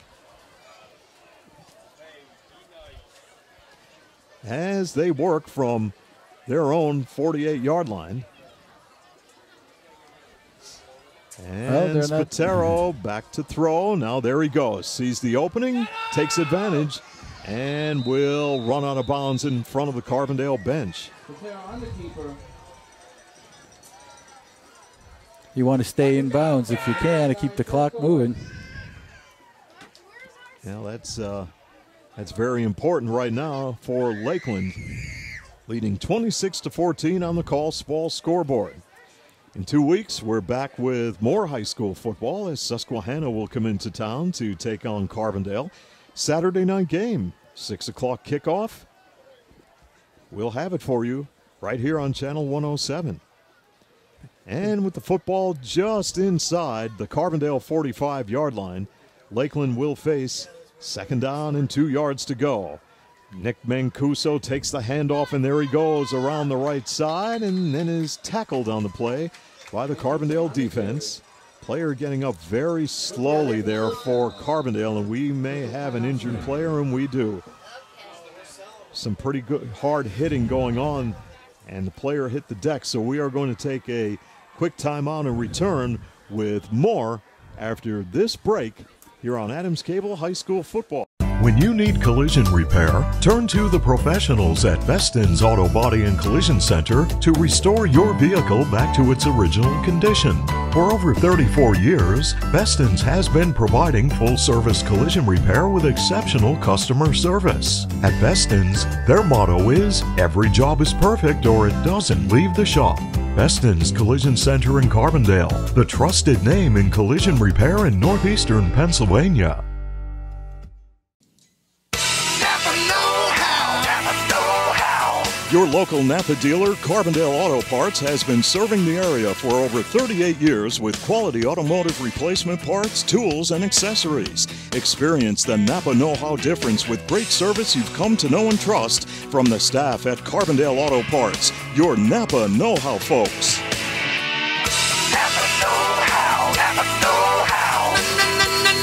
Speaker 2: As they work from their own 48-yard line. And Spatero back to throw. Now there he goes. Sees the opening, takes advantage, and will run out of bounds in front of the Carbondale bench.
Speaker 3: You want to stay in bounds if you can to keep the clock moving.
Speaker 2: Well, that's very important right now for Lakeland, leading 26-14 on the Colts ball scoreboard. In 2 weeks, we're back with more high school football as Susquehanna will come into town to take on Carbondale. Saturday night game, 6 o'clock kickoff. We'll have it for you right here on Channel 107. And with the football just inside the Carbondale 45-yard line, Lakeland will face second down and 2 yards to go. Nick Mancuso takes the handoff, and there he goes around the right side and then is tackled on the play by the Carbondale defense. Player getting up very slowly there for Carbondale, and we may have an injured player, and we do. Some pretty good hard hitting going on, and the player hit the deck, so we are going to take a quick timeout and return with more after this break here on Adams Cable High School Football.
Speaker 6: When you need collision repair, turn to the professionals at Beston's Auto Body and Collision Center to restore your vehicle back to its original condition. For over 34 years, Beston's has been providing full-service collision repair with exceptional customer service. At Beston's, their motto is, every job is perfect or it doesn't leave the shop. Beston's Collision Center in Carbondale, the trusted name in collision repair in northeastern Pennsylvania.
Speaker 2: Your local Napa dealer, Carbondale Auto Parts, has been serving the area for over 38 years with quality automotive replacement parts, tools, and accessories. Experience the Napa know-how difference with great service you've come to know and trust from the staff at Carbondale Auto Parts. Your Napa know-how folks.
Speaker 9: Napa know-how, Napa know-how,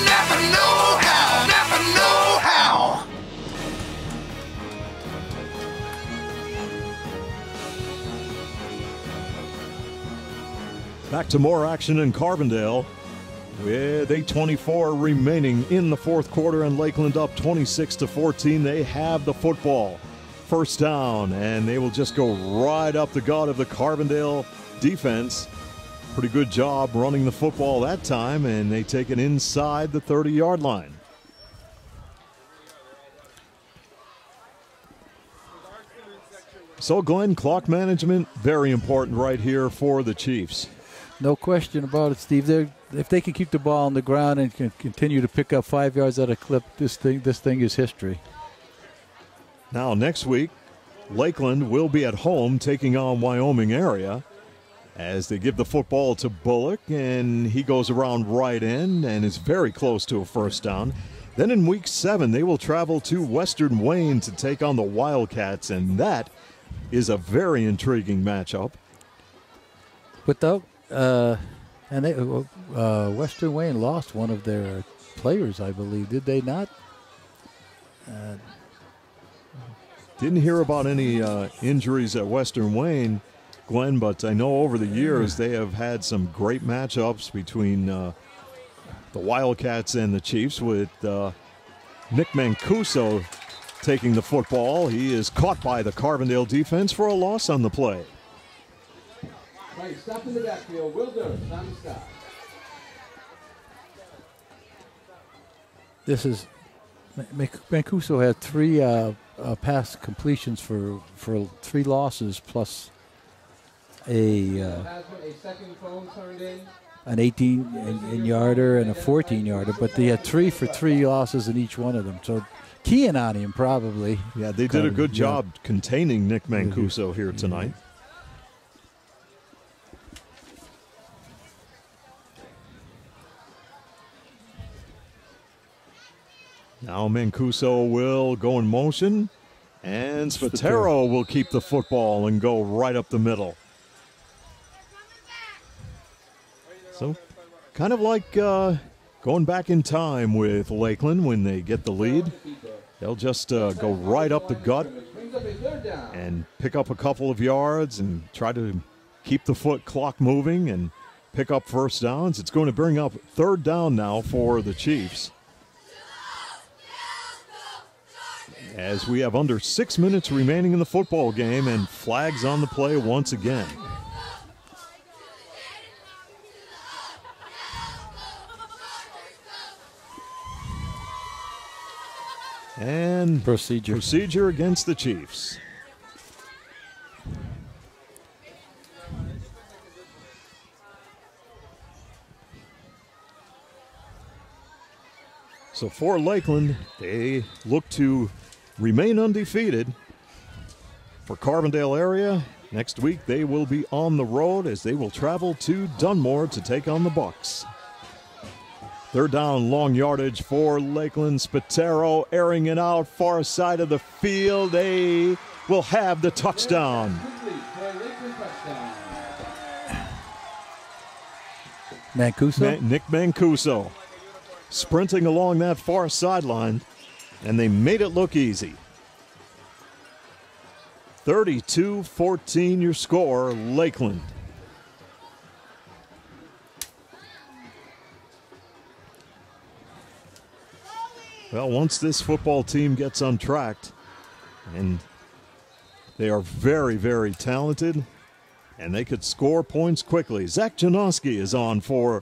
Speaker 9: Napa know-how, Napa know-how.
Speaker 2: Back to more action in Carbondale with 8:24 remaining in the fourth quarter and Lakeland up 26-14. They have the football. First down, and they will just go right up the gut of the Carbondale defense. Pretty good job running the football that time, and they take it inside the 30-yard line. So, Glenn, clock management, very important right here for the Chiefs.
Speaker 3: No question about it, Steve. If they can keep the ball on the ground and can continue to pick up 5 yards at a clip, this thing is history.
Speaker 2: Now, next week, Lakeland will be at home taking on Wyoming area as they give the football to Bullock, and he goes around right end and is very close to a first down. Then in week 7, they will travel to Western Wayne to take on the Wildcats, and that is a very intriguing matchup.
Speaker 3: Without Western Wayne lost one of their players, I believe. Did they not?
Speaker 2: Didn't hear about any injuries at Western Wayne, Glenn, but I know over the years they have had some great matchups between the Wildcats and the Chiefs, with Nick Mancuso taking the football. He is caught by the Carbondale defense for a loss on the play.
Speaker 1: Right, stop in the backfield. Will Durst on the stop.
Speaker 3: This is Mancuso had 3 pass completions for 3 losses plus an 18-yarder and a 14-yarder, but they had 3 for 3 losses in each one of them. So keying on him probably.
Speaker 2: Yeah, they did a good job containing Nick Mancuso here tonight. Now Mancuso will go in motion, and Spatero will keep the football and go right up the middle. So kind of like going back in time with Lakeland when they get the lead. They'll just go right up the gut and pick up a couple of yards and try to keep the foot clock moving and pick up first downs. It's going to bring up third down now for the Chiefs, as we have under 6 minutes remaining in the football game, and flags on the play once again. And procedure against the Chiefs. So for Lakeland, they look to remain undefeated. For Carbondale area, next week they will be on the road as they will travel to Dunmore to take on the Bucks. Third down, long yardage for Lakeland. Spatero airing it out far side of the field. They will have the touchdown.
Speaker 3: Mancuso?
Speaker 2: Nick Mancuso sprinting along that far sideline, and they made it look easy. 32-14 your score, Lakeland. Well, once this football team gets untracked, and they are very, very talented, and they could score points quickly. Zach Janoski is on for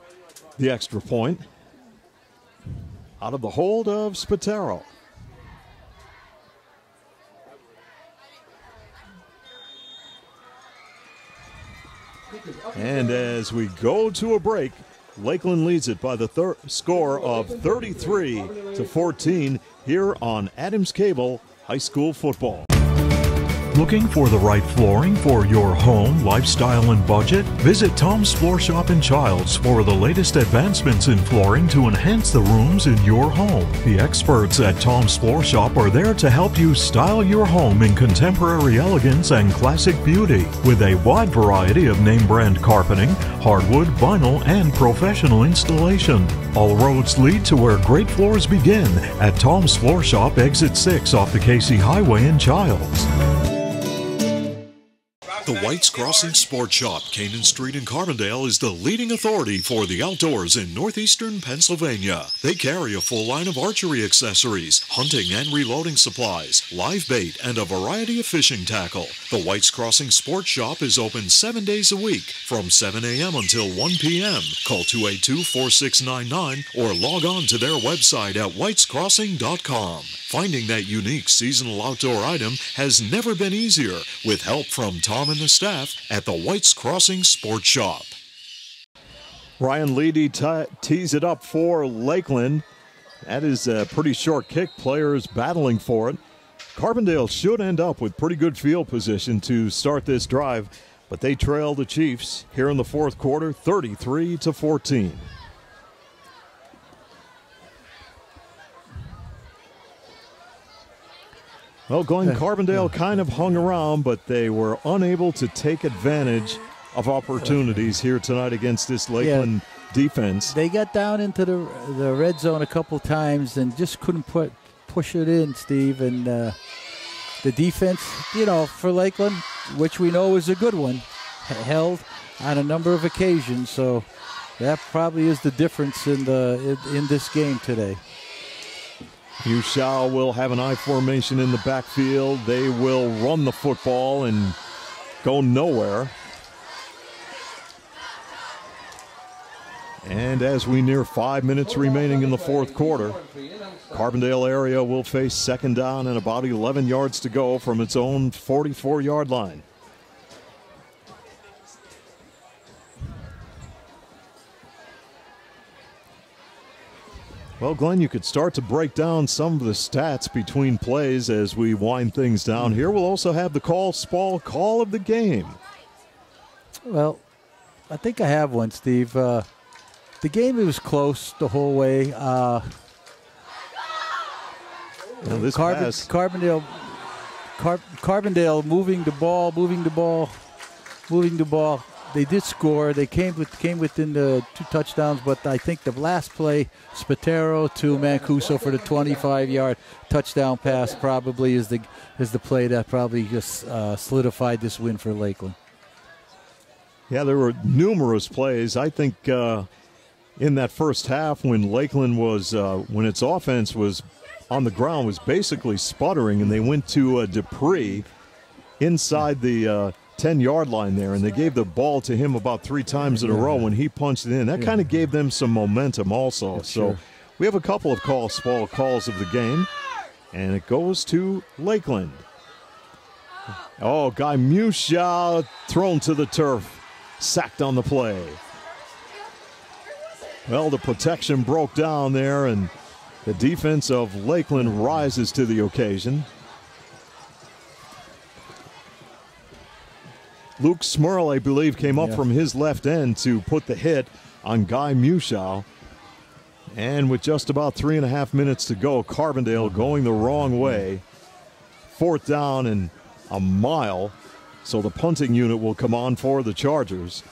Speaker 2: the extra point. Out of the hold of Spatero. And as we go to a break, Lakeland leads it by the score of 33-14 here on Adams Cable High School Football.
Speaker 6: Looking for the right flooring for your home, lifestyle, and budget? Visit Tom's Floor Shop & Childs for the latest advancements in flooring to enhance the rooms in your home. The experts at Tom's Floor Shop are there to help you style your home in contemporary elegance and classic beauty with a wide variety of name brand carpeting, hardwood, vinyl, and professional installation. All roads lead to where great floors begin at Tom's Floor Shop, exit 6 off the Casey Highway in Childs.
Speaker 10: The White's Crossing Sports Shop, Canaan Street in Carbondale, is the leading authority for the outdoors in northeastern Pennsylvania. They carry a full line of archery accessories, hunting and reloading supplies, live bait, and a variety of fishing tackle. The White's Crossing Sports Shop is open 7 days a week from 7 a.m. until 1 p.m. Call 282-4699 or log on to their website at whitescrossing.com. Finding that unique seasonal outdoor item has never been easier with help from Tom and the staff at the White's Crossing Sports Shop.
Speaker 2: Ryan Leedy tees it up for Lakeland. That is a pretty short kick. Players battling for it. Carbondale should end up with pretty good field position to start this drive, but they trail the Chiefs here in the fourth quarter, 33-14. Well, Glenn, Carbondale kind of hung around, but they were unable to take advantage of opportunities here tonight against this Lakeland defense.
Speaker 3: They got down into the red zone a couple times and just couldn't push it in, Steve. And the defense, for Lakeland, which we know is a good one, held on a number of occasions. So that probably is the difference in this game today.
Speaker 2: Ushao will have an I formation in the backfield. They will run the football and go nowhere. And as we near 5 minutes remaining in the fourth quarter, Carbondale area will face second down and about 11 yards to go from its own 44-yard line. Well, Glenn, you could start to break down some of the stats between plays as we wind things down here. We'll also have the call of the game.
Speaker 3: Well, I think I have one, Steve. The game was close the whole way. Carbondale moving the ball. They did score. They came within the 2 touchdowns, but I think the last play, Spatero to Mancuso for the 25-yard touchdown pass, probably is the play that probably just solidified this win for Lakeland.
Speaker 2: Yeah, there were numerous plays. I think in that first half, when Lakeland was when its offense was on the ground, was basically sputtering, and they went to Dupree inside the 10-yard line there, and they gave the ball to him about 3 times in a row when he punched it in. That kind of gave them some momentum also. So we have a couple of calls of the game. and it goes to Lakeland. Oh, Guy Musha thrown to the turf, sacked on the play. Well, the protection broke down there, and the defense of Lakeland rises to the occasion. Luke Smurl, I believe, came up from his left end to put the hit on Guy Musha. And with just about 3.5 minutes to go, Carbondale going the wrong way. 4th down and a mile. So the punting unit will come on for the Chargers.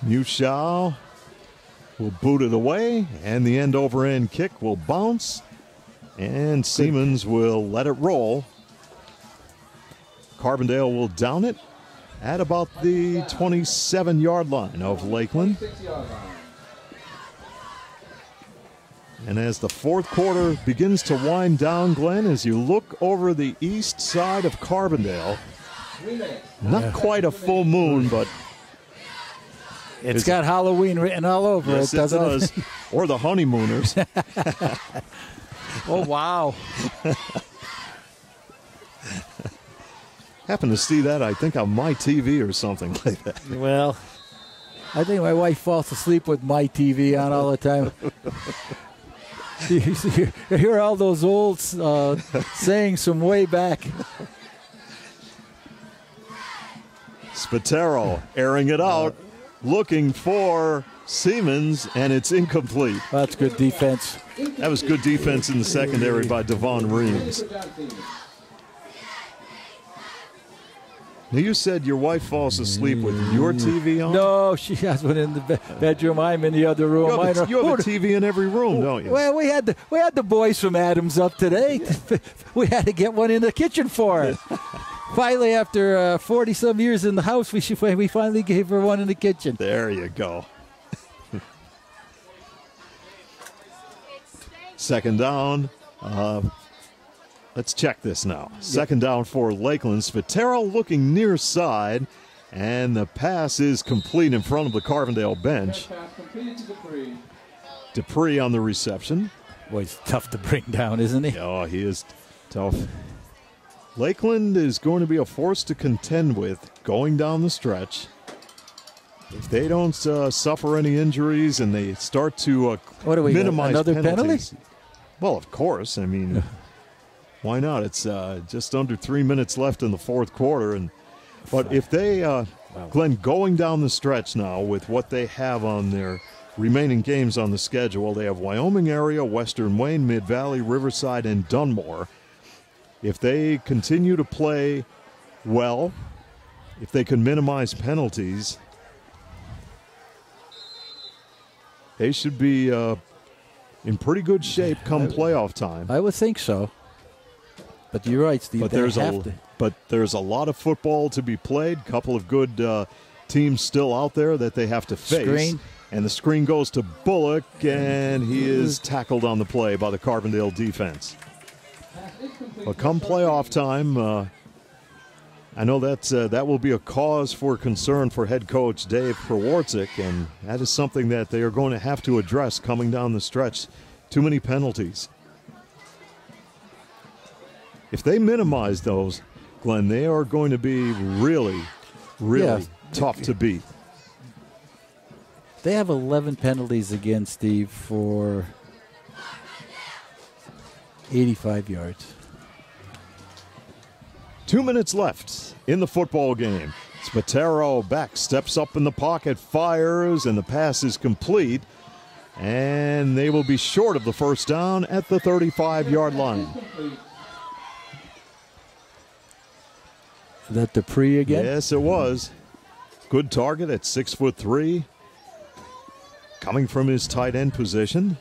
Speaker 2: Musha will boot it away, and the end-over-end kick will bounce, and Siemens will let it roll. Carbondale will down it at about the 27-yard line of Lakeland. And as the fourth quarter begins to wind down, Glenn, as you look over the east side of Carbondale, not quite a full moon, but
Speaker 3: it's got Halloween written all over
Speaker 2: yes,
Speaker 3: it, doesn't it?
Speaker 2: Or the honeymooners.
Speaker 3: Oh, wow.
Speaker 2: Happened to see that, I think, on my TV or something like that.
Speaker 3: Well, I think my wife falls asleep with my TV on all the time. You hear all those old sayings from way back.
Speaker 2: Spatero airing it out, looking for Siemens, and it's incomplete.
Speaker 3: That's good defense.
Speaker 2: That was good defense in the secondary by Devon Reams. Now, you said your wife falls asleep with your TV on?
Speaker 3: No, she has one in the bedroom. I'm in the other room.
Speaker 2: You have a TV in every room, don't you?
Speaker 3: Well, we had the boys from Adams up today. We had to get one in the kitchen for her. Finally, after 40-some years in the house, we finally gave her one in the kitchen.
Speaker 2: There you go. Second down. Let's check this now. Second down for Lakeland. Spatero looking near side, and the pass is complete in front of the Carbondale bench. Dupree on the reception.
Speaker 3: Boy, he's tough to bring down, isn't he?
Speaker 2: Oh, he is tough. Lakeland is going to be a force to contend with going down the stretch. If they don't suffer any injuries and they start to minimize
Speaker 3: another
Speaker 2: penalties.
Speaker 3: penalty?
Speaker 2: Well, of course. I mean, why not? It's just under 3 minutes left in the fourth quarter. But if they, Glenn, going down the stretch now with what they have on their remaining games on the schedule, they have Wyoming area, Western Wayne, Mid-Valley, Riverside, and Dunmore. If they continue to play well, if they can minimize penalties, they should be in pretty good shape come playoff time.
Speaker 3: I would think so. But you're right, Steve.
Speaker 2: But there's a lot of football to be played. A couple of good teams still out there that they have to face.
Speaker 3: Screen.
Speaker 2: And the screen goes to Bullock, and he is tackled on the play by the Carbondale defense. But come playoff time, I know that will be a cause for concern for head coach Dave Prowardzik, and that is something that they are going to have to address coming down the stretch. Too many penalties. If they minimize those, Glenn, they are going to be really, really tough to beat.
Speaker 3: They have 11 penalties against Steve for 85 yards.
Speaker 2: 2 minutes left in the football game. Spatero back, steps up in the pocket, fires, and the pass is complete. And they will be short of the first down at the 35-yard line.
Speaker 3: Is that Dupree again?
Speaker 2: Yes, it was. Good target at 6'3", coming from his tight end position.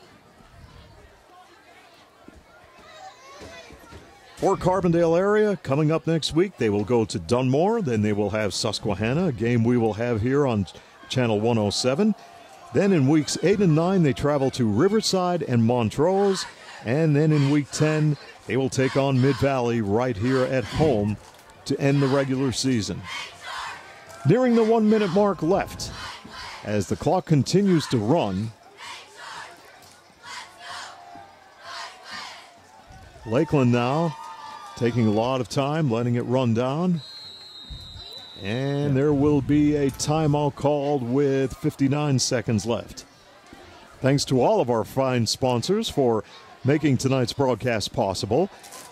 Speaker 2: For Carbondale area, coming up next week, they will go to Dunmore. Then they will have Susquehanna, a game we will have here on Channel 107. Then in weeks 8 and 9, they travel to Riverside and Montrose. And then in week 10, they will take on Mid-Valley right here at home to end the regular season. Nearing the 1 minute mark left as the clock continues to run. Lakeland now taking a lot of time, letting it run down. And there will be a timeout called with 59 seconds left. Thanks to all of our fine sponsors for making tonight's broadcast possible.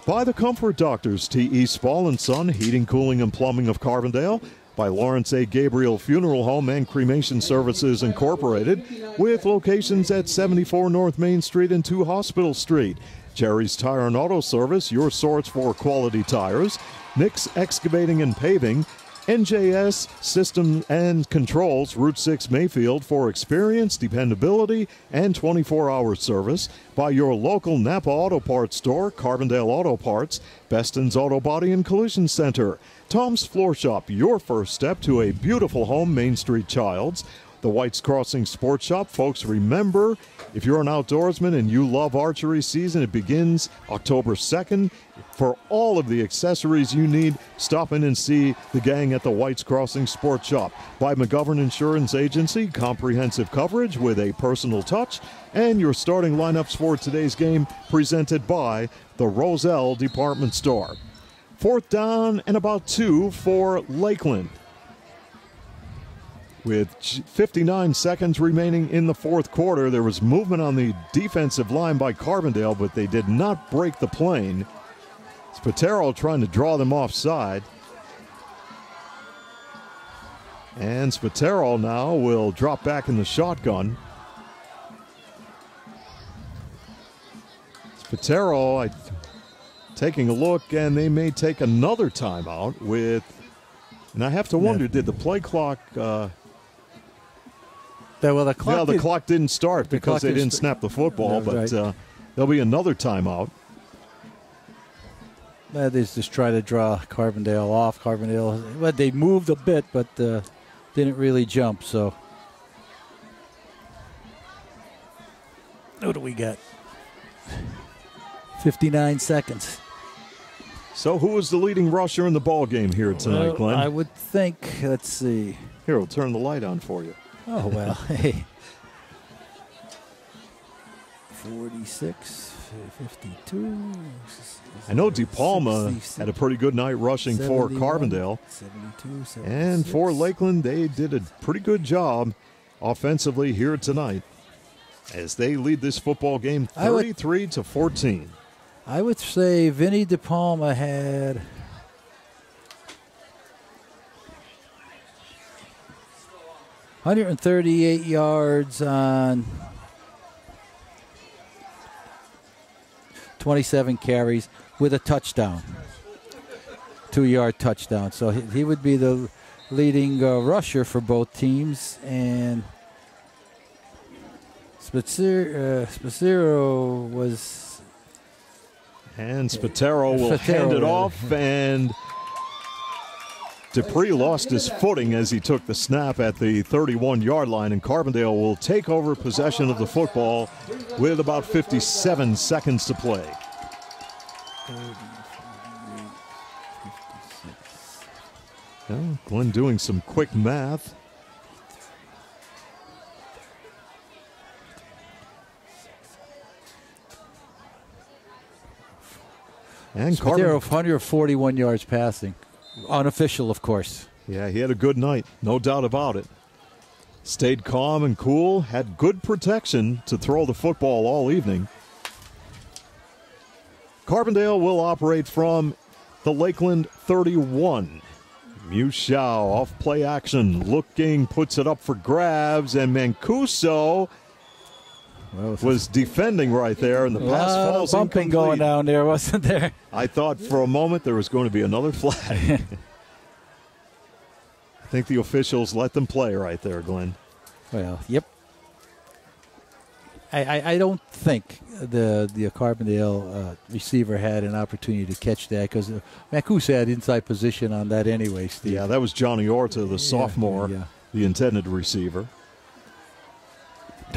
Speaker 2: By the Comfort Doctors, T.E. Spall & Son, Heating, Cooling, and Plumbing of Carbondale. By Lawrence A. Gabriel Funeral Home and Cremation Services Incorporated, with locations at 74 North Main Street and 2 Hospital Street. Jerry's Tire and Auto Service, your source for quality tires. Nick's Excavating and Paving. NJS System and Controls, Route 6 Mayfield, for experience, dependability, and 24-hour service. By your local Napa Auto Parts store, Carbondale Auto Parts, Beston's Auto Body and Collision Center. Tom's Floor Shop, your first step to a beautiful home, Main Street Childs. The White's Crossing Sports Shop. Folks, remember, if you're an outdoorsman and you love archery season, it begins October 2nd. For all of the accessories you need, stop in and see the gang at the White's Crossing Sports Shop. By McGovern Insurance Agency, comprehensive coverage with a personal touch. And your starting lineups for today's game presented by the Roselle Department Store. 4th down and about 2 for Lakeland. With 59 seconds remaining in the 4th quarter, there was movement on the defensive line by Carbondale, but they did not break the plane. Spatero trying to draw them offside. And Spatero now will drop back in the shotgun. Spatero taking a look, and they may take another timeout with, and I have to wonder, did the play clock...
Speaker 3: the
Speaker 2: clock didn't start because they didn't snap the football, but there'll be another timeout.
Speaker 3: They just try to draw Carbondale off. Carbondale, they moved a bit, but didn't really jump. So, what do we got? 59 seconds.
Speaker 2: So, who is the leading rusher in the ball game here tonight, Glenn?
Speaker 3: I would think. Let's see.
Speaker 2: Here, we'll turn the light on for you.
Speaker 3: Oh, well, hey. 46, 52.
Speaker 2: I know DePalma had a pretty good night rushing for Carbondale.
Speaker 3: 72, 76.
Speaker 2: And for Lakeland, they did a pretty good job offensively here tonight as they lead this football game 33-14.
Speaker 3: I would say Vinny DePalma had... ...138 yards on 27 carries with a touchdown. 2-yard touchdown. So he would be the leading rusher for both teams. And Spatero was...
Speaker 2: And Spatero will hand it off, and... Dupree lost his footing as he took the snap at the 31-yard line, and Carbondale will take over possession of the football with about 57 seconds to play. Well, Glenn doing some quick math. And
Speaker 3: Spatero, 141 yards passing. Unofficial, of course.
Speaker 2: Yeah, he had a good night, no doubt about it. Stayed calm and cool, had good protection to throw the football all evening. Carbondale will operate from the Lakeland 31. Mushau off play action, looking, puts it up for grabs, and Mancuso was defending right there, and the pass falls
Speaker 3: bumping
Speaker 2: incomplete.
Speaker 3: Going down there, wasn't there?
Speaker 2: I thought for a moment there was going to be another flag. I think the officials let them play right there, Glenn.
Speaker 3: Well, yep. I don't think the Carbondale receiver had an opportunity to catch that because Mancuso had inside position on that anyway, Steve.
Speaker 2: Yeah, that was Johnny Orta, the sophomore, the intended receiver.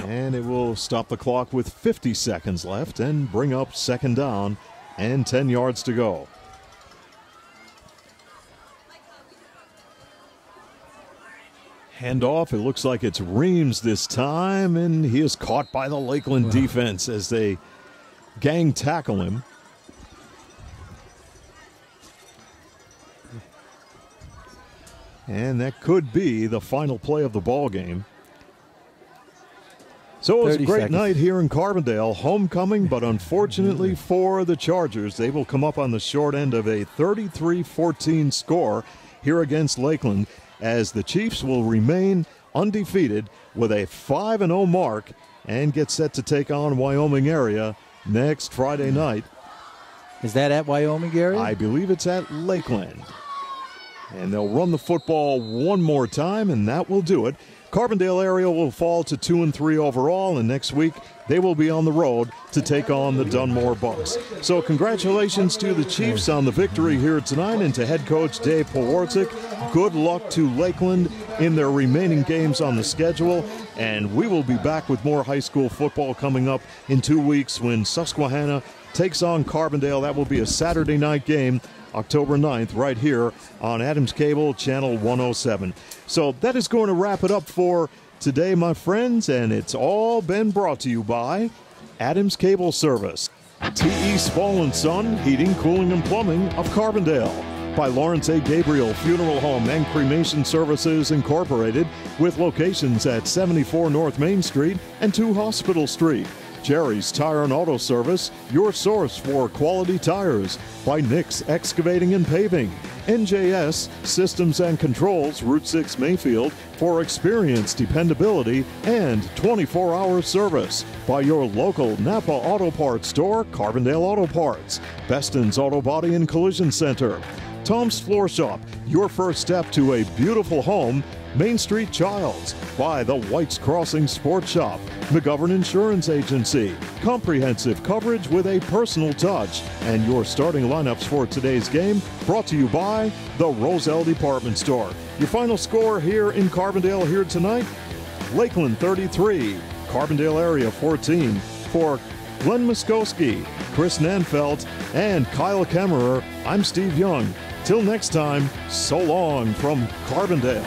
Speaker 2: And it will stop the clock with 50 seconds left and bring up 2nd down and 10 yards to go. Handoff, it looks like it's Reams this time, and he is caught by the Lakeland defense as they gang tackle him. And that could be the final play of the ball game. So it was a great night here in Carbondale, homecoming, but unfortunately for the Chargers, they will come up on the short end of a 33-14 score here against Lakeland, as the Chiefs will remain undefeated with a 5-0 mark and get set to take on Wyoming area next Friday night.
Speaker 3: Is that at Wyoming area?
Speaker 2: I believe it's at Lakeland. And they'll run the football one more time, and that will do it. Carbondale area will fall to 2-3 overall, and next week they will be on the road to take on the Dunmore Bucks. So congratulations to the Chiefs on the victory here tonight, and to head coach Dave Pawarczyk. Good luck to Lakeland in their remaining games on the schedule, and we will be back with more high school football coming up in 2 weeks when Susquehanna takes on Carbondale. That will be a Saturday night game, October 9th, right here on Adams Cable, Channel 107. So that is going to wrap it up for today, my friends, and it's all been brought to you by Adams Cable Service, T.E. Spall & Son, Heating, Cooling, and Plumbing of Carbondale, by Lawrence A. Gabriel Funeral Home and Cremation Services Incorporated, with locations at 74 North Main Street and 2 Hospital Street. Jerry's Tire and Auto Service, your source for quality tires, by Nick's Excavating and Paving. NJS Systems and Controls, Route 6 Mayfield, for experience, dependability, and 24-hour service. By your local Napa Auto Parts store, Carbondale Auto Parts. Beston's Auto Body and Collision Center. Tom's Floor Shop, your first step to a beautiful home. Main Street Childs, by the White's Crossing Sports Shop. McGovern Insurance Agency, comprehensive coverage with a personal touch. And your starting lineups for today's game brought to you by the Roselle Department Store. Your final score here in Carbondale here tonight, Lakeland 33, Carbondale area 14. For Glenn Muskowski, Chris Nanfelt, and Kyle Kemmerer, I'm Steve Young. Till next time, so long from Carbondale.